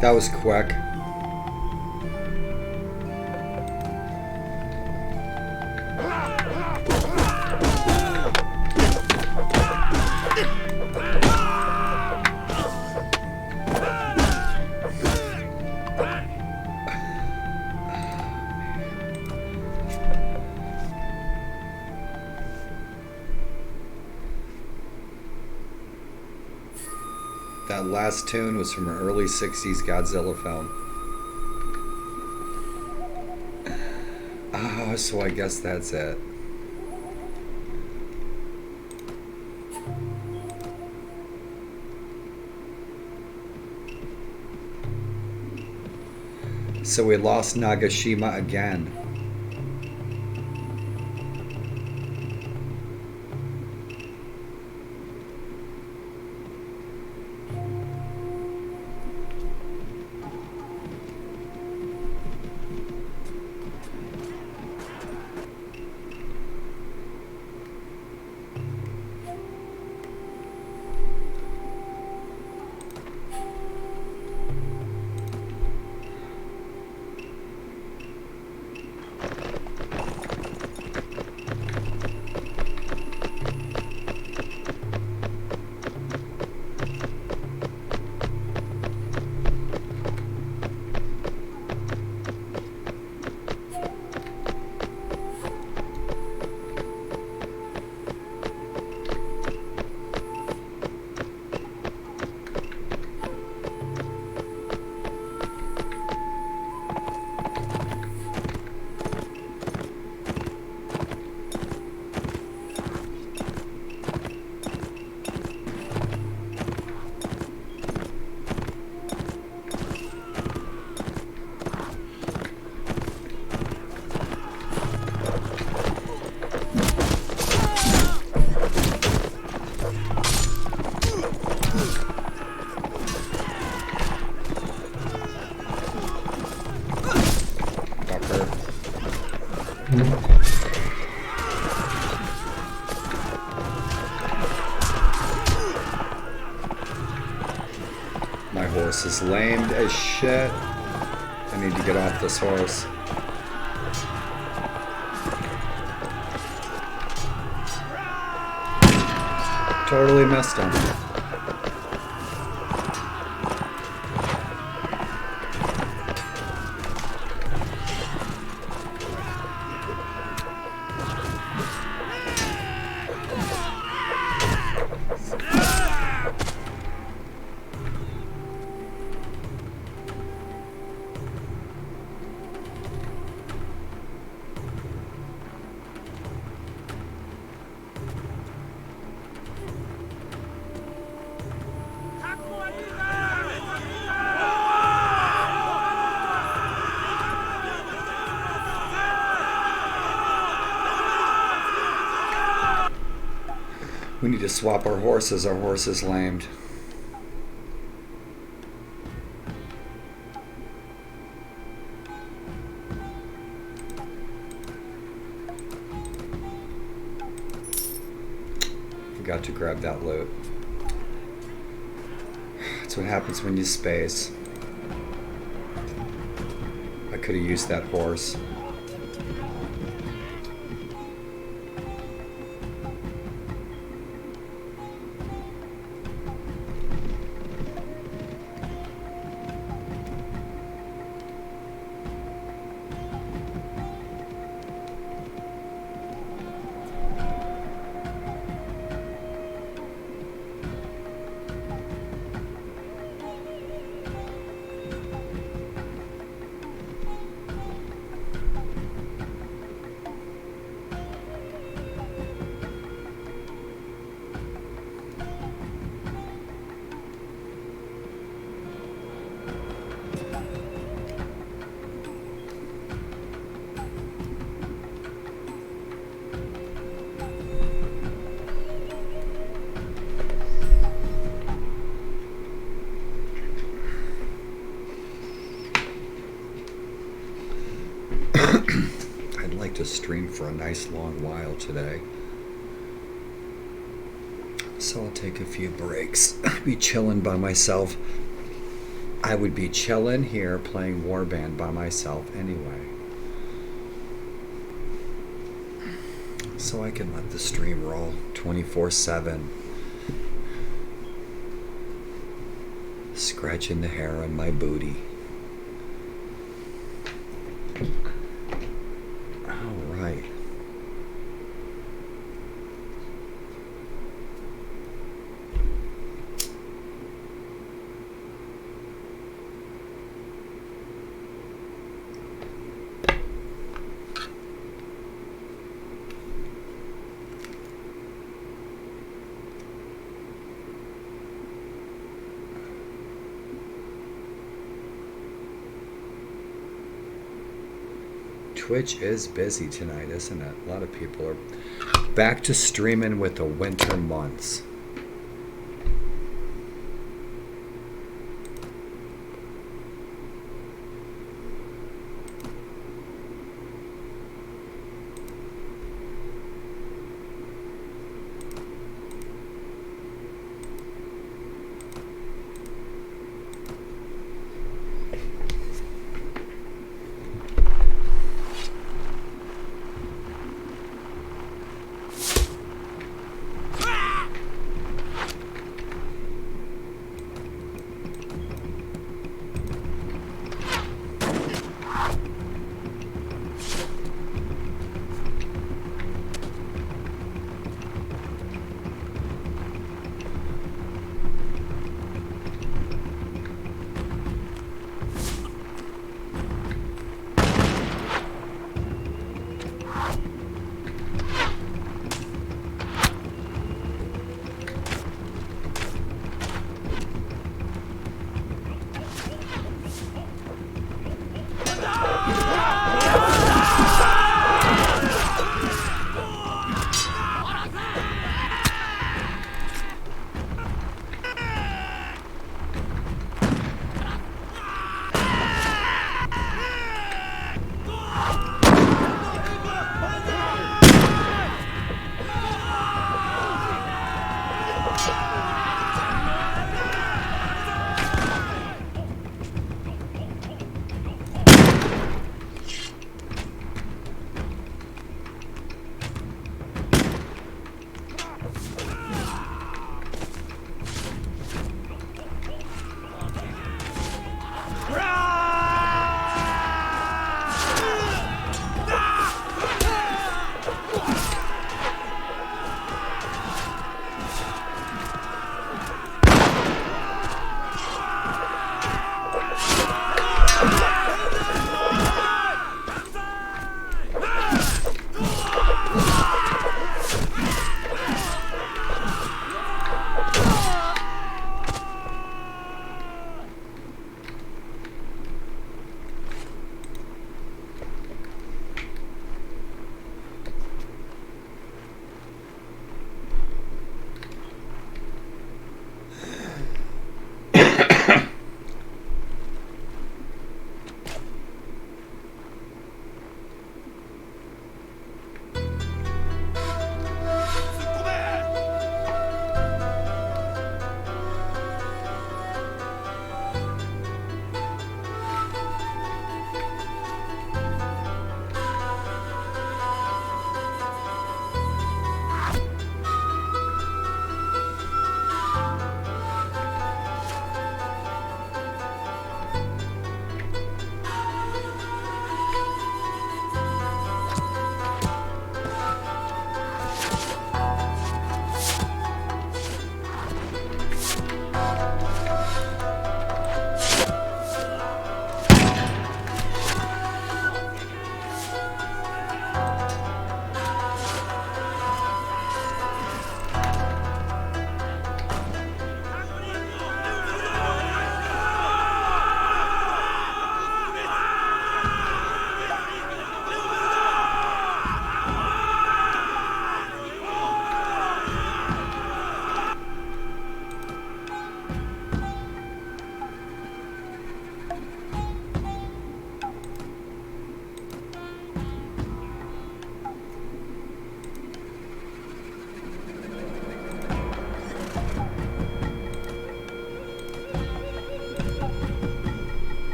That was quick. That last tune was from an early 60s Godzilla film. Oh, so I guess that's it. So we lost Nagashima again. My horse is lamed as shit. I need to get off this horse. Totally missed him. We need to swap our horses. Our horse is lamed. Forgot to grab that loot. That's what happens when you space. I could have used that horse. To stream for a nice long while today, so I'll take a few breaks. Be chilling by myself. I would be chilling here playing Warband by myself anyway. So I can let the stream roll 24/7. Scratching the hair on my booty. All right. Twitch is busy tonight, isn't it? A lot of people are back to streaming with the winter months.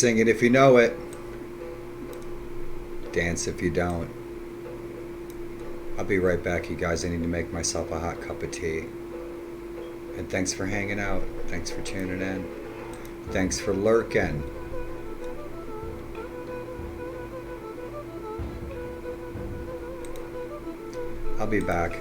Sing it if you know it. Dance if you don't. I'll be right back, you guys. I need to make myself a hot cup of tea. And thanks for hanging out. Thanks for tuning in. Thanks for lurking. I'll be back.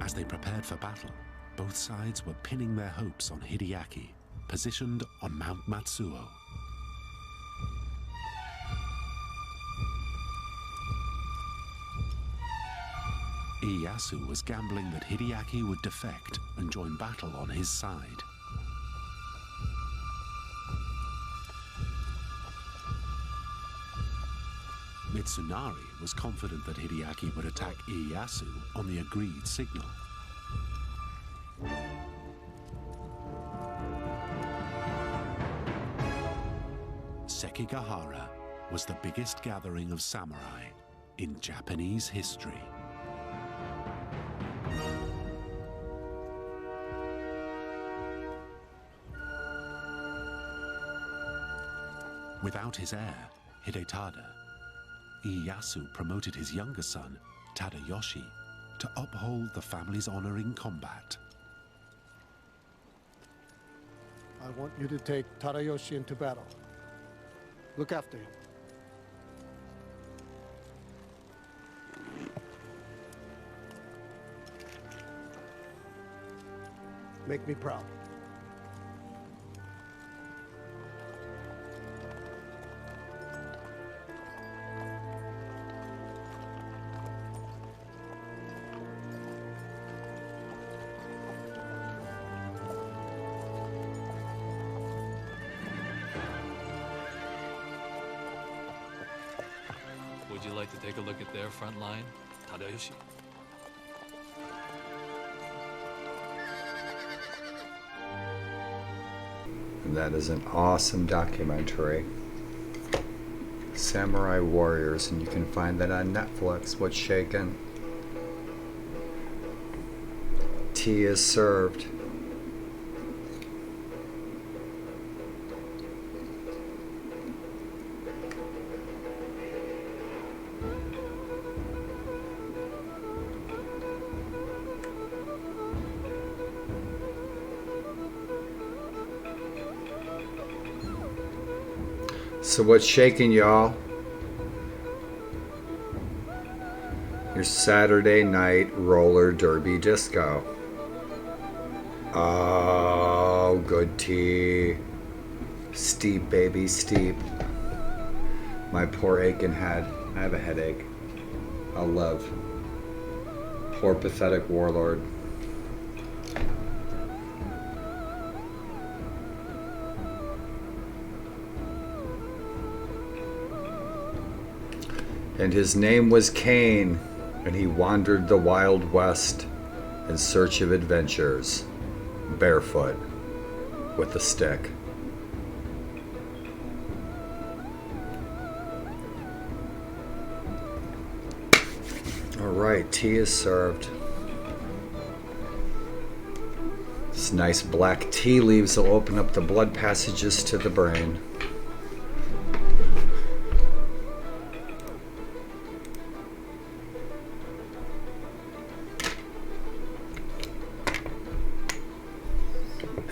As they prepared for battle, both sides were pinning their hopes on Hideaki, positioned on Mount Matsuo. Ieyasu was gambling that Hideaki would defect and join battle on his side. Mitsunari was confident that Hideaki would attack Ieyasu on the agreed signal. Sekigahara was the biggest gathering of samurai in Japanese history. Without his heir, Hidetada, Ieyasu promoted his younger son, Tadayoshi, to uphold the family's honor in combat. I want you to take Tadayoshi into battle. Look after him. Make me proud. Would you like to take a look at their front line, Tadayoshi? And that is an awesome documentary. Samurai Warriors, and you can find that on Netflix. What's shaken? Tea is served. So what's shaking, y'all? Your Saturday night roller derby disco. Oh, good tea. Steep, baby, steep. My poor aching head. I have a headache. I'll live. Poor pathetic warlord. And his name was Cain, and he wandered the Wild West in search of adventures, barefoot, with a stick. All right, tea is served. This nice black tea leaves will open up the blood passages to the brain.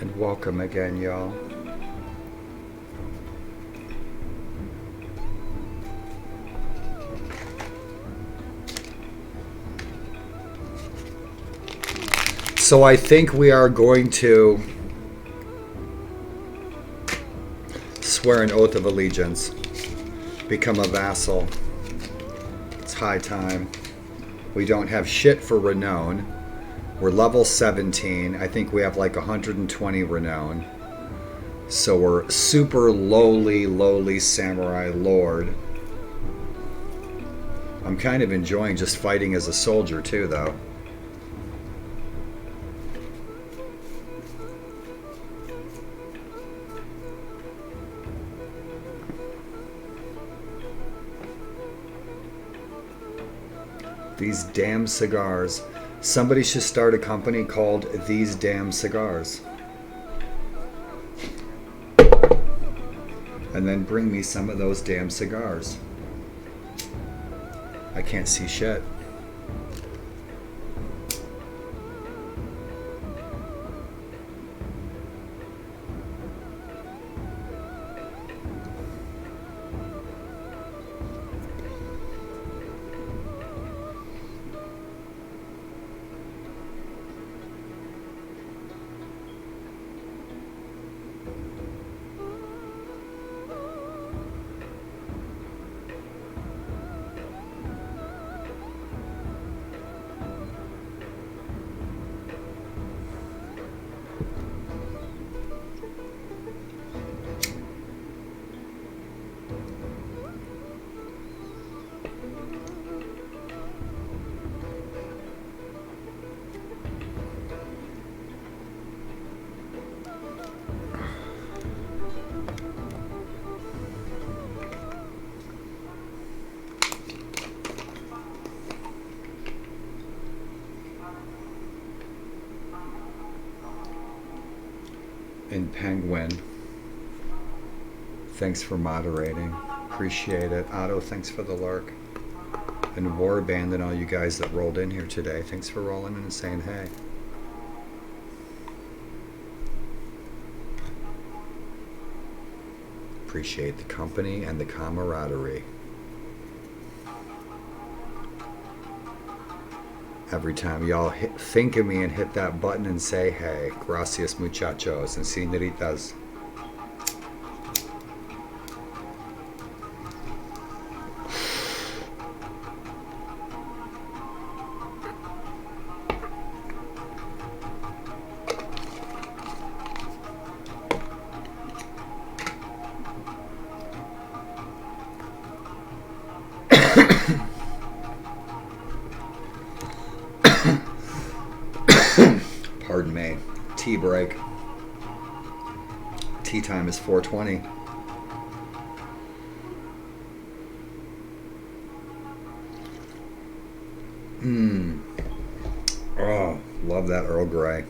And welcome again, y'all. So I think we are going to swear an oath of allegiance. Become a vassal. It's high time. We don't have shit for renown. We're level 17. I think we have like 120 renown. So we're super lowly samurai lord. I'm kind of enjoying just fighting as a soldier too, though. These damn cigars. Somebody should start a company called These Damn Cigars. And then bring me some of those damn cigars. I can't see shit. And Penguin, thanks for moderating. Appreciate it. Otto, thanks for the lurk. And Warband and all you guys that rolled in here today, thanks for rolling in and saying hey. Appreciate the company and the camaraderie. Every time y'all think of me and hit that button and say, hey, gracias muchachos and señoritas. Pardon me. Tea break. Tea time is 4:20. Oh, love that Earl Grey.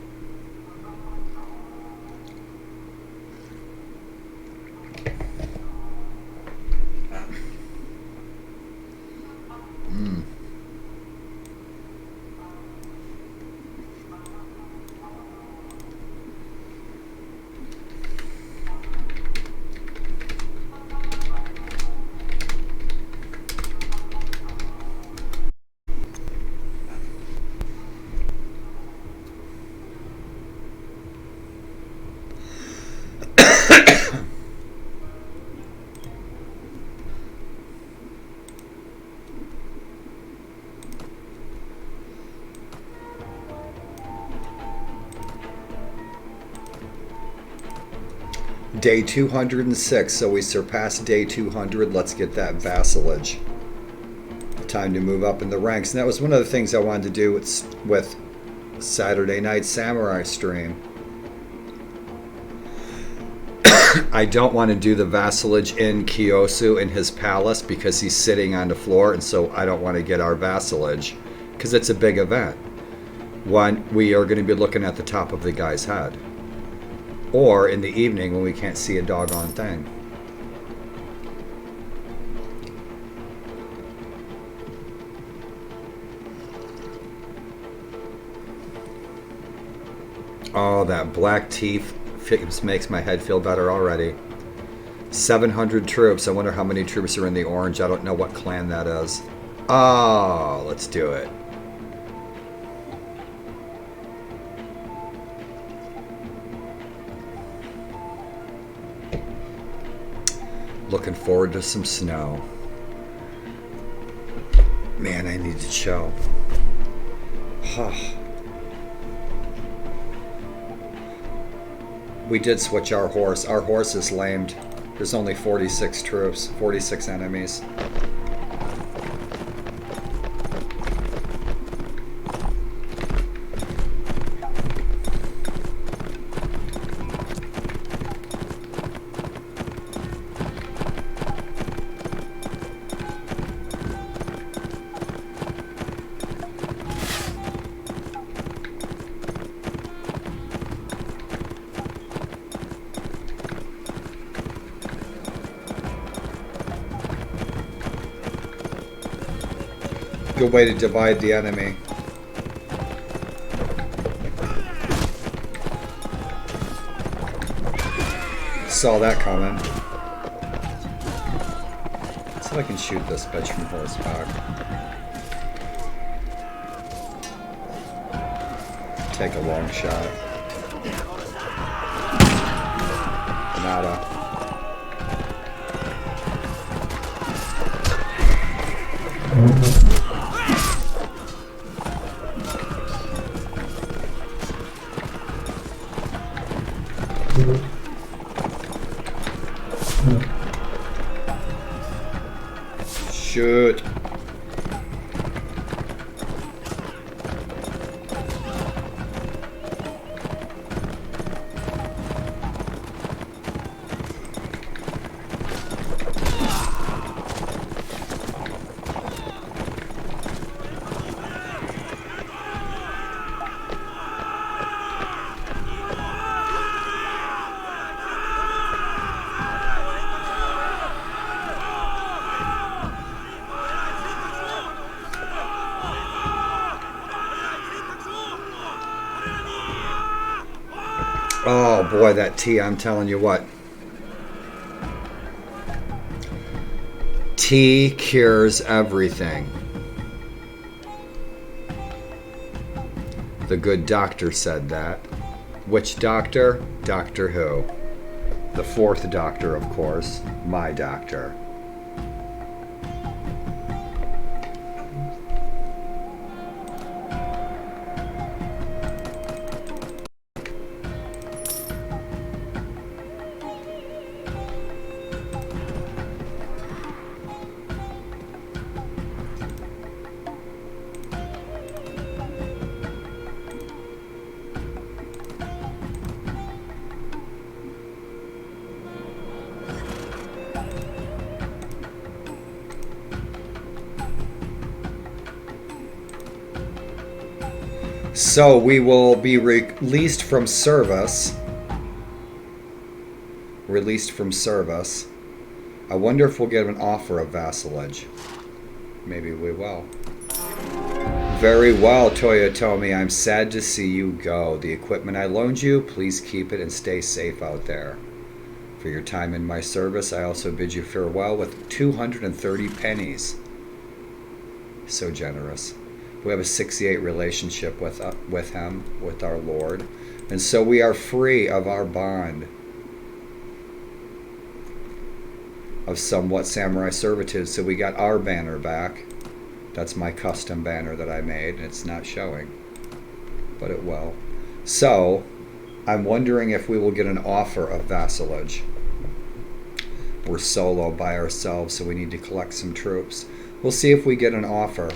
Day 206, so we surpassed day 200. Let's get that vassalage. Time to move up in the ranks. And that was one of the things I wanted to do with Saturday Night Samurai stream. I don't want to do the vassalage in Kiyosu in his palace because he's sitting on the floor, and so I don't want to get our vassalage because it's a big event. One, we are going to be looking at the top of the guy's head. Or in the evening when we can't see a doggone thing. Oh, that black tea makes my head feel better already. 700 troops. I wonder how many troops are in the orange. I don't know what clan that is. Oh, let's do it. Looking forward to some snow. Man, I need to chill. We did switch our horse. Our horse is lamed. There's only 46 troops, 46 enemies. Good way to divide the enemy. Saw that coming. Let's see if I can shoot this bitch from horseback. Take a long shot. Nada. Shoot. Oh boy, that tea, I'm telling you what. Tea cures everything. The good doctor said that. Which doctor? Doctor Who. The fourth doctor, of course. My doctor. So we will be released from service. Released from service. I wonder if we'll get an offer of vassalage. Maybe we will. Very well, Toyotomi. I'm sad to see you go. The equipment I loaned you, please keep it and stay safe out there. For your time in my service, I also bid you farewell with 230 pennies. So generous. We have a 68 relationship with him, with our Lord. And so we are free of our bond of somewhat samurai servitude. So we got our banner back. That's my custom banner that I made. And it's not showing, but it will. So I'm wondering if we will get an offer of vassalage. We're solo by ourselves, so we need to collect some troops. We'll see if we get an offer.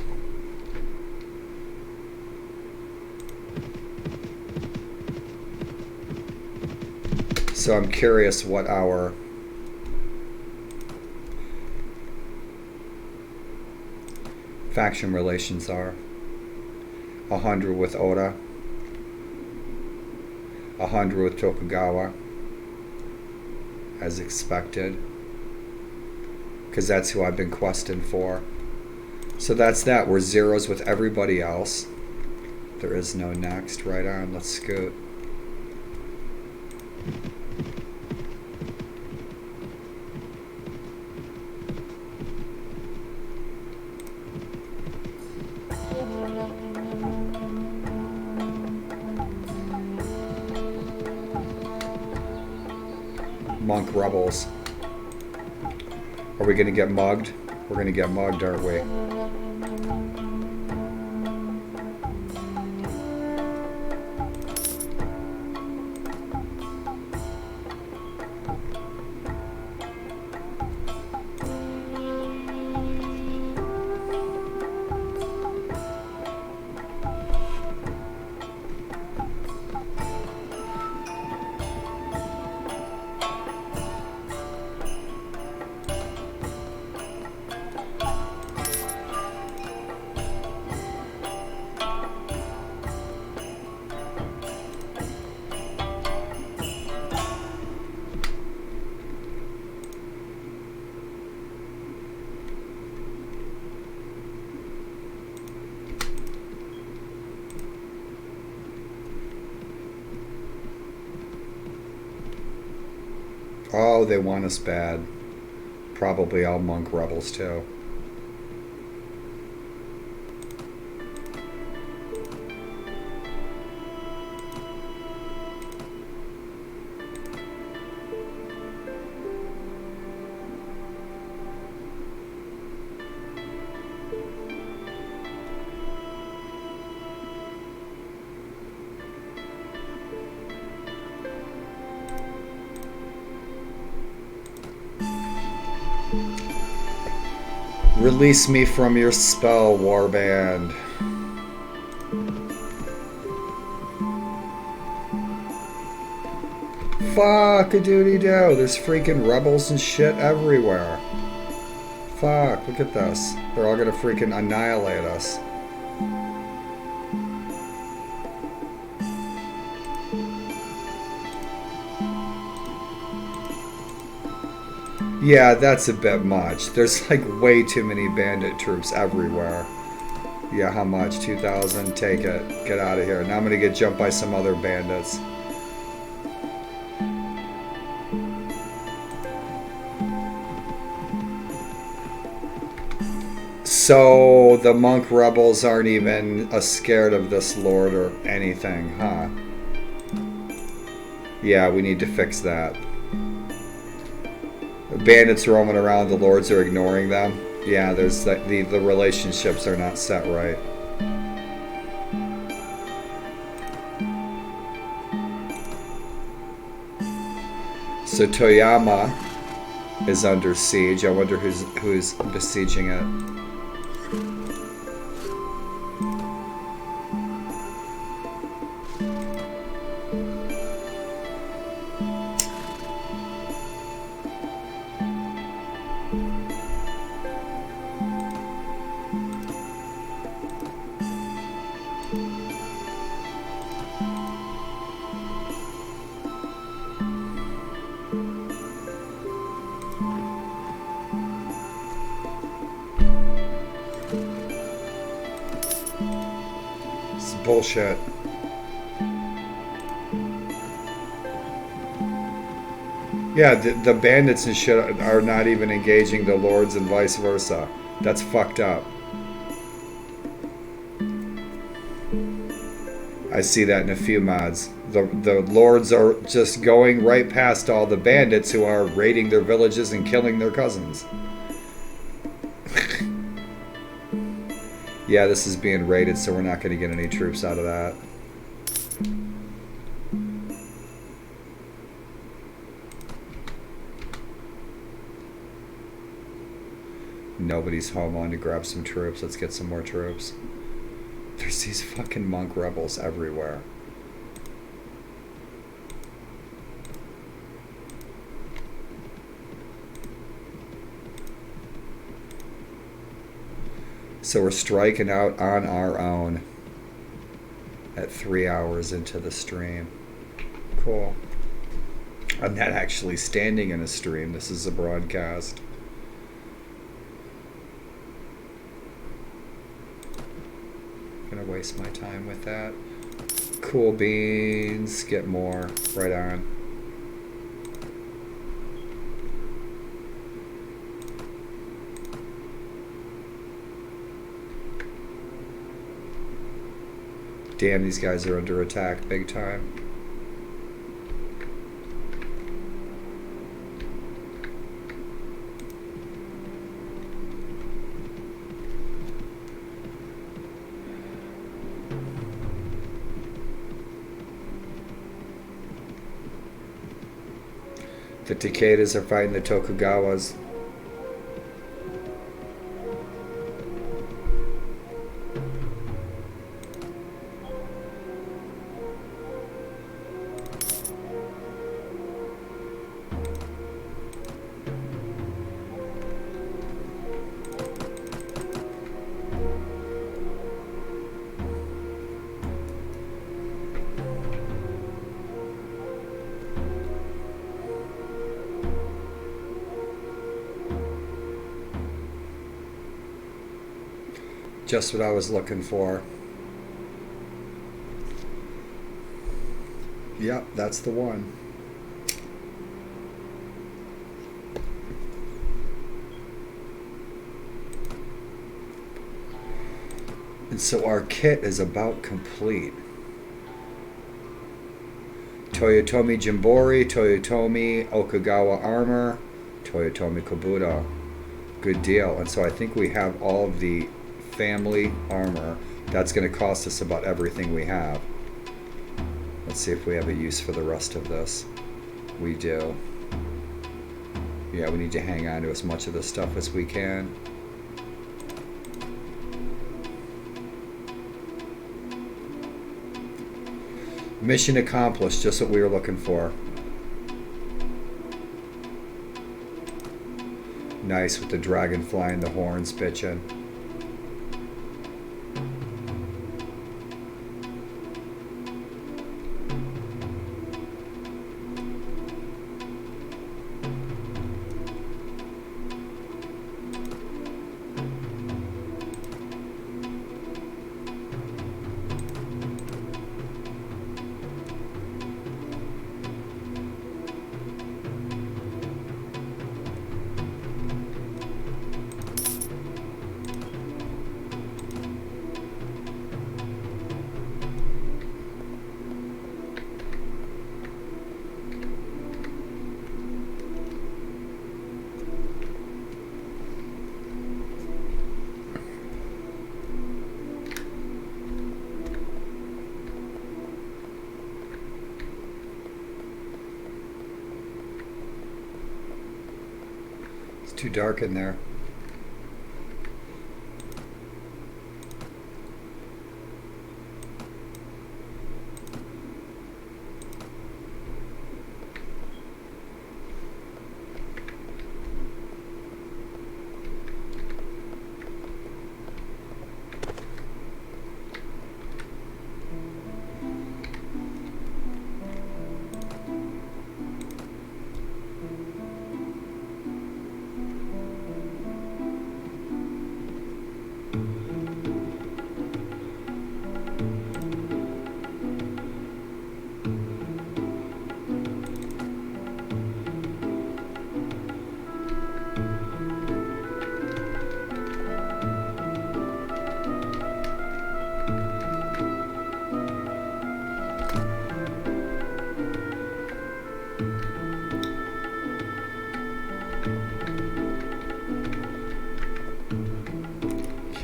So I'm curious what our faction relations are. 100 with Oda. 100 with Tokugawa. As expected. Because that's who I've been questing for. So that's that. We're zeros with everybody else. There is no next. Right on. Let's scoot. Monk rebels. Are we gonna get mugged? We're gonna get mugged, aren't we? Oh, they want us bad. Probably all monk rebels too. Release me from your spell, warband. Fuck a doody do. There's freaking rebels and shit everywhere. Fuck, look at this. They're all gonna freaking annihilate us. Yeah, that's a bit much. There's like way too many bandit troops everywhere. Yeah, how much? 2,000? Take it. Get out of here. Now I'm gonna get jumped by some other bandits. So the monk rebels aren't even scared of this lord or anything, huh? Yeah, we need to fix that. Bandits roaming around, the lords are ignoring them. Yeah, there's the relationships are not set right. So Toyama is under siege. I wonder who's besieging it. Bullshit. Yeah, the bandits and shit are not even engaging the lords and vice versa. That's fucked up. I see that in a few mods. The lords are just going right past all the bandits who are raiding their villages and killing their cousins. Yeah, this is being raided, so we're not going to get any troops out of that. Nobody's home on to grab some troops. Let's get some more troops. There's these fucking monk rebels everywhere. So we're striking out on our own at 3 hours into the stream. Cool. I'm not actually standing in a stream. This is a broadcast. I'm gonna waste my time with that. Cool beans. Get more. Right on. Damn, these guys are under attack big time. The Takedas are fighting the Tokugawas. Just what I was looking for. Yep, that's the one. And so our kit is about complete. Toyotomi Jimbori, Toyotomi Okagawa armor, Toyotomi Kabuto. Good deal. And so I think we have all of the family armor. That's going to cost us about everything we have. Let's see if we have a use for the rest of this. We do. Yeah, we need to hang on to as much of this stuff as we can. Mission accomplished, just what we were looking for. Nice with the dragonfly and the horns bitching. Too dark in there.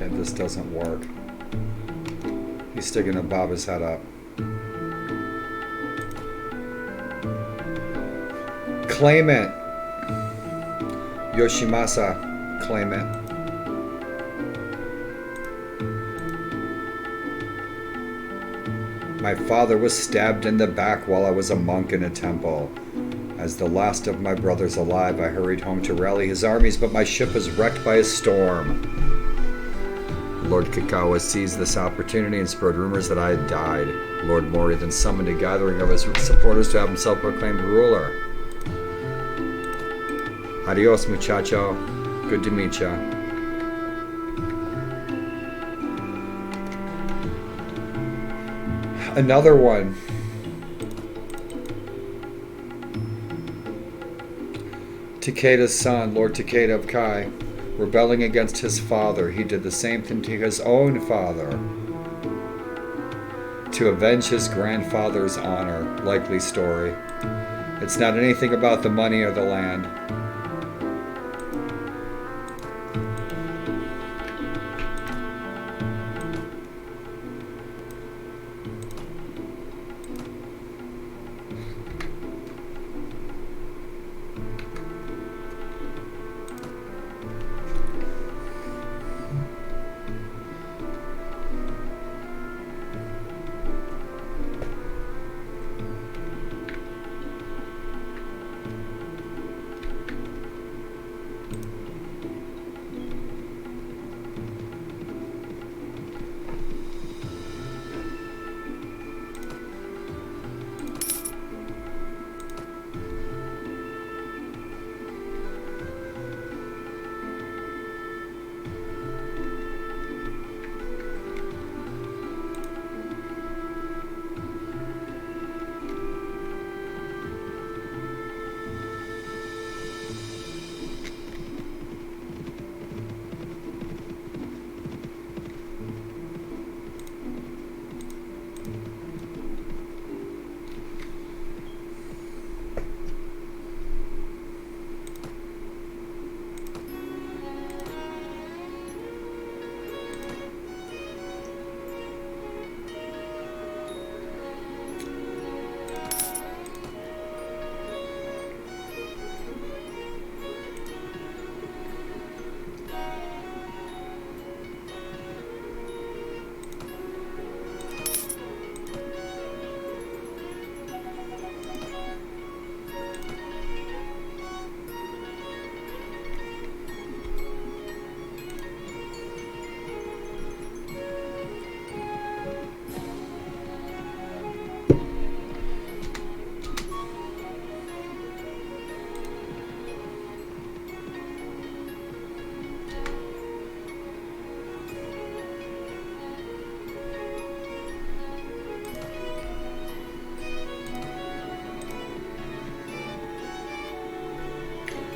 Okay, this doesn't work. He's still gonna bob his head up. Claim it. Yoshimasa, claim it. My father was stabbed in the back while I was a monk in a temple. As the last of my brothers alive, I hurried home to rally his armies, but my ship was wrecked by a storm. Lord Kakawa seized this opportunity and spread rumors that I had died. Lord Mori then summoned a gathering of his supporters to have himself proclaimed ruler. Adios, muchacho. Good to meet ya. Another one. Takeda's son, Lord Takeda of Kai, rebelling against his father. He did the same thing to his own father to avenge his grandfather's honor. Likely story. It's not anything about the money or the land.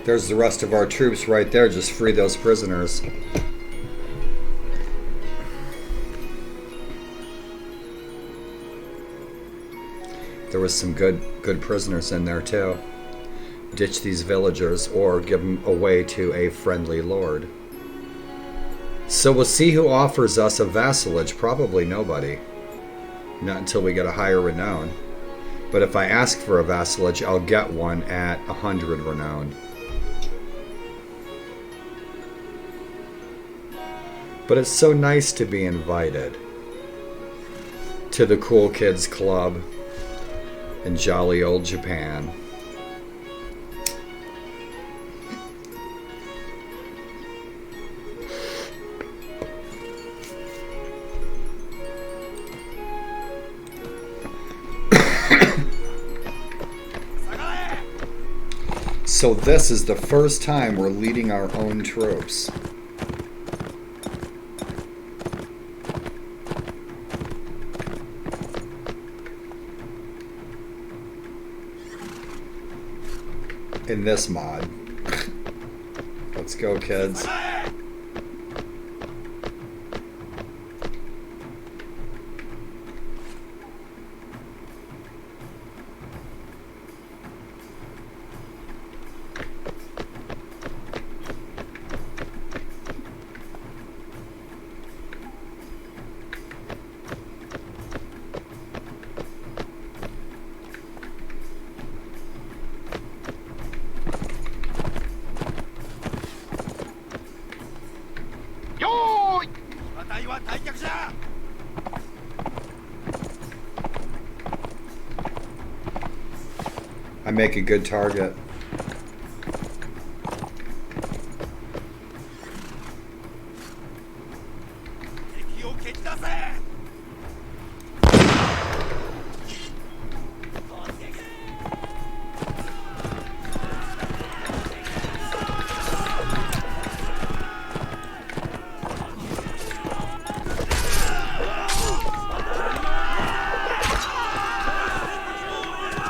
There's the rest of our troops right there. Just free those prisoners. There was some good prisoners in there too. Ditch these villagers or give them away to a friendly lord. So we'll see who offers us a vassalage. Probably nobody. Not until we get a higher renown. But if I ask for a vassalage, I'll get one at 100 renown. But it's so nice to be invited to the Cool Kids Club in jolly old Japan. So this is the first time we're leading our own troops. In this mod. Let's go, kids. I make a good target.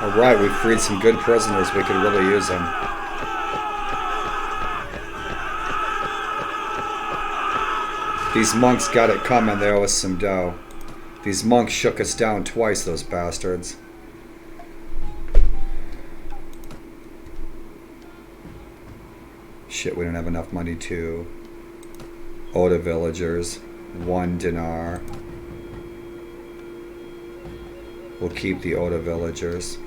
Alright, we freed some good prisoners. We could really use them. These monks got it coming. They owe us some dough. These monks shook us down twice, those bastards. Shit, we don't have enough money to Oda villagers. 1 dinar. We'll keep the Oda villagers.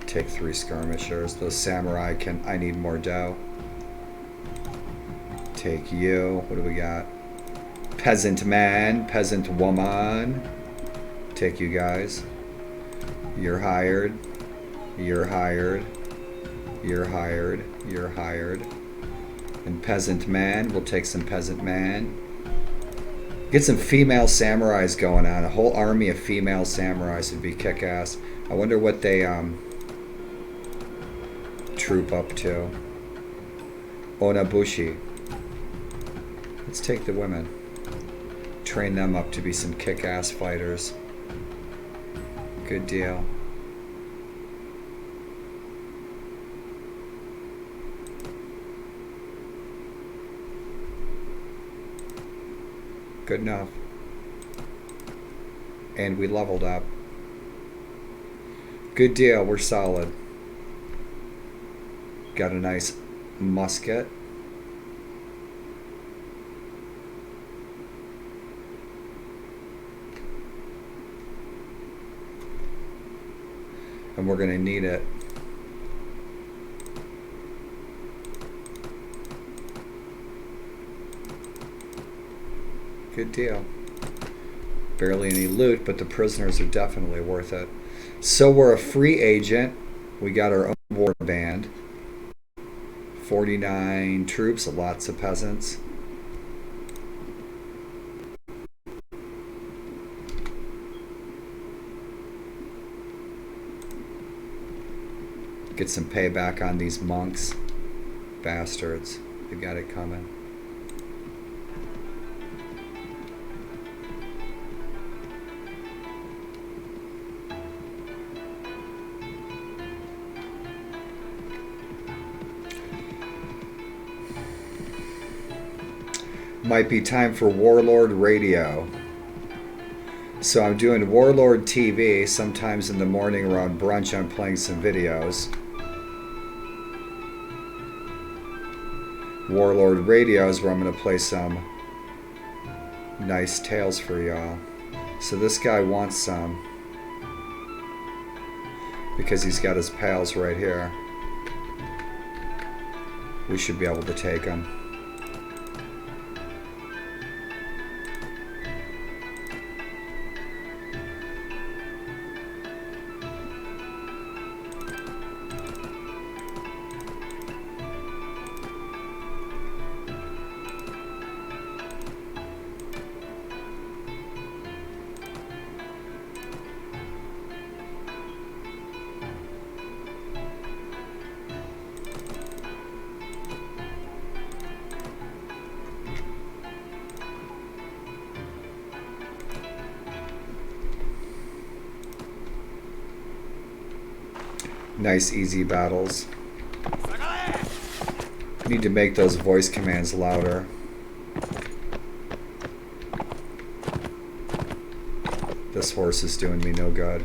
Take 3 skirmishers. Those samurai can... I need more dough. Take you. What do we got? Peasant man. Peasant woman. Take you guys. You're hired. You're hired. You're hired. You're hired. And peasant man. We'll take some peasant man. Get some female samurais going on. A whole army of female samurais would be kick-ass. I wonder what they... troop up to. Onabushi. Let's take the women. Train them up to be some kick-ass fighters. Good deal. Good enough. And we leveled up. Good deal, we're solid. Got a nice musket. And we're going to need it. Good deal. Barely any loot, but the prisoners are definitely worth it. So we're a free agent. We got our own war band. 49 troops, lots of peasants. Get some payback on these monks. Bastards. They got it coming. might be time for Warlord Radio. So I'm doing Warlord TV. Sometimes in the morning around brunch I'm playing some videos. Warlord Radio is where I'm going to play some nice tales for y'all. So this guy wants some because he's got his pals right here. We should be able to take them. Nice easy battles. Need to make those voice commands louder. This horse is doing me no good.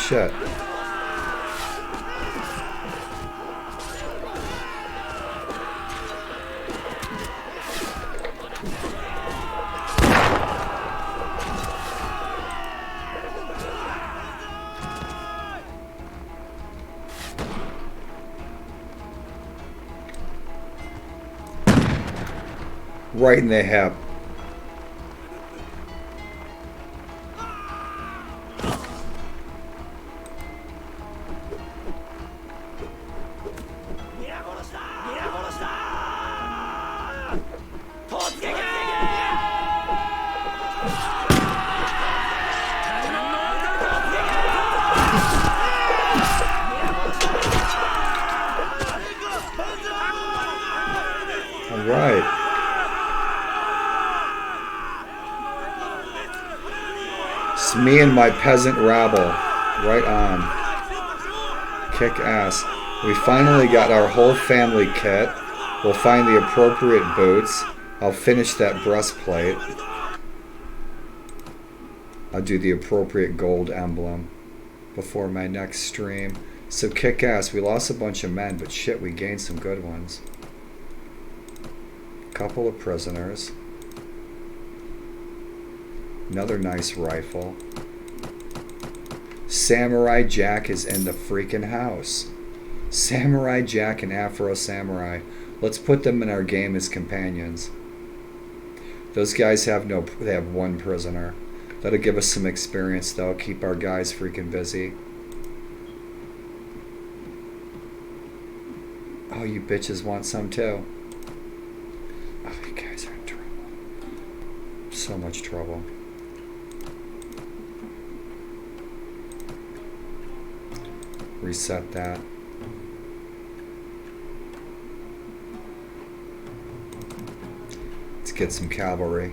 Shit. Right in the hip. All right. It's me and my peasant rabble. Right on. Kick ass. We finally got our whole family kit. We'll find the appropriate boots. I'll finish that breastplate. I'll do the appropriate gold emblem before my next stream. So kick ass. We lost a bunch of men, but shit, we gained some good ones. Couple of prisoners. Another nice rifle. Samurai Jack is in the freaking house. Samurai Jack and Afro Samurai. Let's put them in our game as companions. Those guys have they have one prisoner. That'll give us some experience though. Keep our guys freaking busy. Oh, you bitches want some too. Oh, you guys are in trouble. So much trouble. Reset that. Let's get some cavalry.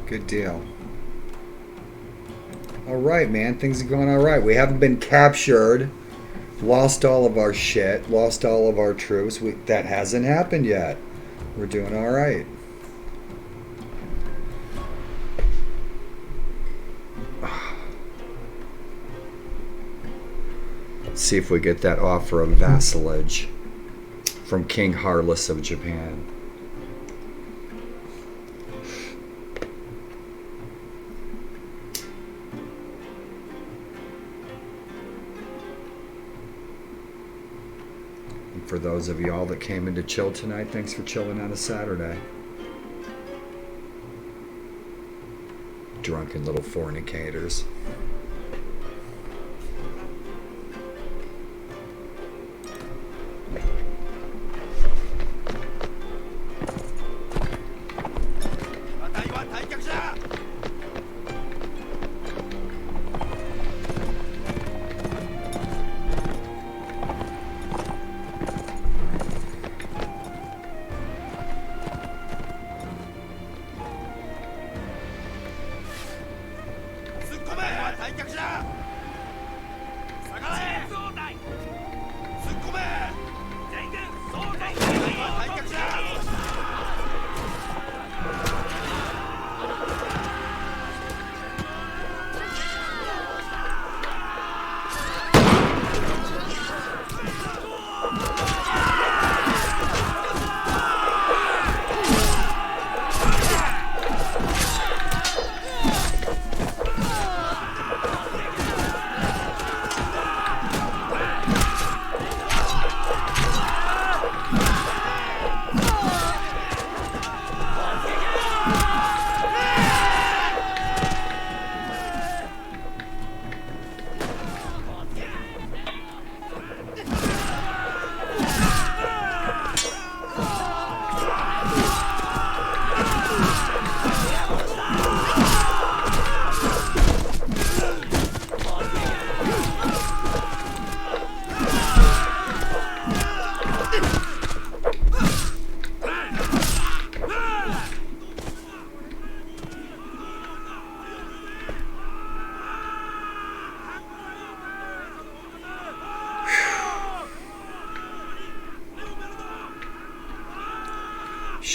Good deal. All right, man. Things are going all right. We haven't been captured. Lost all of our shit. Lost all of our troops. That hasn't happened yet. We're doing all right. Let's see if we get that offer of vassalage from King Harless of Japan. For those of y'all that came in to chill tonight, thanks for chilling on a Saturday. Drunken little fornicators.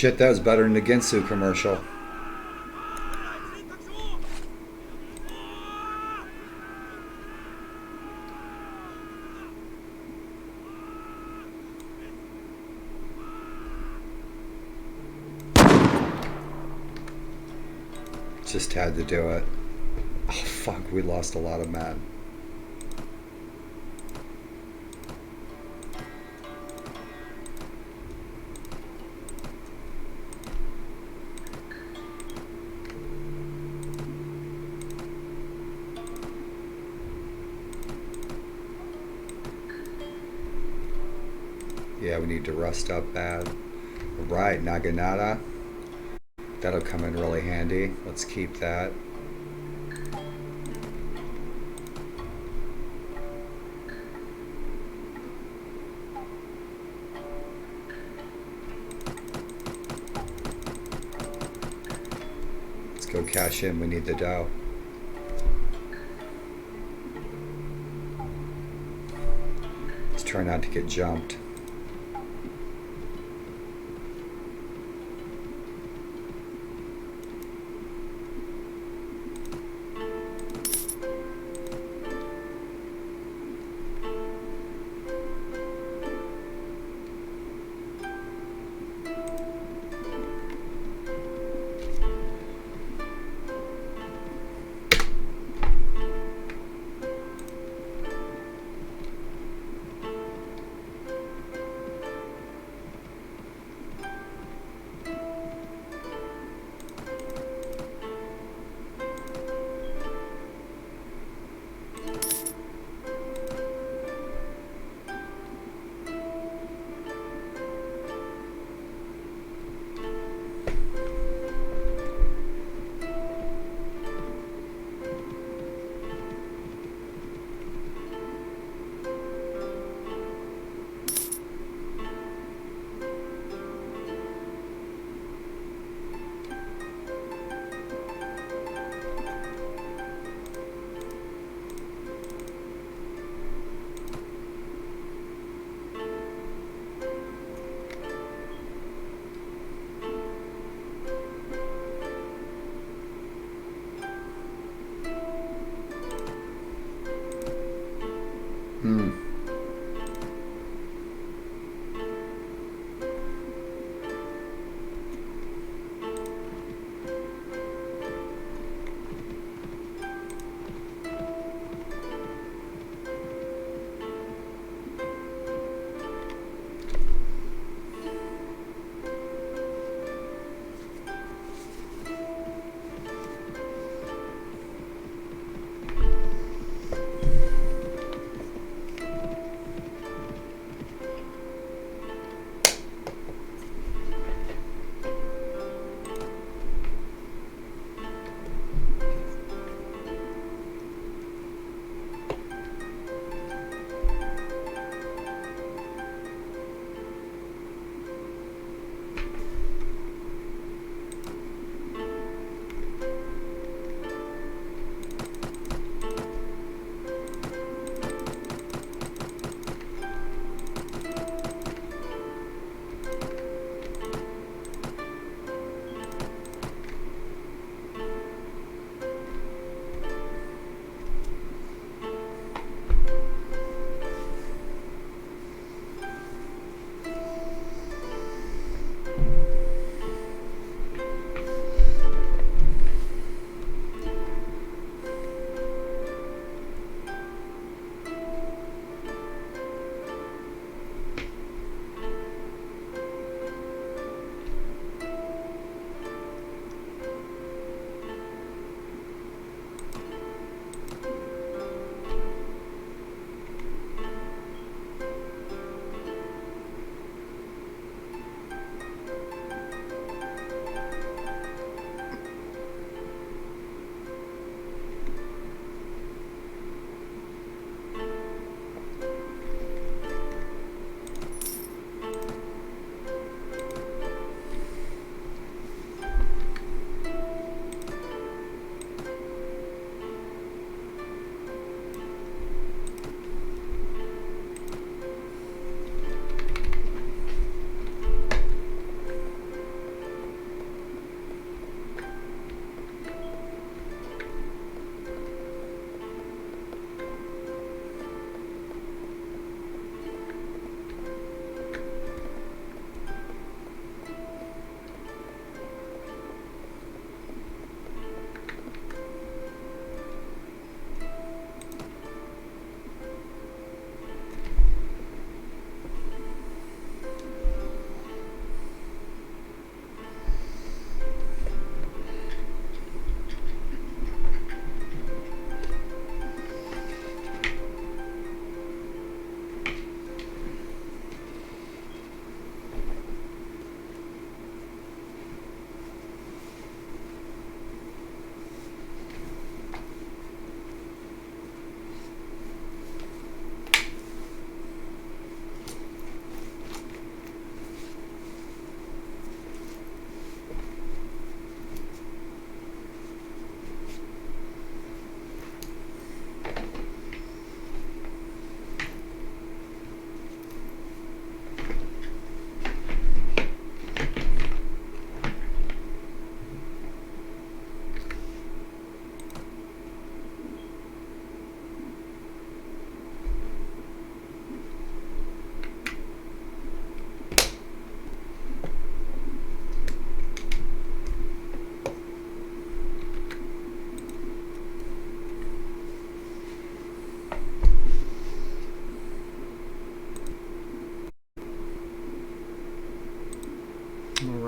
Shit, that was better than the Ginsu commercial. Just had to do it. Oh fuck, we lost a lot of men. Yeah, we need to rest up bad. Right, Naginata. That'll come in really handy. Let's keep that. Let's go cash in. We need the dough. Let's try not to get jumped.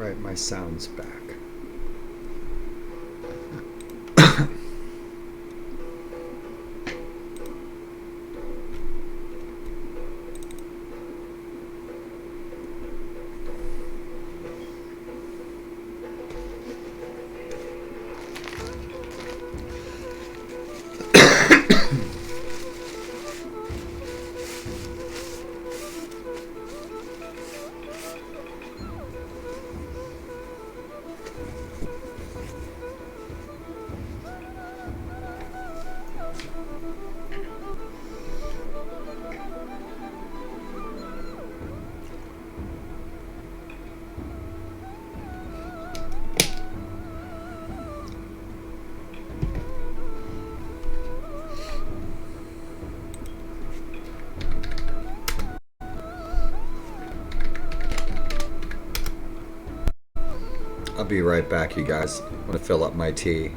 Alright, my sound's back. I'll be right back, you guys. I'm gonna fill up my tea.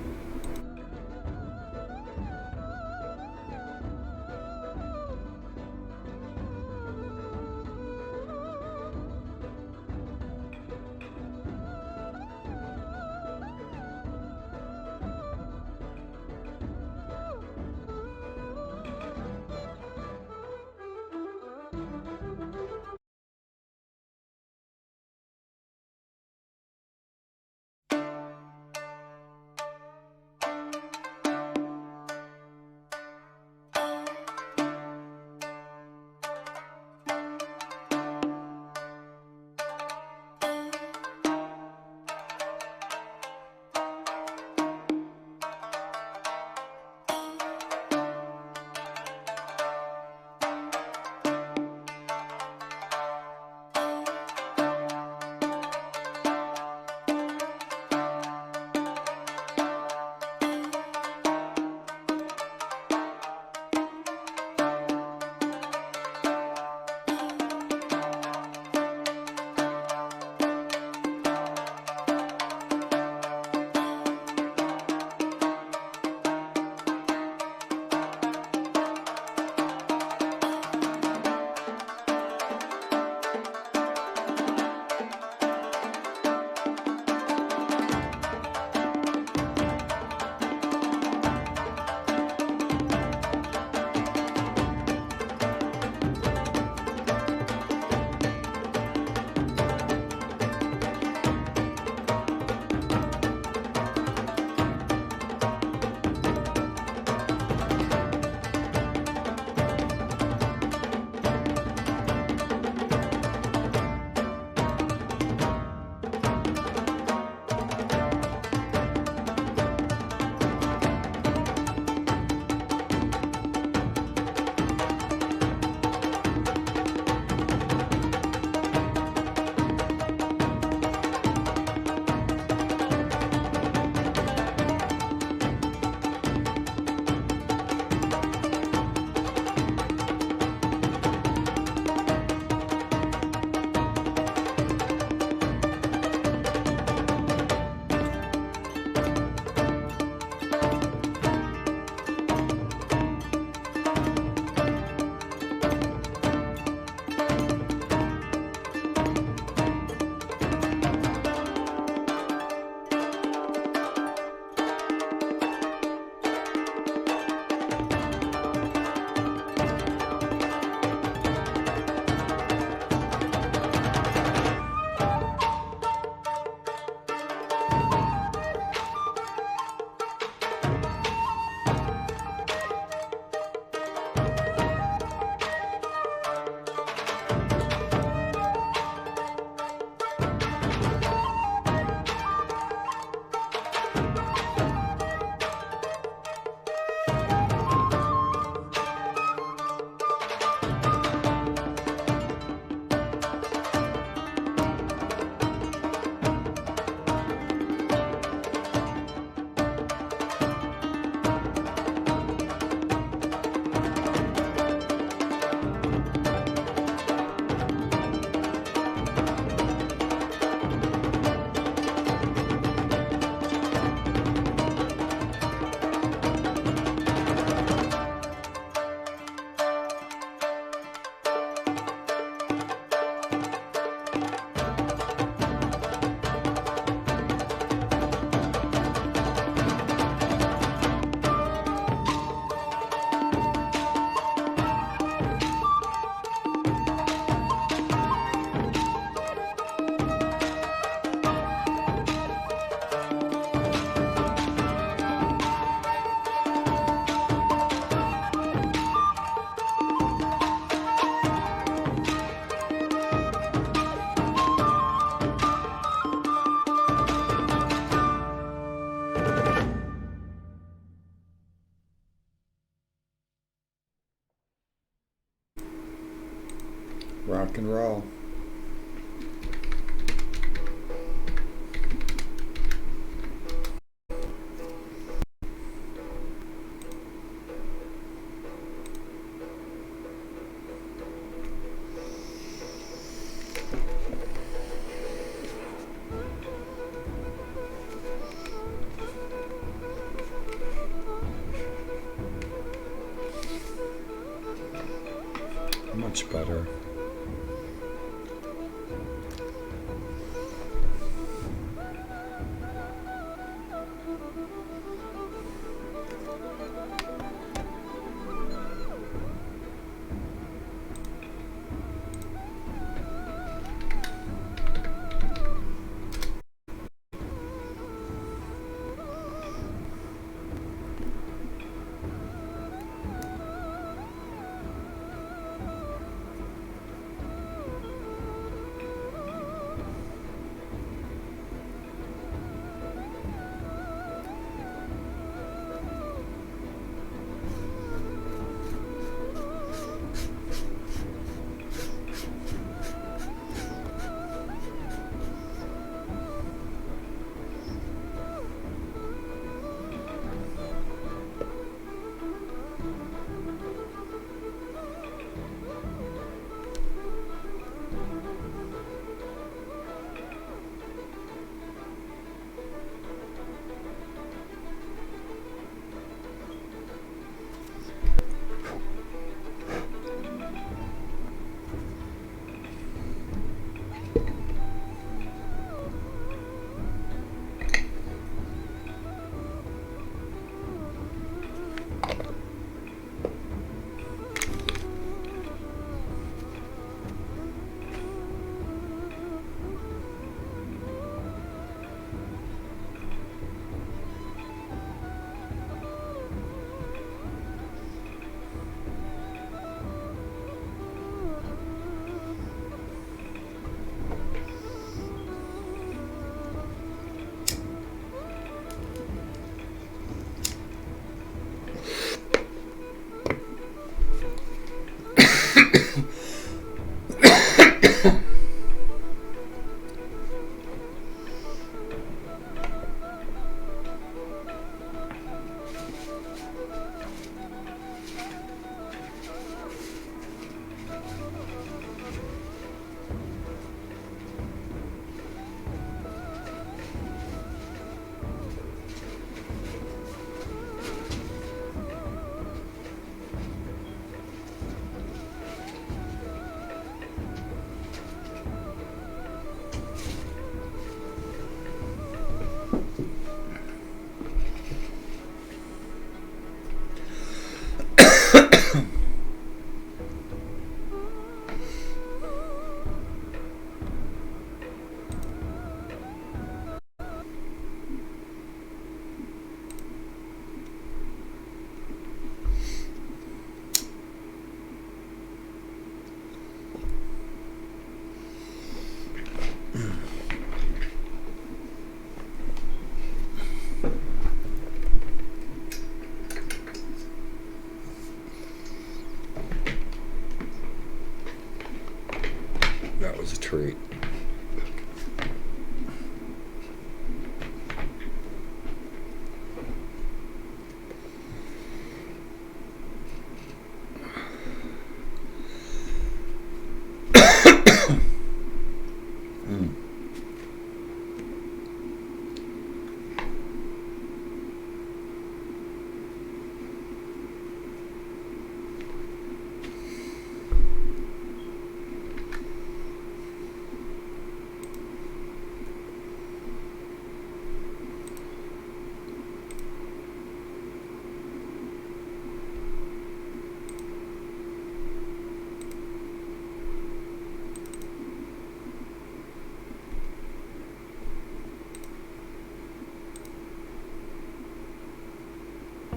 Rock and roll. Much better. That was a treat.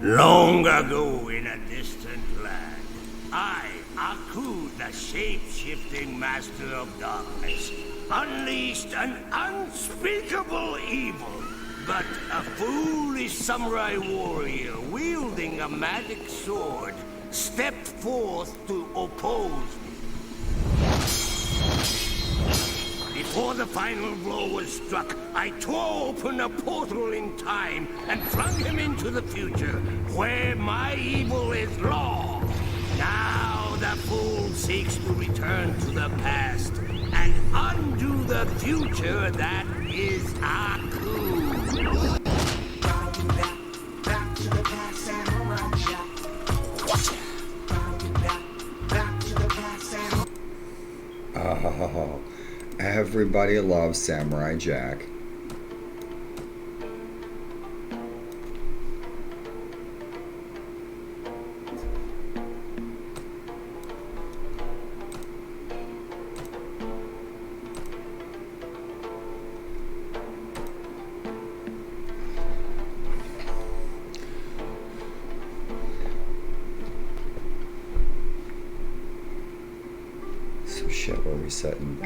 Long ago in a distant land, I, Aku, the shape-shifting master of darkness, unleashed an unspeakable evil. But a foolish samurai warrior wielding a magic sword stepped forth to oppose me. Before the final blow was struck, I tore open a portal in time and flung him into the future, where my evil is law. Now the fool seeks to return to the past and undo the future that is Aku. Back to the past, Samurai Jack. Back to the past, Samurai. Oh, everybody loves Samurai Jack. So shit, where are we sitting?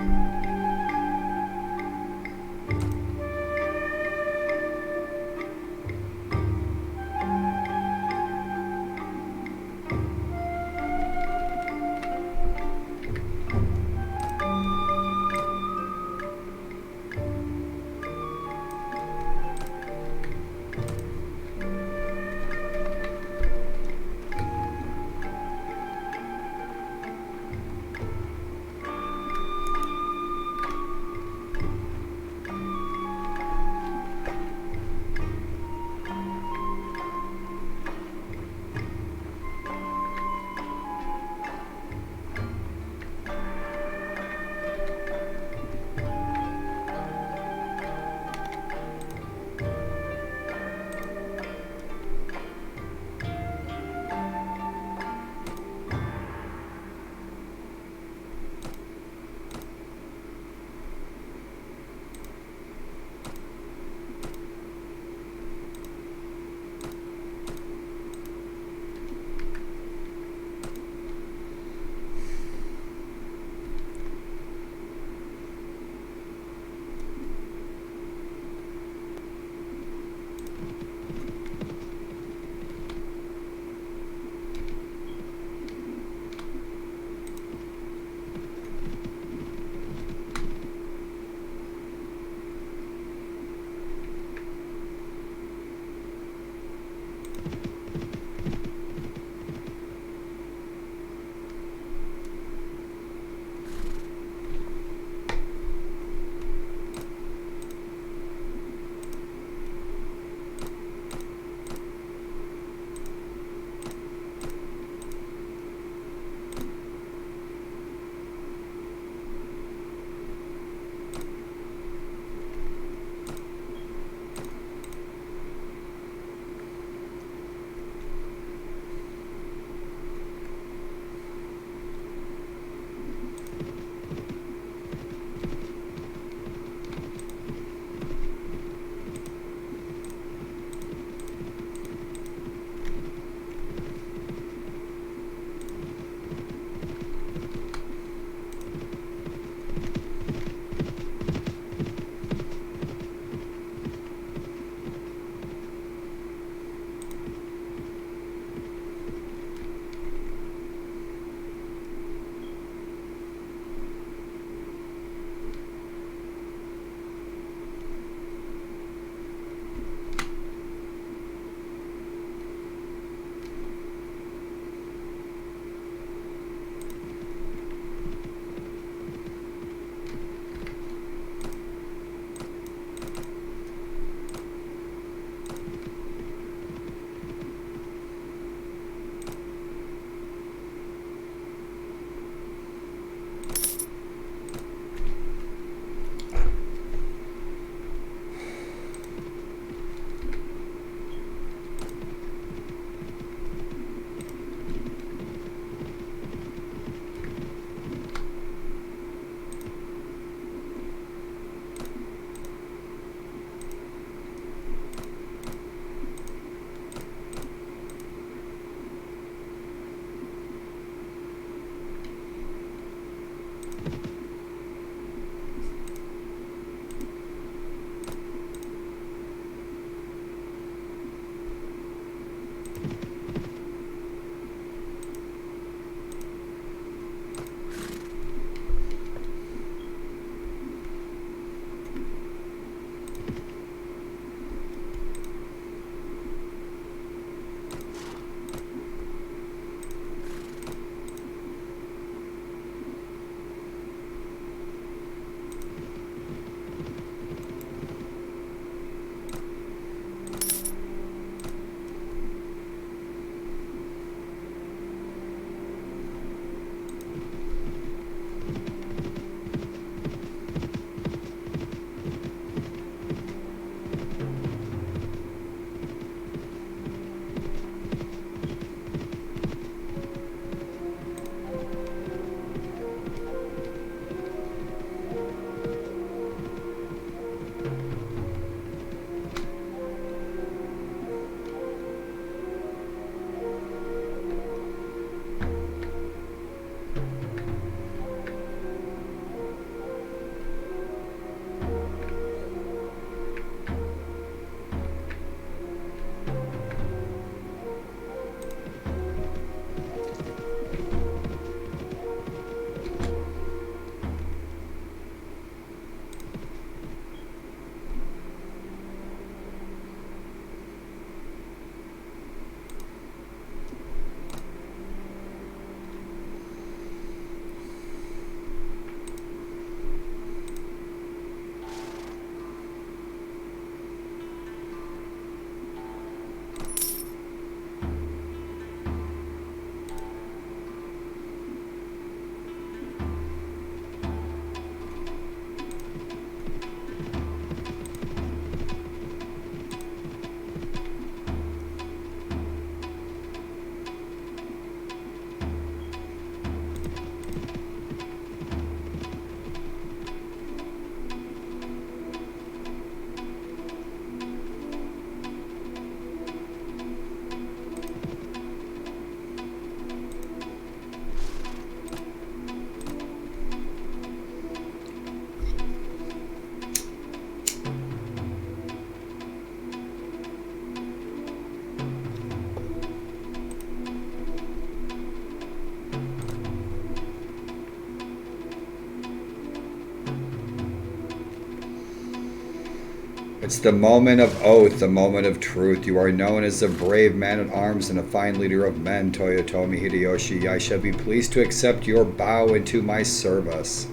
It's the moment of oath, the moment of truth. You are known as a brave man at arms and a fine leader of men, Toyotomi Hideyoshi. I shall be pleased to accept your bow into my service.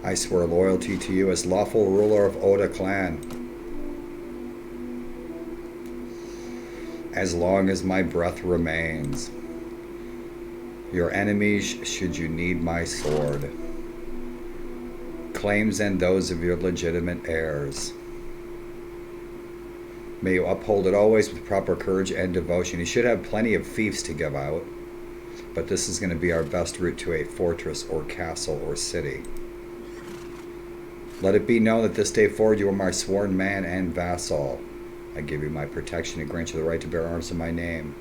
I swear loyalty to you as lawful ruler of Oda clan, as long as my breath remains. Your enemies, should you need my sword. Claims and those of your legitimate heirs. May you uphold it always with proper courage and devotion. You should have plenty of fiefs to give out, but this is going to be our best route to a fortress or castle or city. Let it be known that this day forward you are my sworn man and vassal. I give you my protection and grant you the right to bear arms in my name.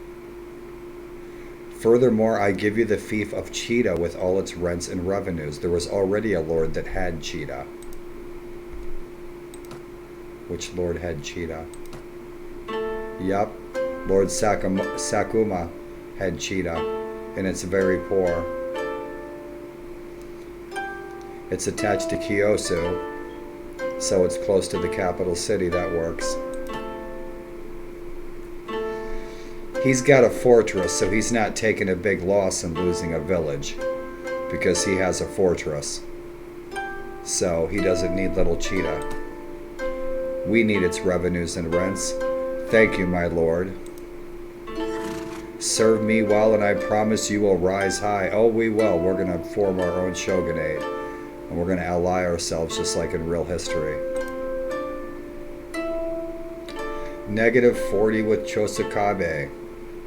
Furthermore, I give you the fief of Cheetah with all its rents and revenues. There was already a lord that had Cheetah. Which lord had Cheetah? Yup, Lord Sakuma had Cheetah, and it's very poor. It's attached to Kyosu, so it's close to the capital city. That works. He's got a fortress, so he's not taking a big loss and losing a village, because he has a fortress. So he doesn't need little Cheetah. We need its revenues and rents. Thank you, my lord. Serve me well, and I promise you will rise high. Oh, we will. We're going to form our own shogunate, and we're going to ally ourselves just like in real history. -40 with Chosukabe.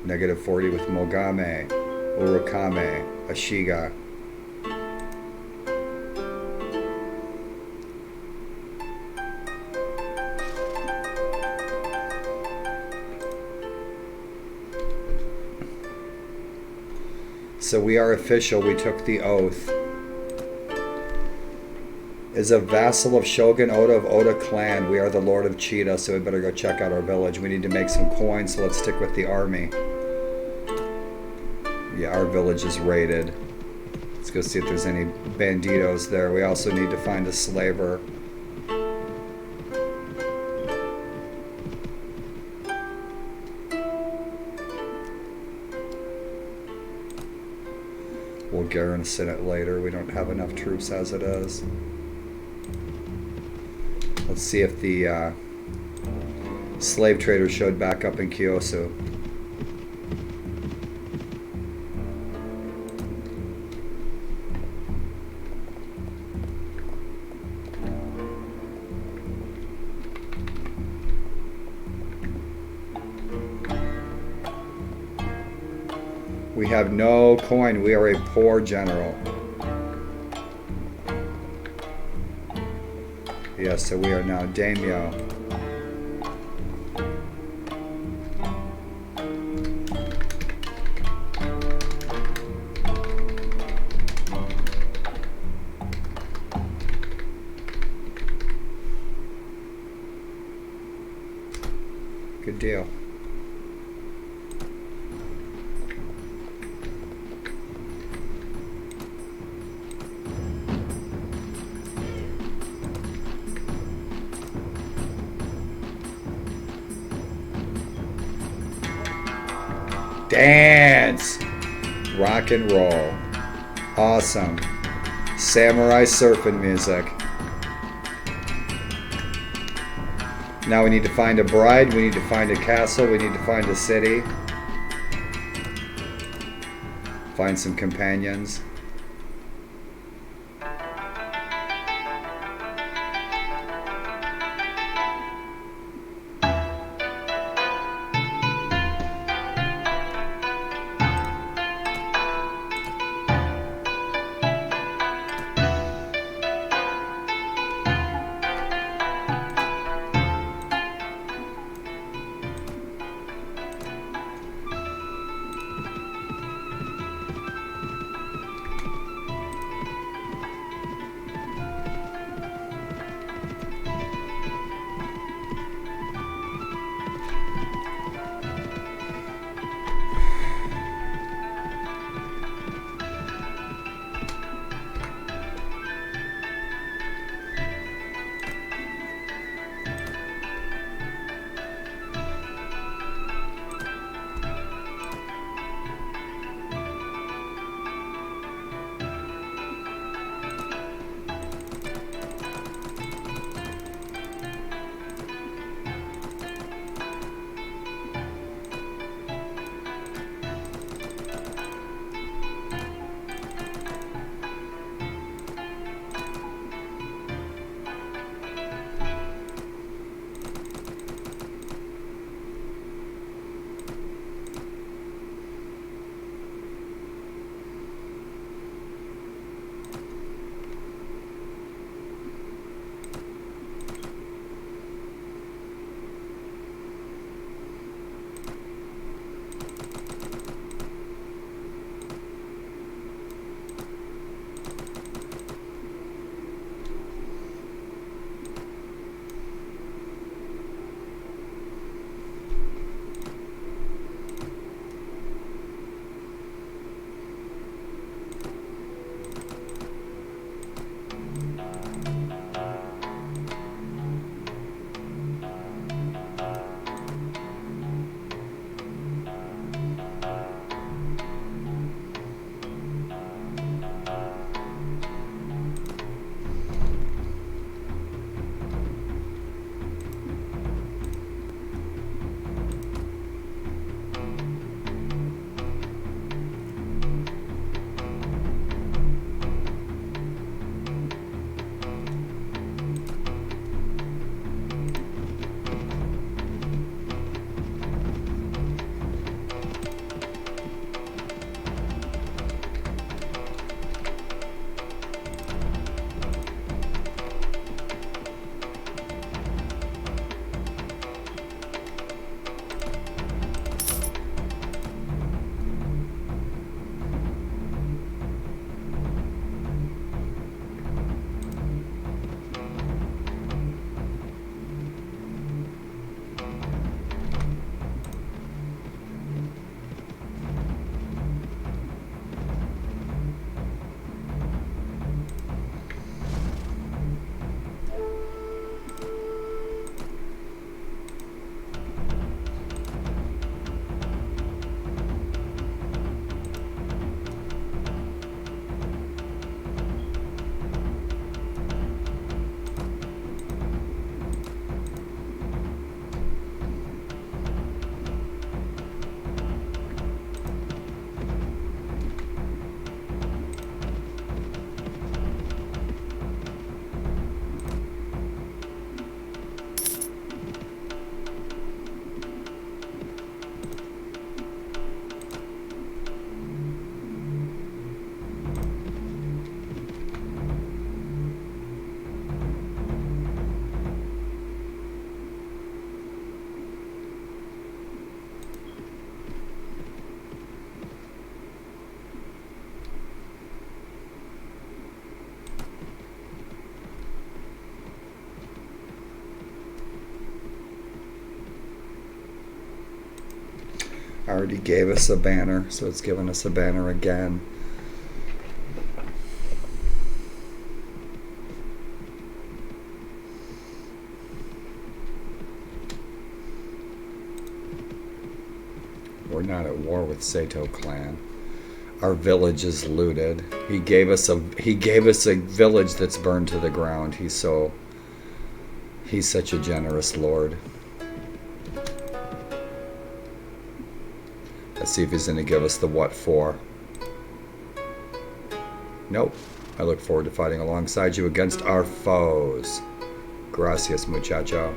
-40 with Mogame, Urakame, Ashiga. So we are official, we took the oath. Is a vassal of Shogun Oda of Oda clan. We are the Lord of Cheetah, so we better go check out our village. We need to make some coins, so let's stick with the army. Yeah, our village is raided. Let's go see if there's any banditos there. We also need to find a slaver. We'll garrison it later. We don't have enough troops as it is. Let's see if the slave trader showed back up in Kyosu. We have no coin. We are a poor general. Yes, so we are now daimyo. Good deal. Dance! Rock and roll. Awesome. Samurai surfing music. Now we need to find a bride, we need to find a castle, we need to find a city. Find some companions. Already gave us a banner, so it's giving us a banner again. We're not at war with Sato clan. Our village is looted. He gave us a village that's burned to the ground. He's such a generous lord. Let's see if he's going to give us the what for. Nope. I look forward to fighting alongside you against our foes. Gracias, muchacho.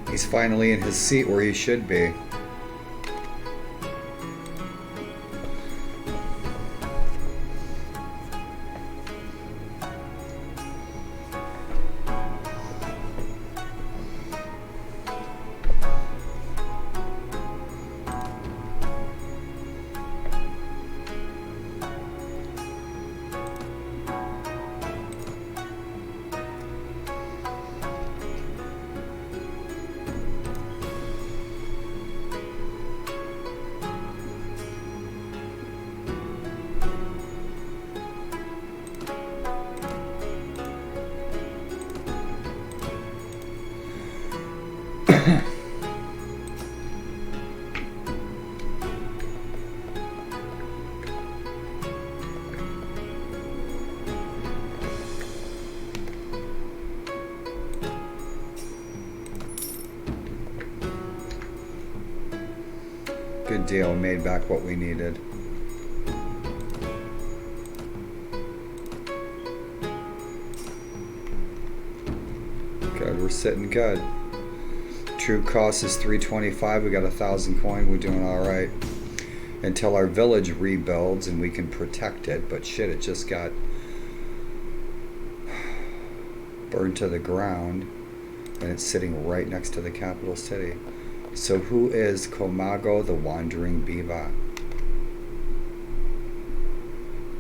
He's finally in his seat where he should be. Good deal, made back what we needed. Good, we're sitting good. True cost is 325. We got 1,000 coin. We're doing all right until our village rebuilds and we can protect it. But shit, it just got burned to the ground, and it's sitting right next to the capital city. So who is Komago the Wandering Biva?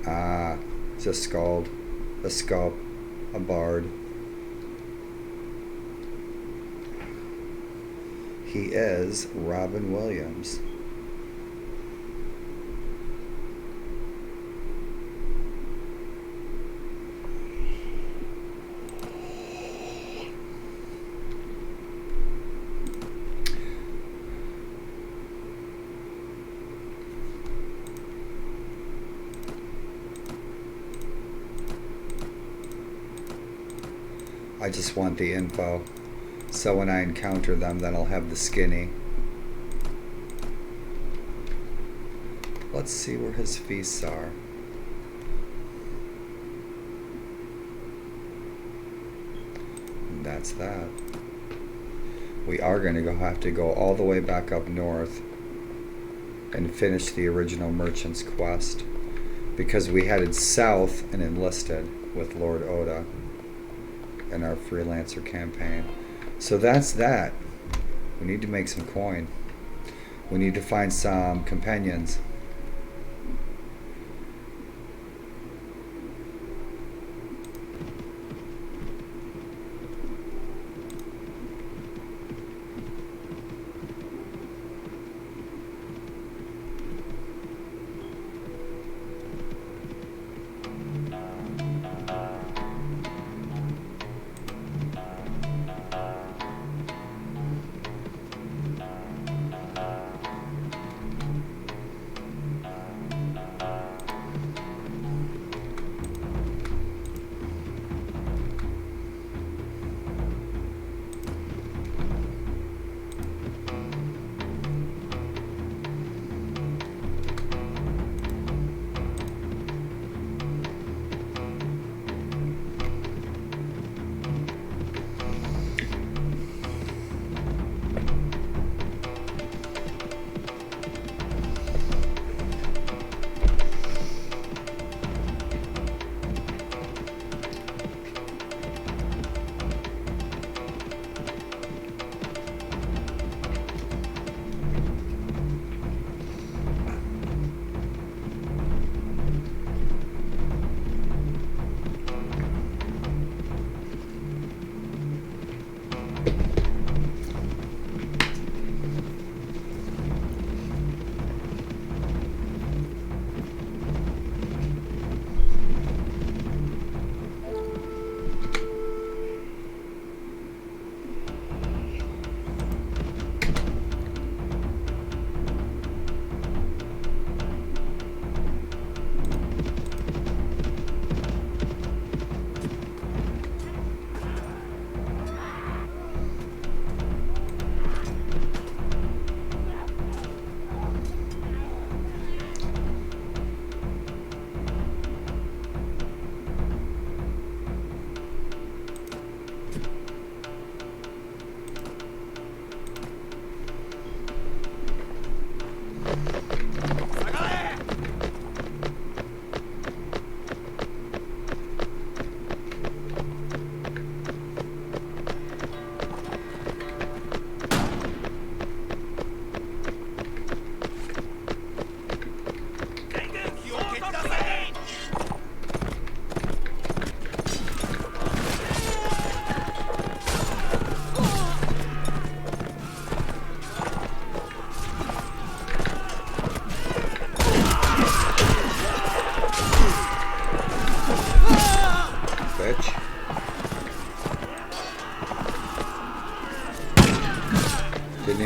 Ah, it's a skald, a sculp, a bard. He is Robin Williams. I just want the info, so when I encounter them, then I'll have the skinny. Let's see where his feasts are. And that's that. We are going to have to go all the way back up north and finish the original merchant's quest, because we headed south and enlisted with Lord Oda in our freelancer campaign. So that's that. We need to make some coin. We need to find some companions.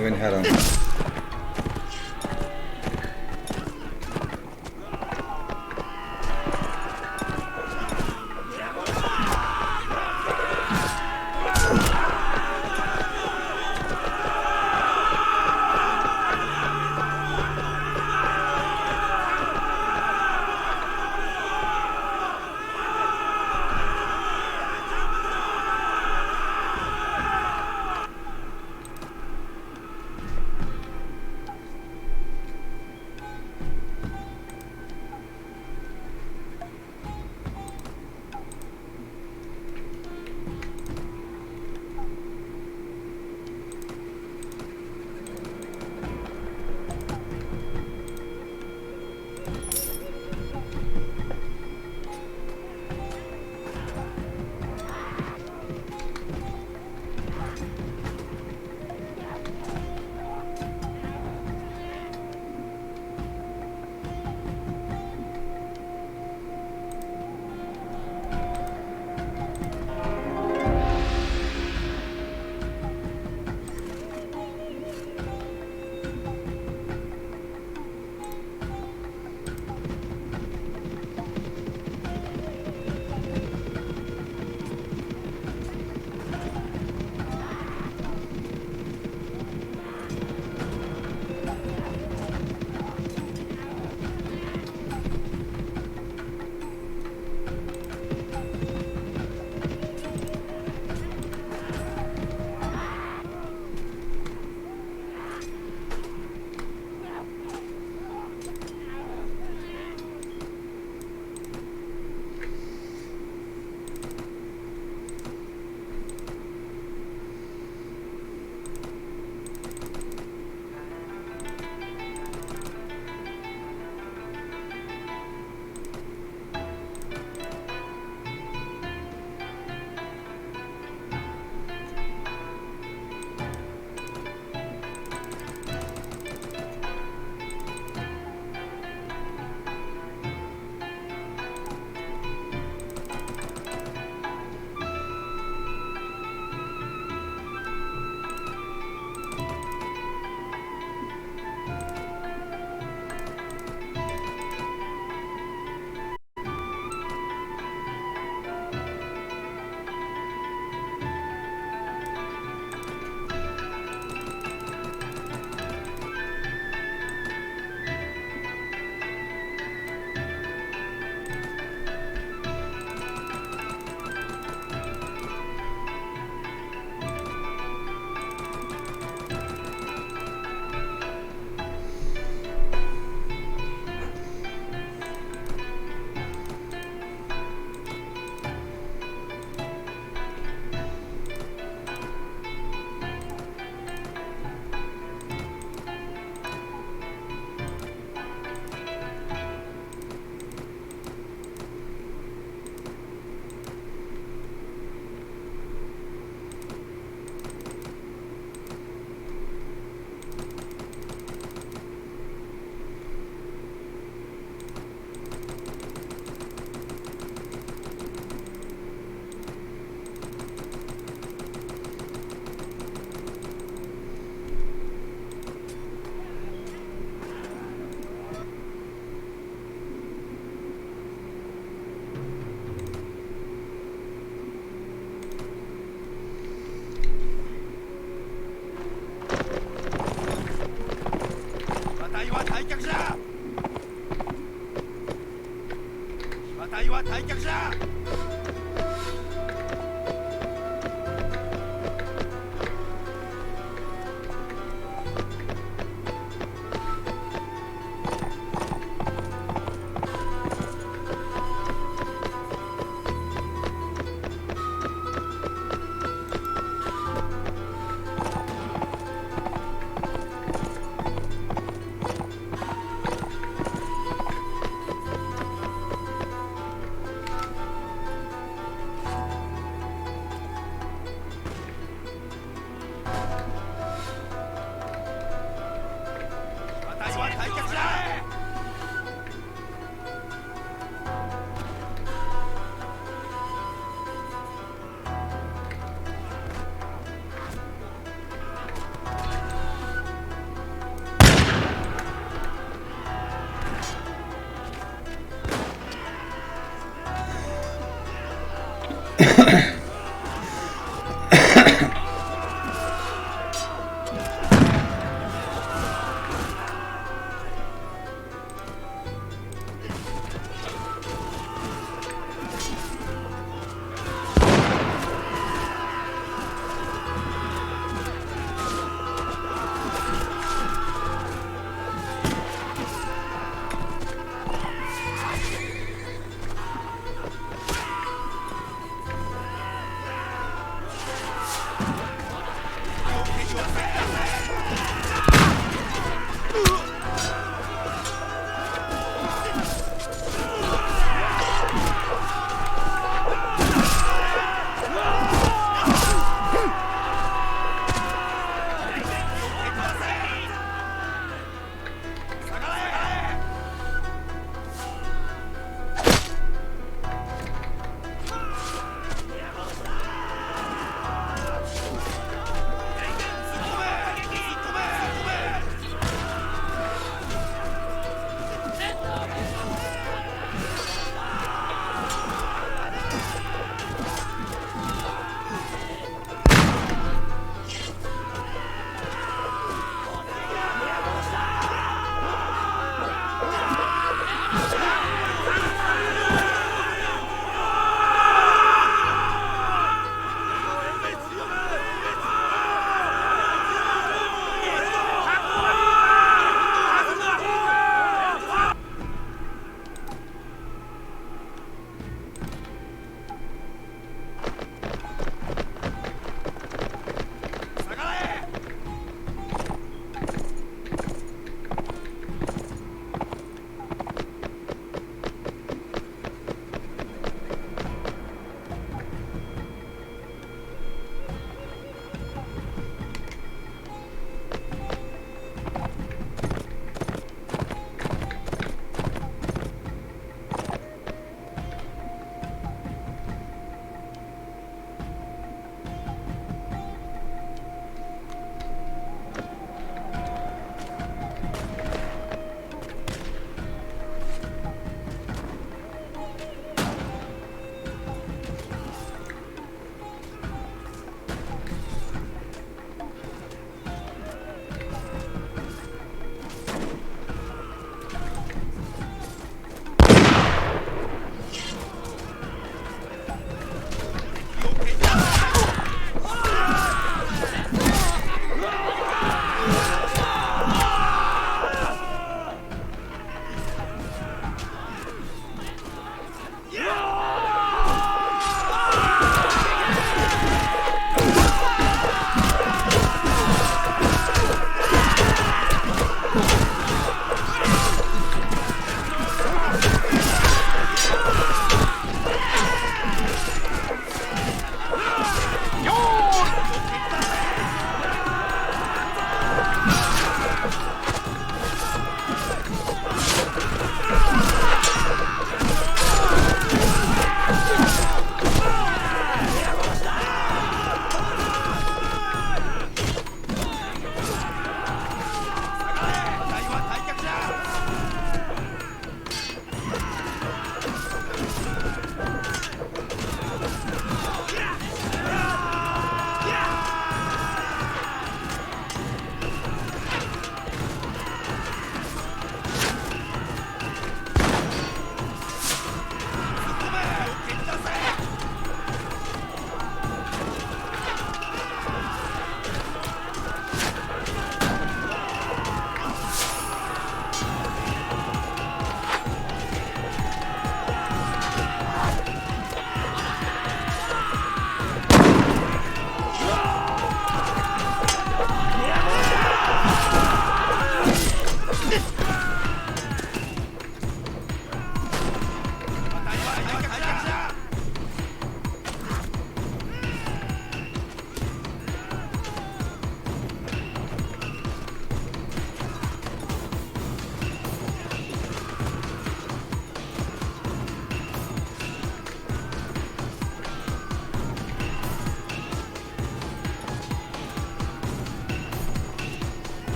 even hit him.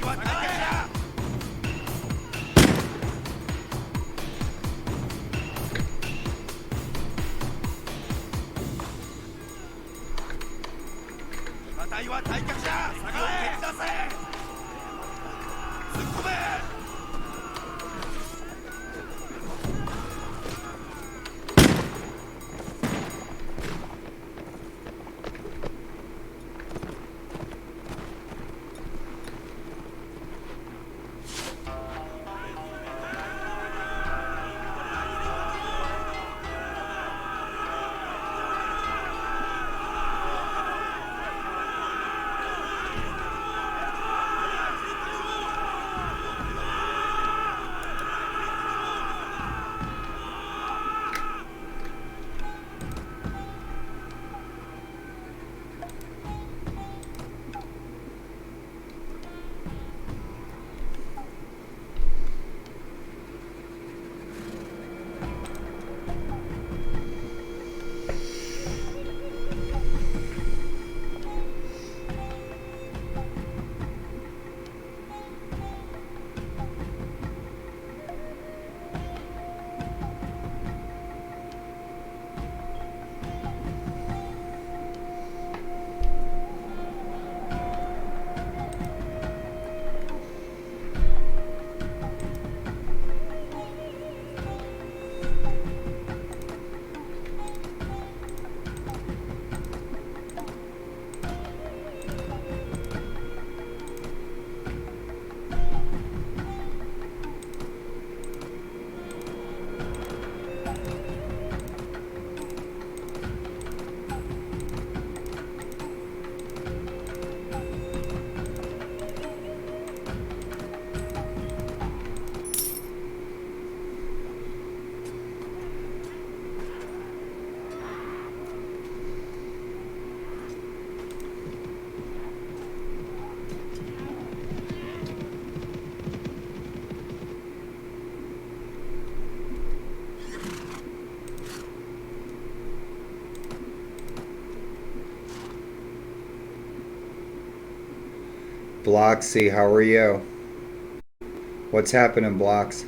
は退却だ。Bloxy, how are you? What's happening, Blocks?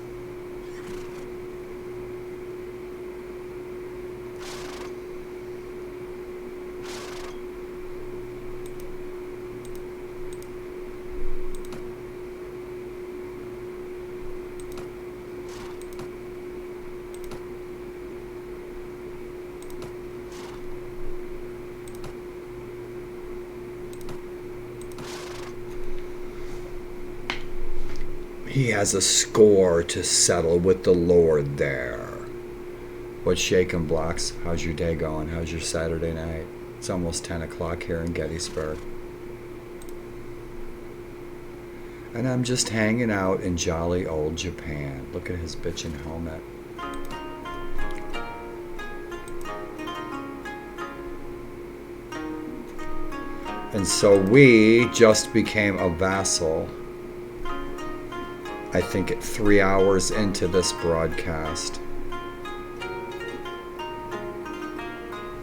He has a score to settle with the Lord there. What's shaking, Blocks? How's your day going? How's your Saturday night? It's almost 10 o'clock here in Gettysburg. And I'm just hanging out in jolly old Japan. Look at his bitchin' helmet. And so we just became a vassal. I think at 3 hours into this broadcast.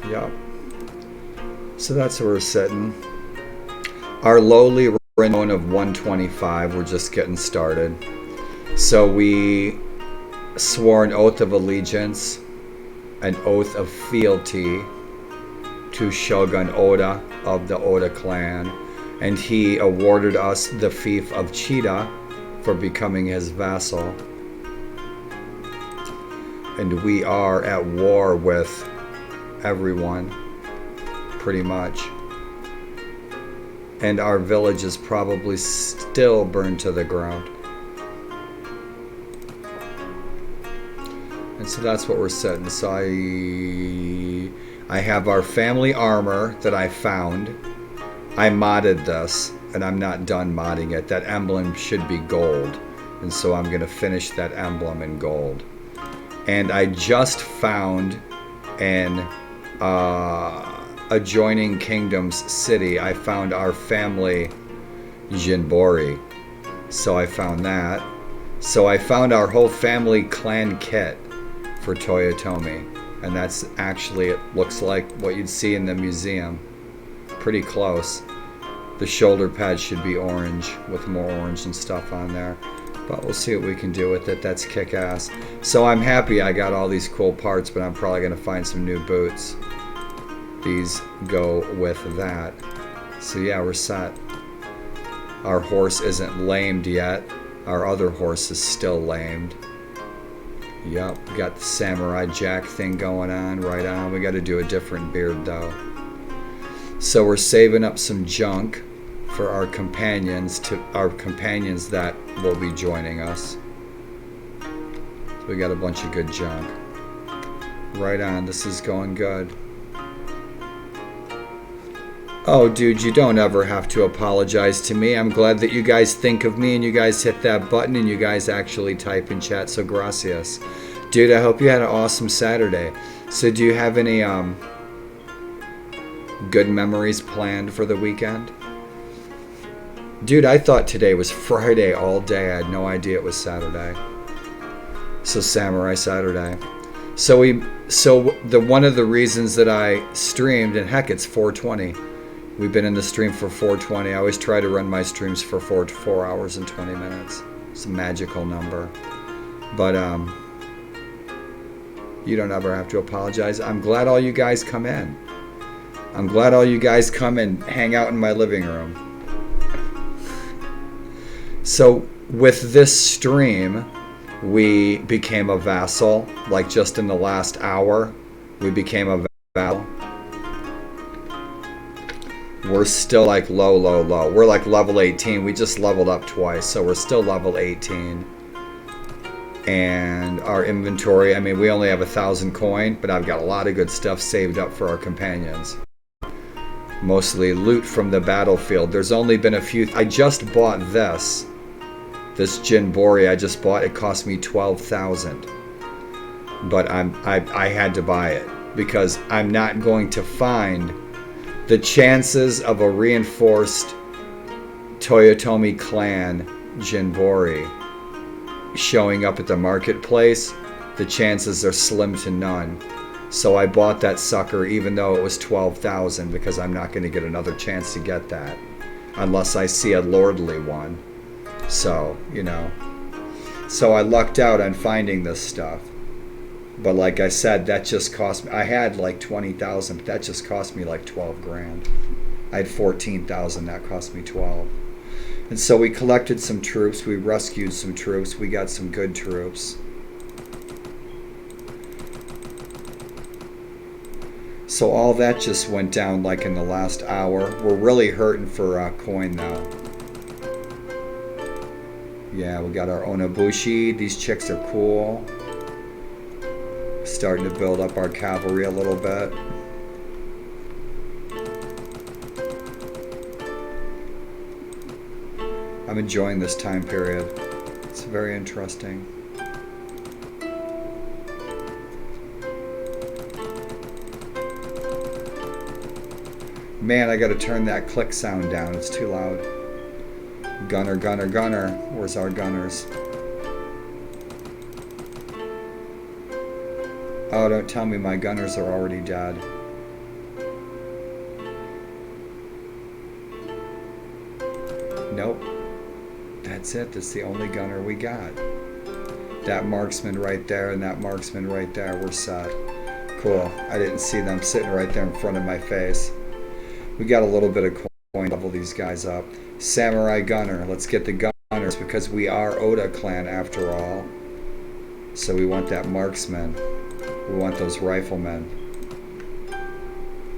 Yep. So that's where we're sitting. Our lowly renown of 125, we're just getting started. So we swore an oath of allegiance, an oath of fealty to Shogun Oda of the Oda clan, and he awarded us the fief of Chida for becoming his vassal. And we are at war with everyone, pretty much. And our village is probably still burned to the ground. And so that's what we're setting. So I have our family armor that I found. I modded this, and I'm not done modding it. That emblem should be gold, and so I'm going to finish that emblem in gold. And I just found an adjoining kingdom's city. I found our family Jinbori, so I found that. So I found our whole family clan kit for Toyotomi, and that's actually, it looks like what you'd see in the museum. Pretty close. The shoulder pads should be orange with more orange and stuff on there, but we'll see what we can do with it. That's kick-ass. So I'm happy I got all these cool parts, but I'm probably going to find some new boots. These go with that. So yeah, we're set. Our horse isn't lamed yet. Our other horse is still lamed. Yep, got the Samurai Jack thing going on, right on. We got to do a different beard though. So we're saving up some junk for our companions that will be joining us. So we got a bunch of good junk. Right on, this is going good. Oh, dude, you don't ever have to apologize to me. I'm glad that you guys think of me and you guys hit that button and you guys actually type in chat, so gracias. Dude, I hope you had an awesome Saturday. So do you have any good memories planned for the weekend? Dude, I thought today was Friday all day. I had no idea it was Saturday. So Samurai Saturday. So one of the reasons that I streamed, and heck, it's 4:20. We've been in the stream for 4:20. I always try to run my streams for 4 hours and 20 minutes. It's a magical number. But you don't ever have to apologize. I'm glad all you guys come in. I'm glad all you guys come and hang out in my living room. So with this stream, we became a vassal. Like just in the last hour, we became a vassal. We're still like low. We're like level 18. We just leveled up twice, so we're still level 18. And our inventory, I mean, we only have 1,000 coin, but I've got a lot of good stuff saved up for our companions. Mostly loot from the battlefield. There's only been a few. I just bought this Jinbori. I just bought. It cost me 12,000. But I had to buy it because I'm not going to find. The chances of a reinforced Toyotomi clan Jinbori showing up at the marketplace, the chances are slim to none. So I bought that sucker even though it was 12,000 because I'm not going to get another chance to get that unless I see a lordly one. So, you know. So I lucked out on finding this stuff. But like I said, that just cost me, I had like 20,000, but that just cost me like 12 grand. I had 14,000, that cost me 12. And so we collected some troops, we rescued some troops, we got some good troops. So all that just went down like in the last hour. We're really hurting for coin though. Yeah, we got our Onobushi, these chicks are cool. Starting to build up our cavalry a little bit. I'm enjoying this time period. It's very interesting. Man, I gotta turn that click sound down. It's too loud. Gunner, gunner, gunner. Where's our gunners? Oh, don't tell me my gunners are already dead. Nope. That's it. That's the only gunner we got. That marksman right there and that marksman right there. We're set. Cool. I didn't see them sitting right there in front of my face. We got a little bit of coin to level these guys up. Samurai gunner. Let's get the gunners because we are Oda clan after all. So we want that marksman. We want those riflemen.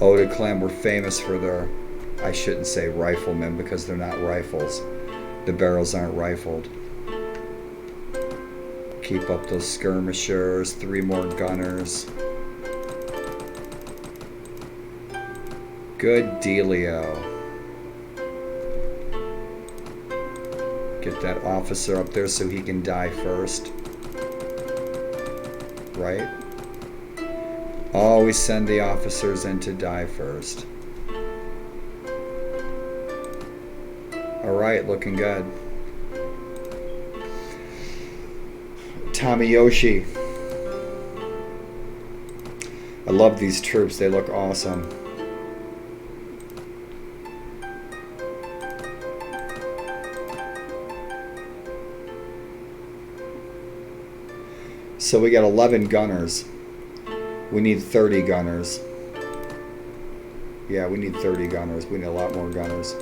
Oda clan were famous for their, I shouldn't say riflemen because they're not rifles. The barrels aren't rifled. Keep up those skirmishers, 3 more gunners. Good dealio. Get that officer up there so he can die first. Right? Always send the officers in to die first. Alright, looking good. Tamayoshi. I love these troops, they look awesome. So we got 11 gunners. We need 30 gunners. Yeah, we need 30 gunners. We need a lot more gunners.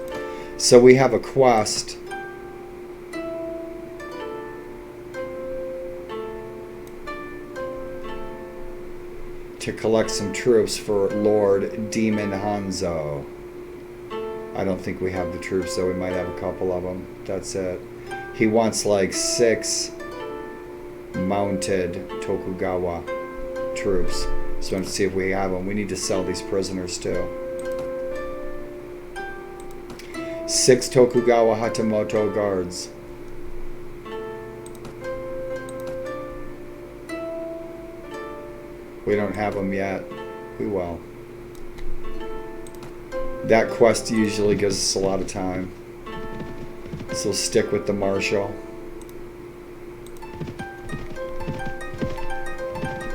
So we have a quest to collect some troops for Lord Demon Hanzo. I don't think we have the troops, though. We might have a couple of them. That's it. He wants like 6 mounted Tokugawa troops. So let's see if we have them. We need to sell these prisoners too. 6 Tokugawa Hatamoto guards. We don't have them yet. We will. That quest usually gives us a lot of time. So stick with the marshal.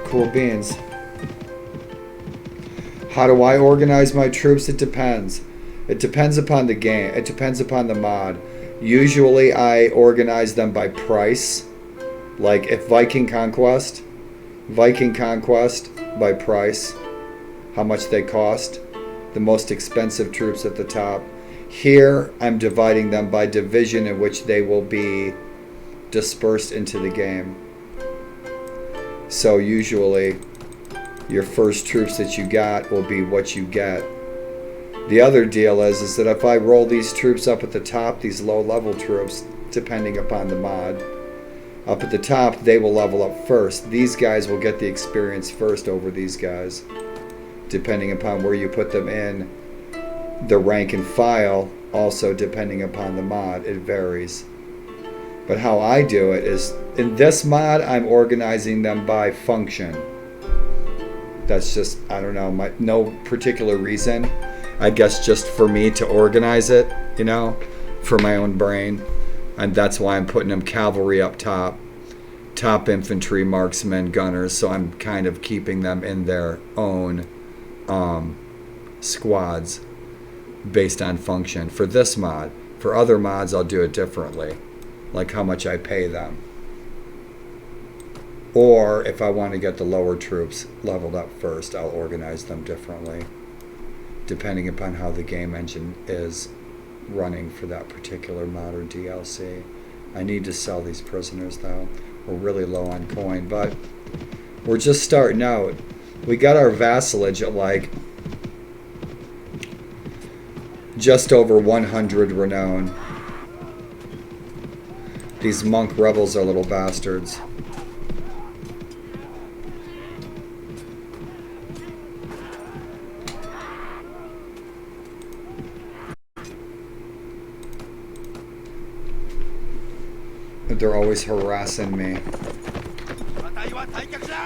Cool beans. How do I organize my troops? It depends. It depends upon the game. It depends upon the mod. Usually I organize them by price. Like if Viking Conquest by price. How much they cost. The most expensive troops at the top. Here I'm dividing them by division in which they will be dispersed into the game. So usually your first troops that you got will be what you get. The other deal is that if I roll these troops up at the top, these low level troops, depending upon the mod, up at the top they will level up first. These guys will get the experience first over these guys. Depending upon where you put them in the rank and file, also depending upon the mod, it varies. But how I do it is, in this mod, I'm organizing them by function. That's just, I don't know, no particular reason. I guess just for me to organize it, you know, for my own brain. And that's why I'm putting them cavalry up top, top infantry, marksmen, gunners. So I'm kind of keeping them in their own squads based on function for this mod. For other mods I'll do it differently, like how much I pay them, or if I want to get the lower troops leveled up first, I'll organize them differently depending upon how the game engine is running for that particular mod or DLC. I need to sell these prisoners though. We're really low on coin, but we're just starting out. We got our vassalage at like just over 100 renown. These monk rebels are little bastards. They're always harassing me.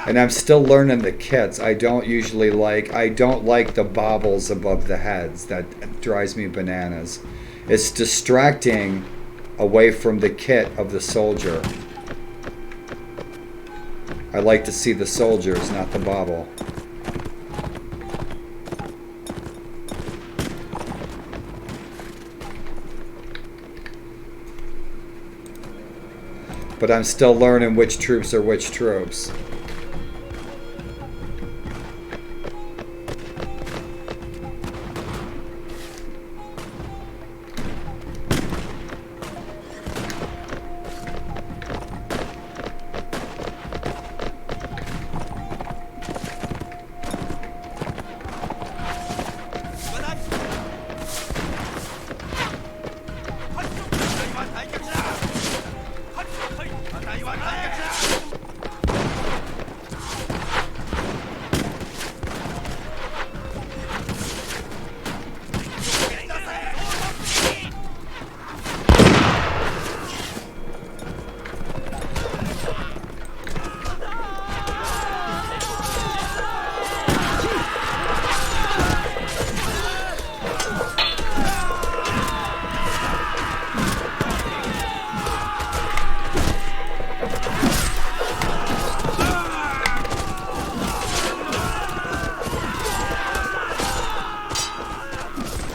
And I'm still learning the kits. I don't like the baubles above the heads. That drives me bananas. It's distracting away from the kit of the soldier. I like to see the soldiers, not the bauble. But I'm still learning which troops are which troops.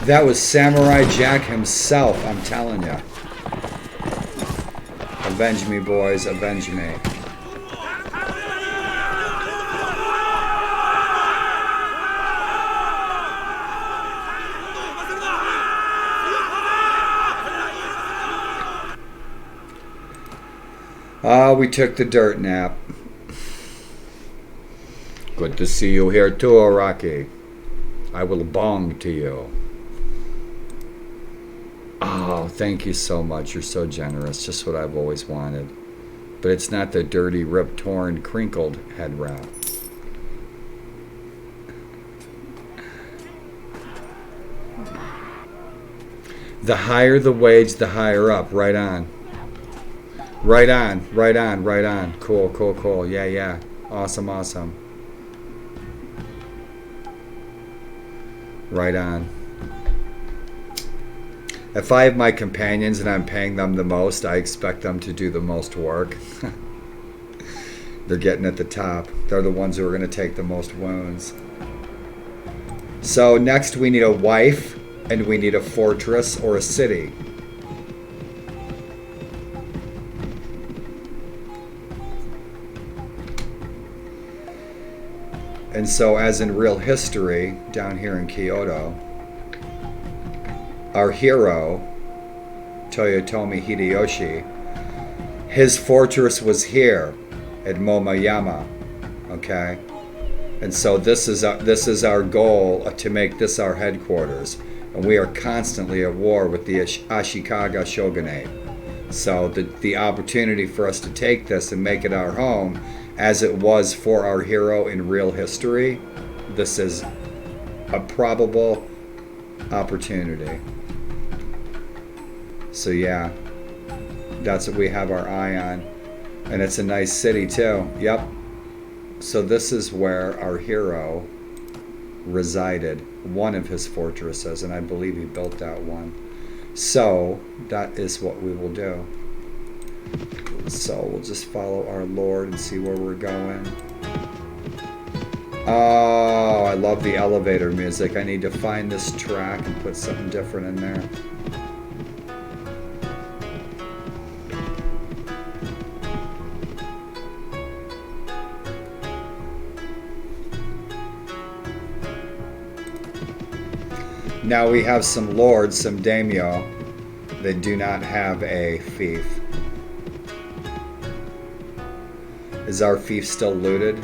That was Samurai Jack himself, I'm telling you. Avenge me, boys, avenge me. We took the dirt nap. Good to see you here too, Araki. I will bong to you. Oh, thank you so much. You're so generous. Just what I've always wanted. But it's not the dirty, ripped, torn, crinkled head wrap. The higher the wage, the higher up. Right on. Right on, right on, right on. Cool, cool, cool. Yeah, yeah. Awesome, awesome. Right on. If I have my companions and I'm paying them the most, I expect them to do the most work. They're getting at the top. They're the ones who are going to take the most wounds. So next we need a wife, and we need a fortress or a city. And so, as in real history, down here in Kyoto, our hero, Toyotomi Hideyoshi, his fortress was here at Momoyama, okay? And so this is our goal, to make this our headquarters. And we are constantly at war with the Ashikaga shogunate. So the opportunity for us to take this and make it our home, as it was for our hero in real history, this is a probable opportunity. So yeah, that's what we have our eye on. And it's a nice city too. Yep. So this is where our hero resided, one of his fortresses, and I believe he built that one. So that is what we will do. So we'll just follow our Lord and see where we're going. Oh, I love the elevator music. I need to find this track and put something different in there. Now we have some lords, some daimyo, that do not have a fief. Is our fief still looted?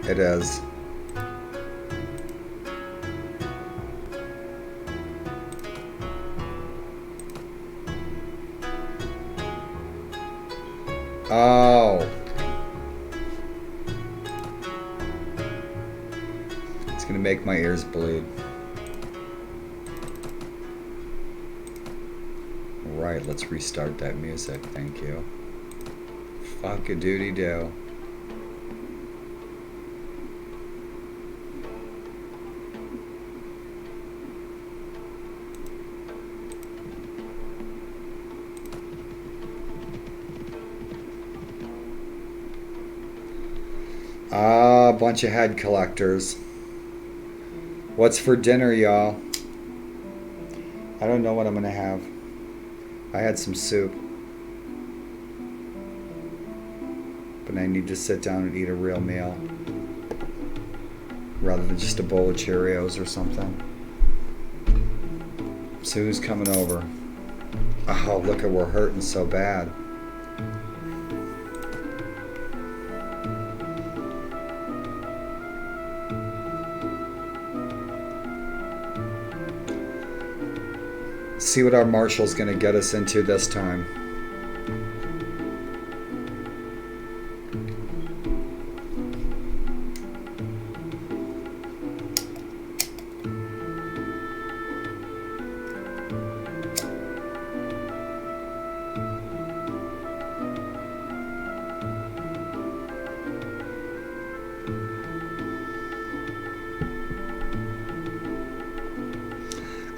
It is. Oh. It's gonna make my ears bleed. Right, let's restart that music, thank you. Fuck-a-doody-do. Ah, bunch of head collectors. What's for dinner, y'all? I don't know what I'm gonna have. I had some soup. But I need to sit down and eat a real meal. Rather than just a bowl of Cheerios or something. So who's coming over? Oh, look at, we're hurting so bad. See what our marshal's gonna get us into this time.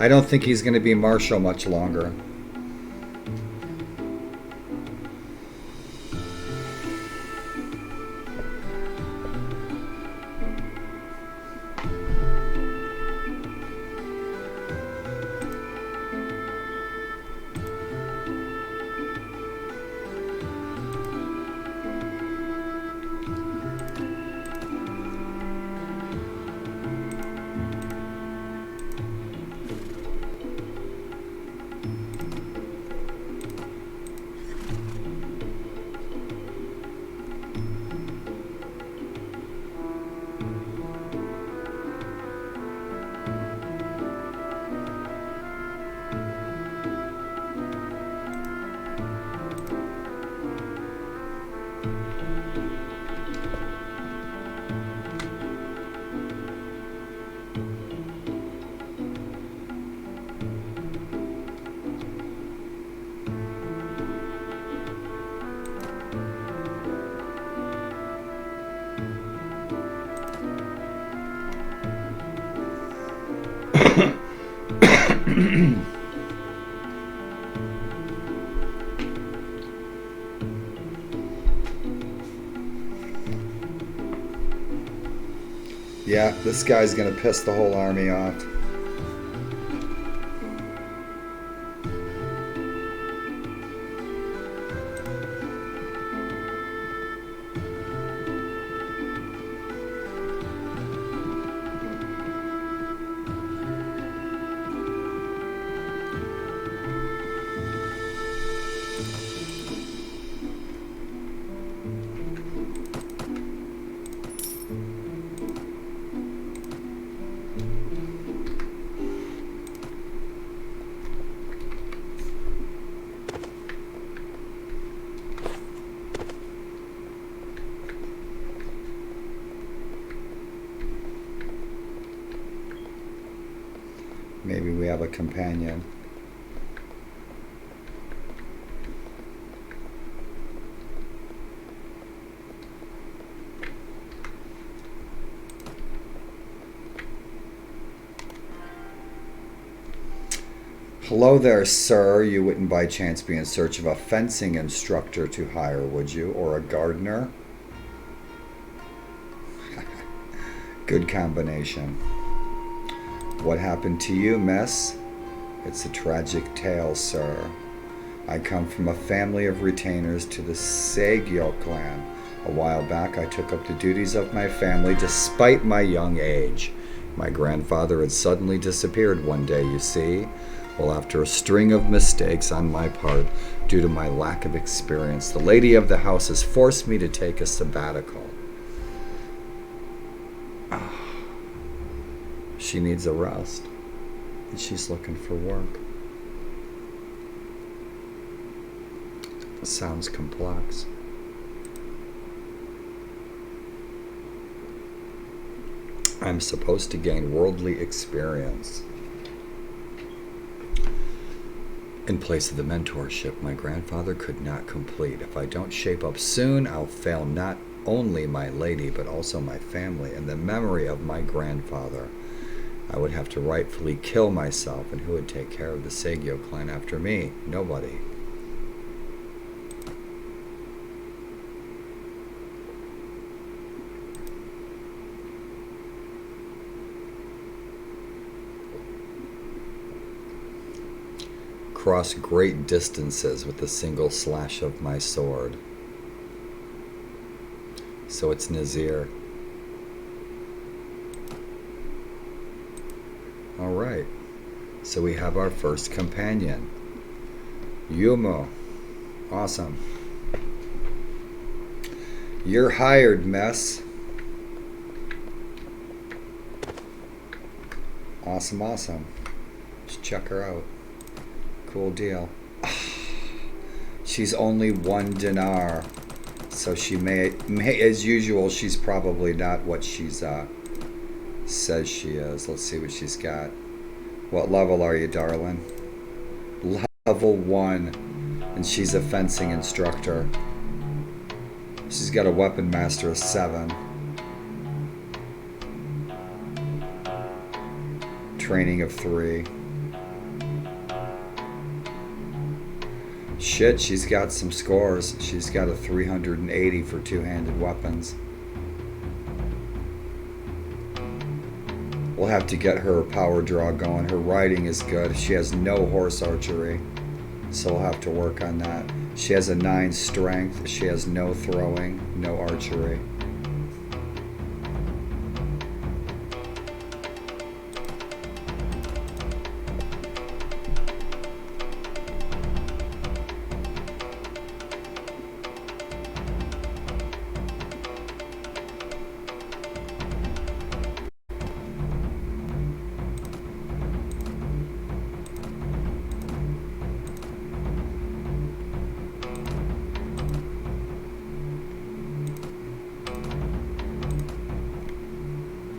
I don't think he's going to be Marshal much longer. Yeah, this guy's gonna piss the whole army off. Maybe we have a companion. Hello there, sir. You wouldn't by chance be in search of a fencing instructor to hire, would you? Or a gardener? Good combination. What happened to you, miss? It's a tragic tale, sir. I come from a family of retainers to the Seigyo clan. A while back, I took up the duties of my family despite my young age. My grandfather had suddenly disappeared one day, you see. Well, after a string of mistakes on my part, due to my lack of experience, the lady of the house has forced me to take a sabbatical. She needs a rest, and she's looking for work. It sounds complex. I'm supposed to gain worldly experience in place of the mentorship my grandfather could not complete. If I don't shape up soon, I'll fail not only my lady, but also my family and the memory of my grandfather. I would have to rightfully kill myself, and who would take care of the Seigyo clan after me? Nobody. Cross great distances with a single slash of my sword. So it's Nazir. Alright, so we have our first companion. Yumo. Awesome. You're hired, mess. Awesome, awesome. Let's check her out. Cool deal. She's only 1 dinar. So she may, as usual, she's probably not what she's says she is. Let's see what she's got. What level are you, darling? Level 1. And she's a fencing instructor. She's got a weapon master of 7. Training of 3. Shit, she's got some scores. She's got a 380 for two-handed weapons. We'll have to get her power draw going. Her riding is good. She has no horse archery, so we'll have to work on that. She has a 9 strength. She has no throwing, no archery.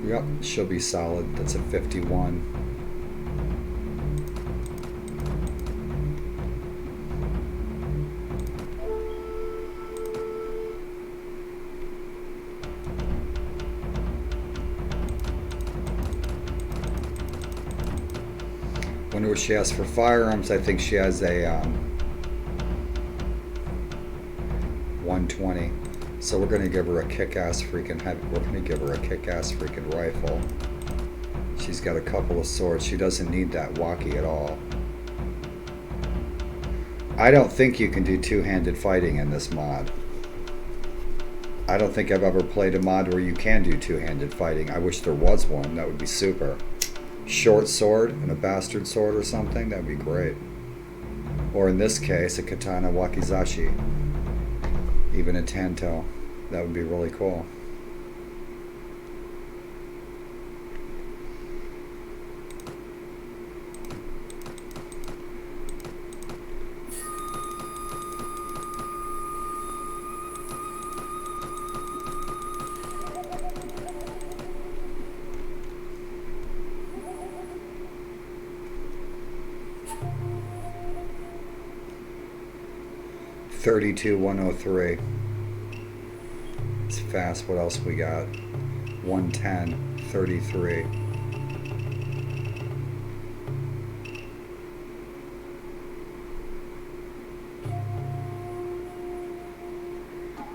Yep, she'll be solid. That's a 51. Wonder what she has for firearms. I think she has a 120. So we're gonna give her a kick-ass freaking we're gonna give her a kick-ass freaking rifle. She's got a couple of swords. She doesn't need that walkie at all. I don't think you can do two-handed fighting in this mod. I don't think I've ever played a mod where you can do two-handed fighting. I wish there was one. That would be super. Short sword and a bastard sword or something, that'd be great. Or in this case, a katana wakizashi. Even a tanto. That would be really cool. $32,103. It's fast. What else we got? 110, 33.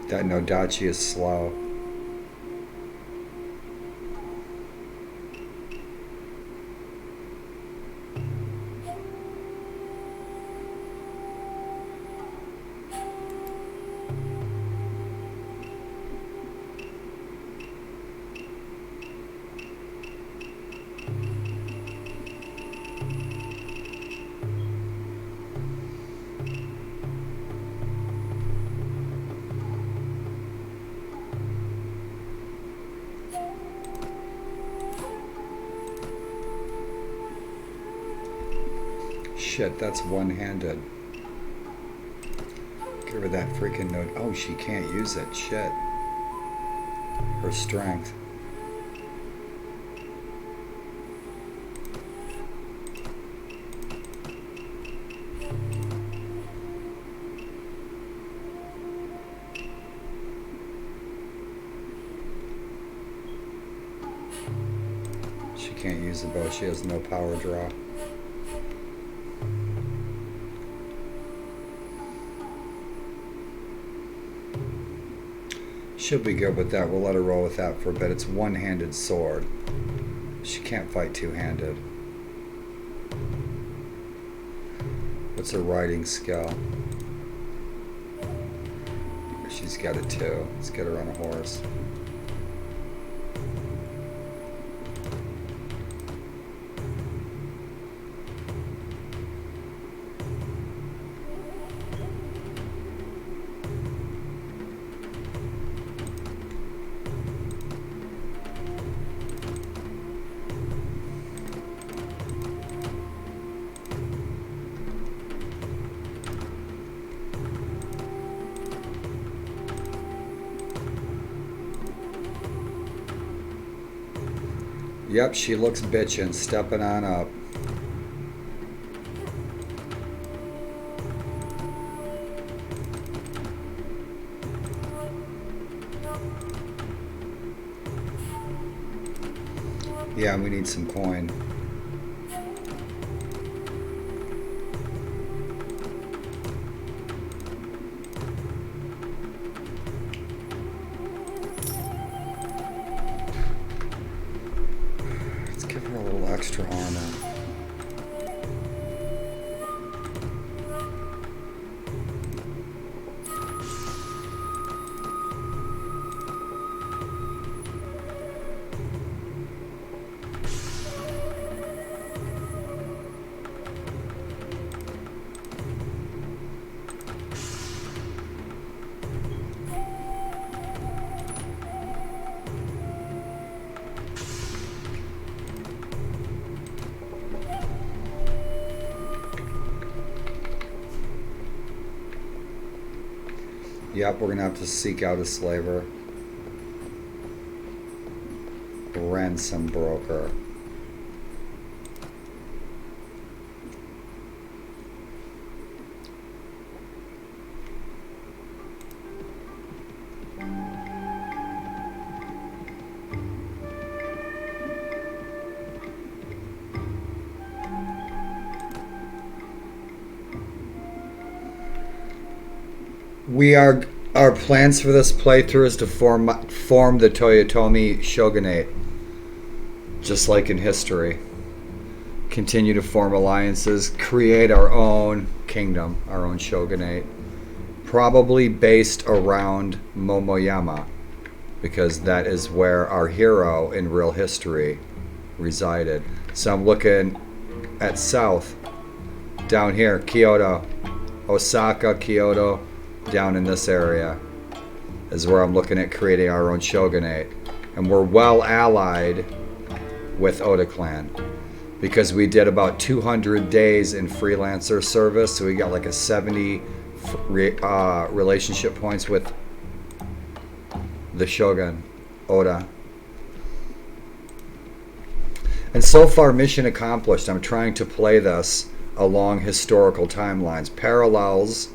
That Nodachi is slow. Shit, that's one-handed. Give her that freaking note. Oh, she can't use it. Shit. Her strength. She can't use the bow. She has no power draw. She'll be good with that. We'll let her roll with that for a bit. It's one-handed sword. She can't fight two-handed. What's her riding skill? She's got a 2. Let's get her on a horse. Yep, she looks bitchin', stepping on up. Yeah, we need some coin. Extra armor. Yep, we're gonna have to seek out a slaver. Ransom broker. Our plans for this playthrough is to form the Toyotomi shogunate, just like in history. Continue to form alliances, create our own kingdom, our own shogunate, probably based around Momoyama, because that is where our hero in real history resided. So I'm looking at south, down here, Kyoto, Osaka, Kyoto, down in this area is where I'm looking at creating our own shogunate. And we're well allied with Oda clan, because we did about 200 days in freelancer service, so we got like a 70 relationship points with the shogun, Oda. And so far, mission accomplished. I'm trying to play this along historical timelines, parallels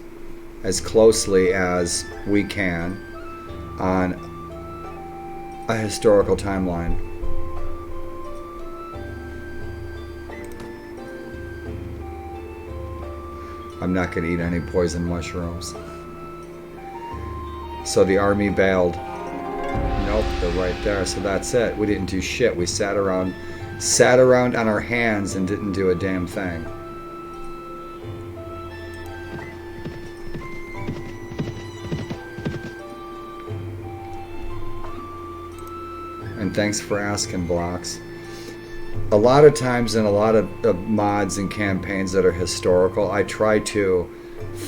as closely as we can on a historical timeline. I'm not going to eat any poison mushrooms. So the army bailed. Nope, they're right there. So that's it. We didn't do shit. We sat around on our hands and didn't do a damn thing. And thanks for asking, Blocks. A lot of times in a lot of mods and campaigns that are historical, I try to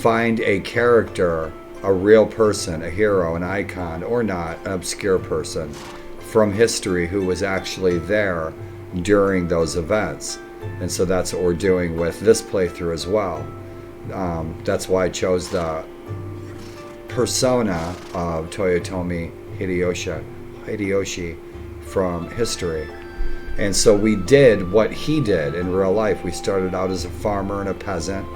find a character, a real person, a hero, an icon, or not, an obscure person from history who was actually there during those events. And so that's what we're doing with this playthrough as well. That's why I chose the persona of Toyotomi Hideyoshi from history. And so we did what he did in real life. We started out as a farmer and a peasant.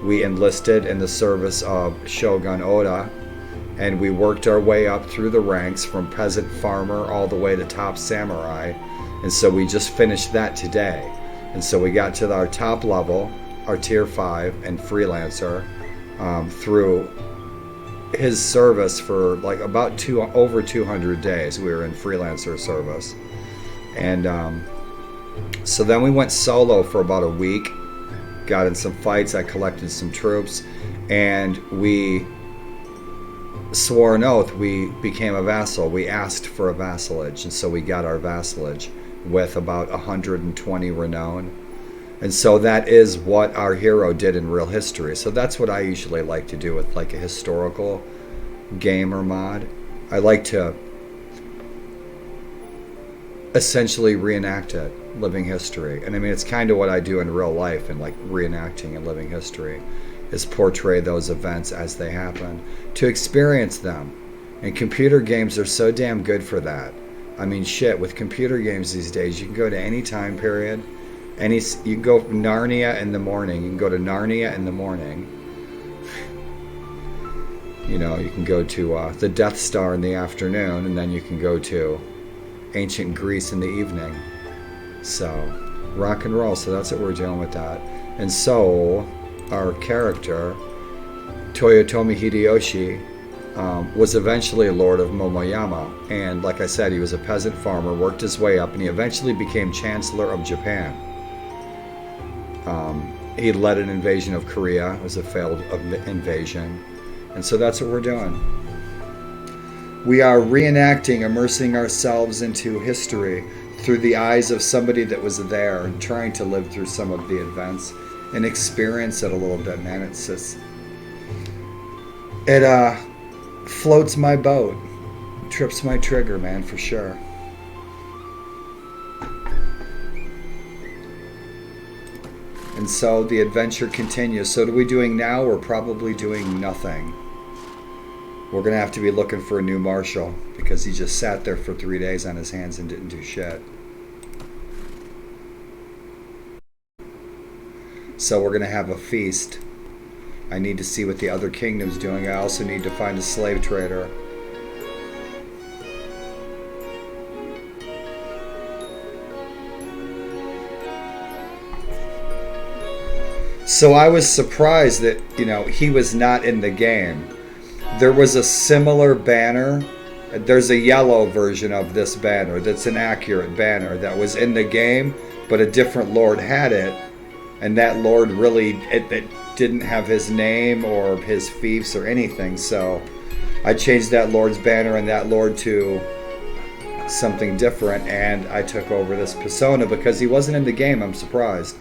We enlisted in the service of Shogun Oda, and we worked our way up through the ranks from peasant farmer all the way to top samurai. And so we just finished that today. And so we got to our top level, our tier 5 and freelancer, through his service for like about over 200 days. We were in freelancer service. And so then we went solo for about a week, got in some fights, I collected some troops, and we swore an oath. We became a vassal. We asked for a vassalage, and so we got our vassalage with about 120 renown. And so that is what our hero did in real history. So that's what I usually like to do with like a historical game or mod. I like to essentially reenact it, living history. And I mean, it's kind of what I do in real life, and like reenacting and living history is portray those events as they happen, to experience them. And computer games are so damn good for that. I mean, shit, with computer games these days, you can go to any time period, you can go Narnia in the morning, you can go to Narnia in the morning. You know, you can go to the Death Star in the afternoon, and then you can go to ancient Greece in the evening. So rock and roll. So that's what we're doing with that. And so our character Toyotomi Hideyoshi was eventually a lord of Momoyama, and like I said, he was a peasant farmer, worked his way up, and he eventually became Chancellor of Japan. He led an invasion of Korea. It was a failed invasion, and so that's what we're doing. We are reenacting, immersing ourselves into history through the eyes of somebody that was there, and trying to live through some of the events and experience it a little bit, man. It's just, it floats my boat, trips my trigger, man, for sure. And so the adventure continues. So what are we doing now? We're probably doing nothing. We're going to have to be looking for a new marshal, because he just sat there for 3 days on his hands and didn't do shit. So we're going to have a feast. I need to see what the other kingdom's doing. I also need to find a slave trader. So I was surprised that, you know, he was not in the game. There was a similar banner. There's a yellow version of this banner that's an accurate banner that was in the game, but a different lord had it, and that lord really it didn't have his name or his fiefs or anything. So I changed that lord's banner and that lord to something different, and I took over this persona because he wasn't in the game. I'm surprised,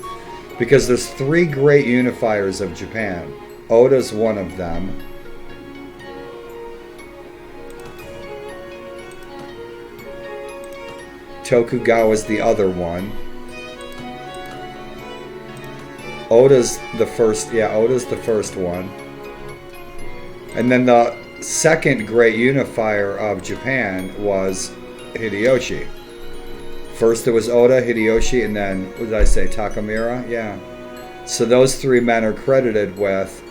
because there's 3 great unifiers of Japan. Oda's one of them. Tokugawa's the other one. Oda's the first, yeah, Oda's the first one. And then the second great unifier of Japan was Hideyoshi. First there was Oda, Hideyoshi, and then, what did I say, Takamura? Yeah. So those 3 men are credited with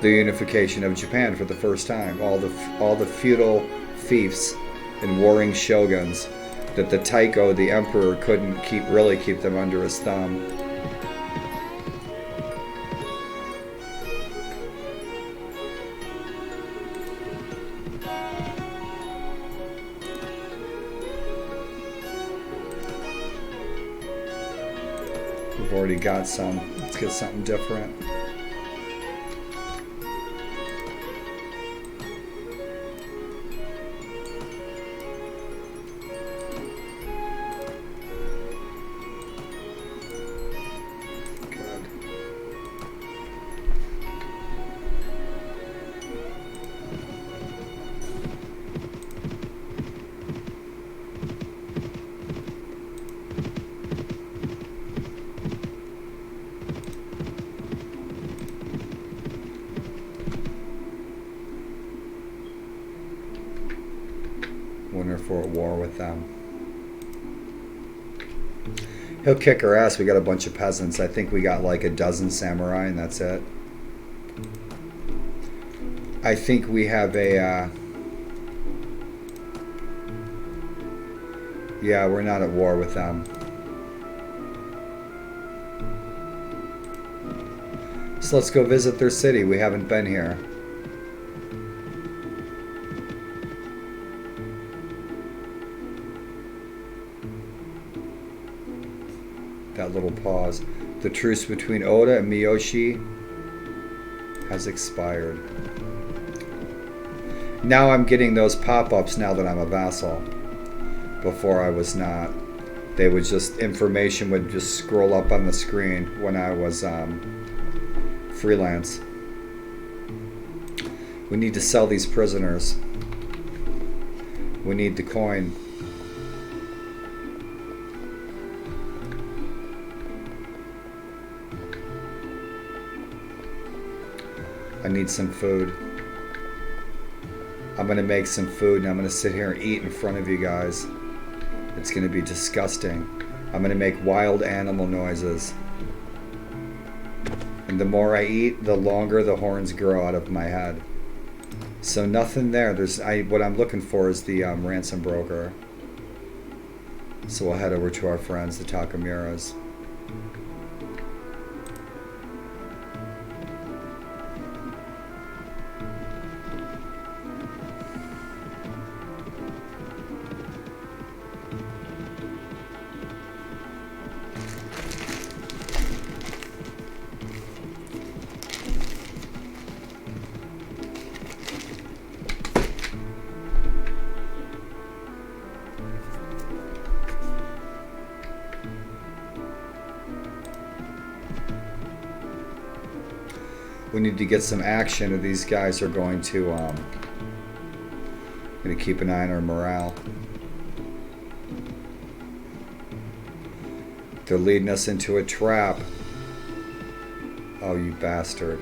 the unification of Japan for the first time. All the feudal fiefs and warring shoguns that the Taiko, the emperor, couldn't really keep them under his thumb. We've already got some. Let's get something different. Wonder if we're at war with them. He'll kick our ass. We got a bunch of peasants. I think we got like a dozen samurai and that's it. I think we have a... yeah, we're not at war with them. So let's go visit their city. We haven't been here. That little pause. The truce between Oda and Miyoshi has expired. Now I'm getting those pop-ups now that I'm a vassal. Before I was not. They would just, information would just scroll up on the screen when I was freelance. We need to sell these prisoners. We need the coin. I need some food. I'm gonna make some food and I'm gonna sit here and eat in front of you guys. It's gonna be disgusting. I'm gonna make wild animal noises. And the more I eat, the longer the horns grow out of my head. So nothing there. What I'm looking for is the ransom broker. So we'll head over to our friends, the Takamuras. We need to get some action, or these guys are going to keep an eye on our morale. They're leading us into a trap. Oh, you bastard.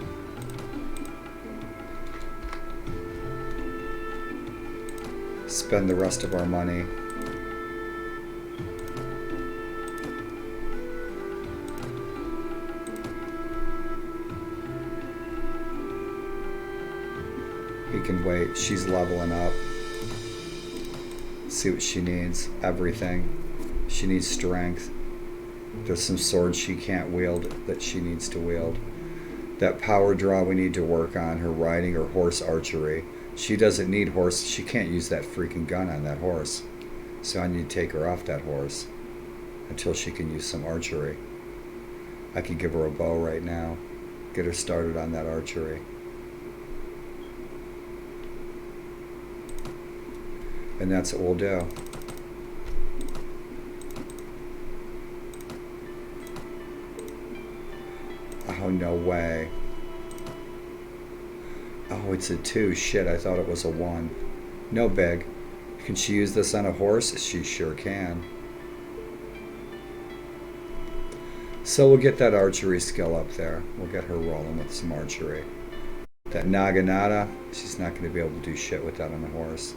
Spend the rest of our money. He can wait. She's leveling up. See what she needs. Everything. She needs strength. There's some swords she can't wield that she needs to wield. That power draw we need to work on. Her riding, her horse archery. She doesn't need horse. She can't use that freaking gun on that horse. So I need to take her off that horse until she can use some archery. I could give her a bow right now. Get her started on that archery. And that's what we'll do. Oh, no way. Oh, it's a 2. Shit, I thought it was a 1. No big. Can she use this on a horse? She sure can. So we'll get that archery skill up there. We'll get her rolling with some archery. That Naginata, she's not going to be able to do shit with that on a horse.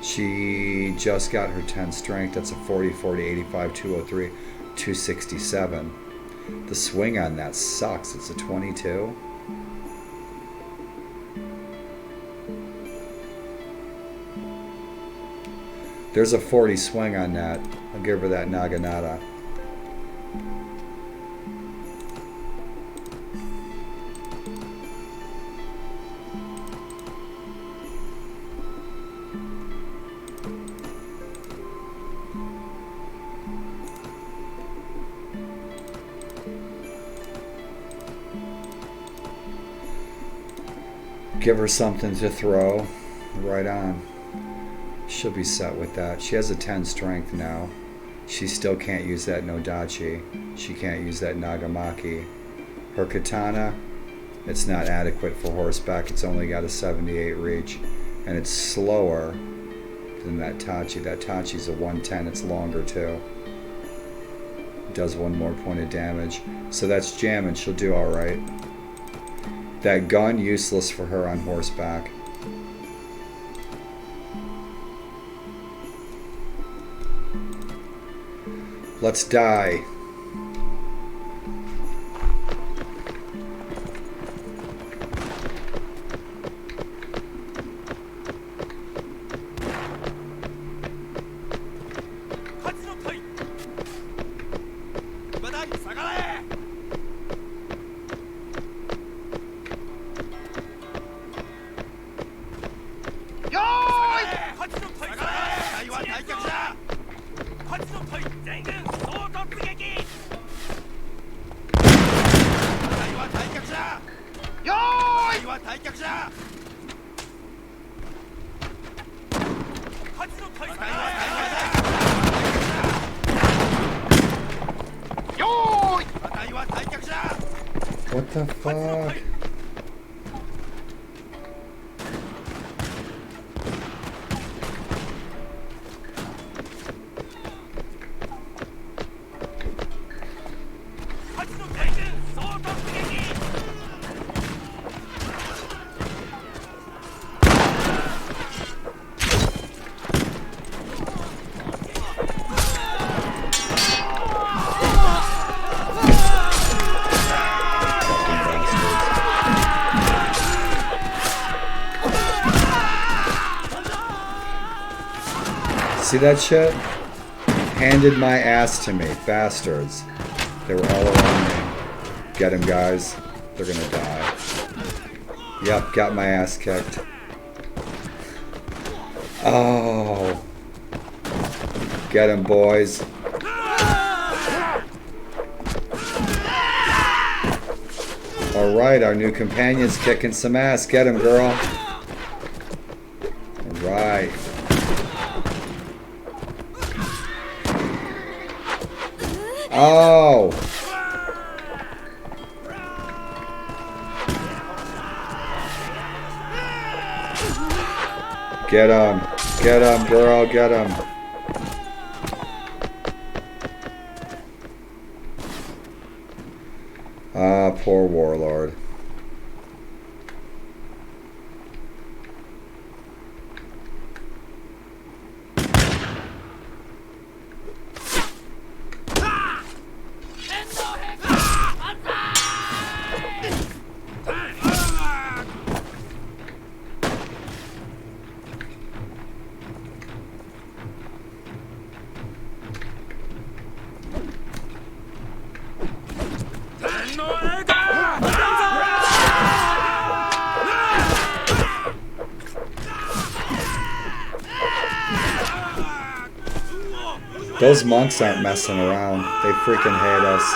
She just got her 10 strength. That's a 40, 40, 85, 203, 267. The swing on that sucks. It's a 22. There's a 40 swing on that. I'll give her that Naginata. Give her something to throw. Right on. She'll be set with that. She has a 10 strength now. She still can't use that Nodachi. She can't use that Nagamaki. Her katana, it's not adequate for horseback. It's only got a 78 reach. And it's slower than that Tachi. That Tachi's a 110. It's longer too. It does 1 more point of damage. So that's jamming. She'll do alright. That gun, useless for her on horseback. Let's die. What the fuck? See that shit? Handed my ass to me, bastards. They were all around me. Get him, guys. They're gonna die. Yep, got my ass kicked. Oh. Get him, boys. Alright, our new companion's kicking some ass. Get him, girl. Alright. Oh! Get him! Get him, girl! Get him! Ah, poor Warlord. Those monks aren't messing around. They freaking hate us.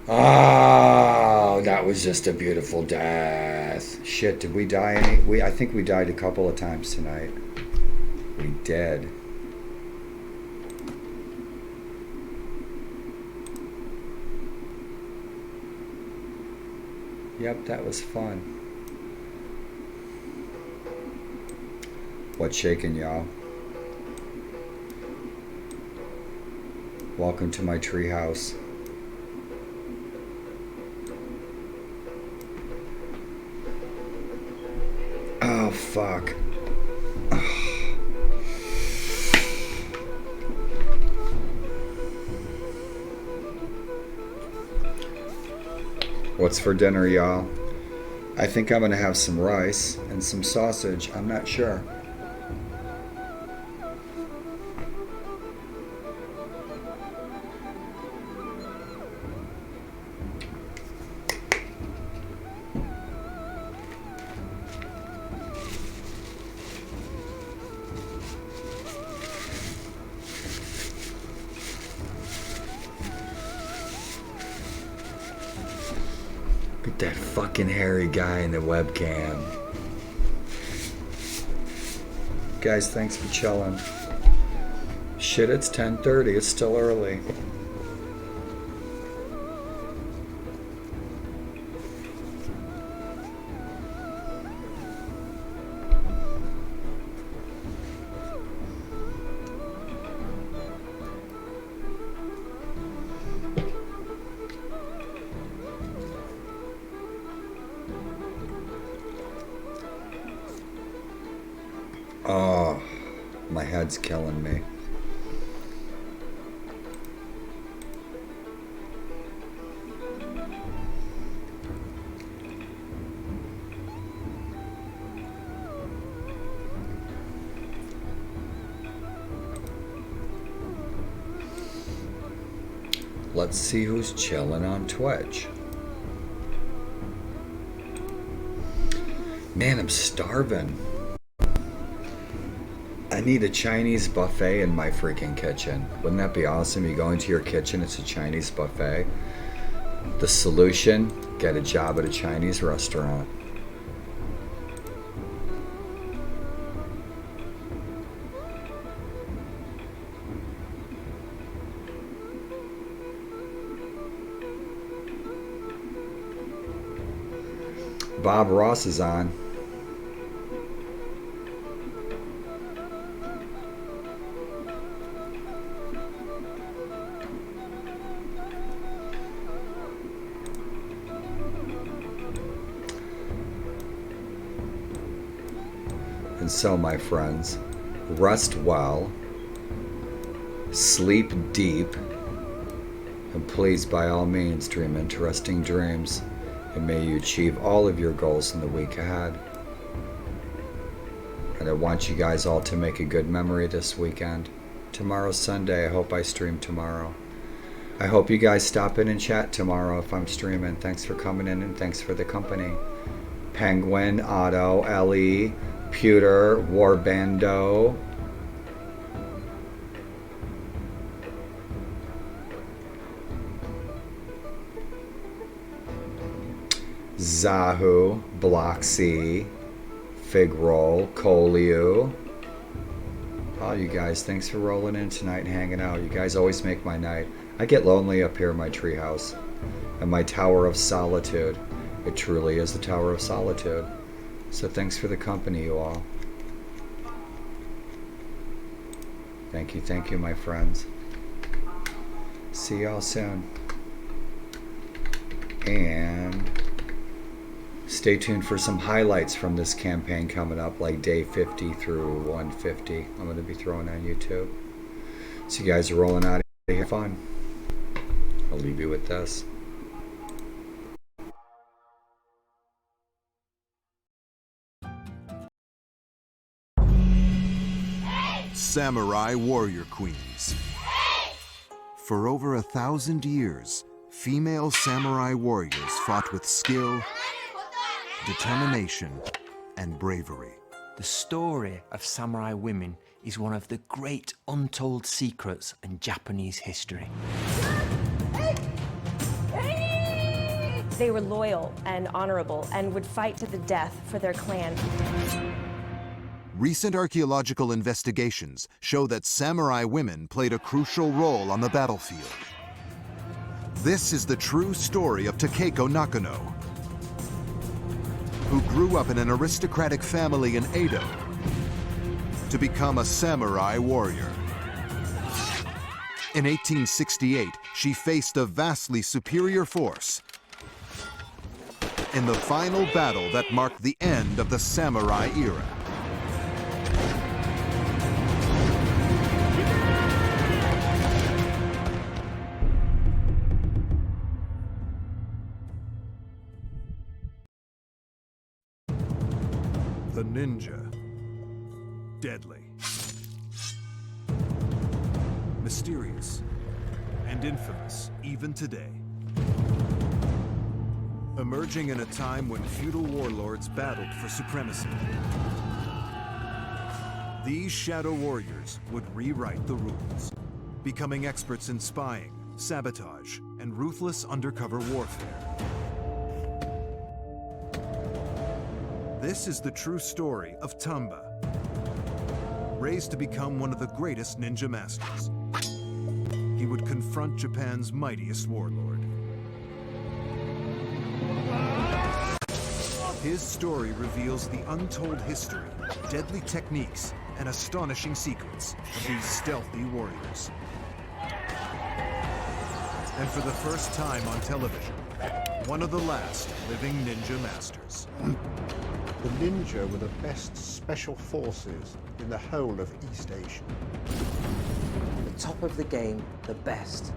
Oh, that was just a beautiful death. Shit, did we die any? I think we died a couple of times tonight. We did. Yep, that was fun. What's shaking, y'all? Welcome to my treehouse. Oh, fuck. What's for dinner, y'all? I think I'm gonna have some rice and some sausage. I'm not sure. That fucking hairy guy in the webcam. Guys, thanks for chilling. Shit, it's 10:30. It's still early. Oh, my head's killing me. Let's see who's chilling on Twitch. Man, I'm starving. I need a Chinese buffet in my freaking kitchen. Wouldn't that be awesome? You go into your kitchen, it's a Chinese buffet. The solution, get a job at a Chinese restaurant. Bob Ross is on. And so, my friends, rest well, sleep deep, and please, by all means, dream interesting dreams, and may you achieve all of your goals in the week ahead. And I want you guys all to make a good memory this weekend. Tomorrow's Sunday. I hope I stream tomorrow. I hope you guys stop in and chat tomorrow if I'm streaming. Thanks for coming in and thanks for the company. Penguin, Otto, Ellie, Pewter, Warbando, Zahu, Bloxy, Fig Roll, Koliu. All you guys, thanks for rolling in tonight and hanging out. You guys always make my night. I get lonely up here in my treehouse and my Tower of Solitude. It truly is the Tower of Solitude. So thanks for the company, you all. Thank you, my friends. See y'all soon. And stay tuned for some highlights from this campaign coming up, like day 50 through 150. I'm going to be throwing on YouTube. So you guys are rolling out of here. Fun. I'll leave you with this. Samurai warrior queens. For over 1,000 years, female samurai warriors fought with skill, determination, and bravery. The story of samurai women is one of the great untold secrets in Japanese history. They were loyal and honorable and would fight to the death for their clan. Recent archaeological investigations show that samurai women played a crucial role on the battlefield. This is the true story of Takeiko Nakano, who grew up in an aristocratic family in Edo to become a samurai warrior. In 1868, she faced a vastly superior force in the final battle that marked the end of the samurai era. The ninja. Deadly. Mysterious. And infamous, even today. Emerging in a time when feudal warlords battled for supremacy. These shadow warriors would rewrite the rules, becoming experts in spying, sabotage, and ruthless undercover warfare. This is the true story of Tamba, raised to become one of the greatest ninja masters. He would confront Japan's mightiest warlord. His story reveals the untold history, deadly techniques, and astonishing secrets of these stealthy warriors. And for the first time on television, one of the last living ninja masters. The ninja were the best special forces in the whole of East Asia. The top of the game, the best.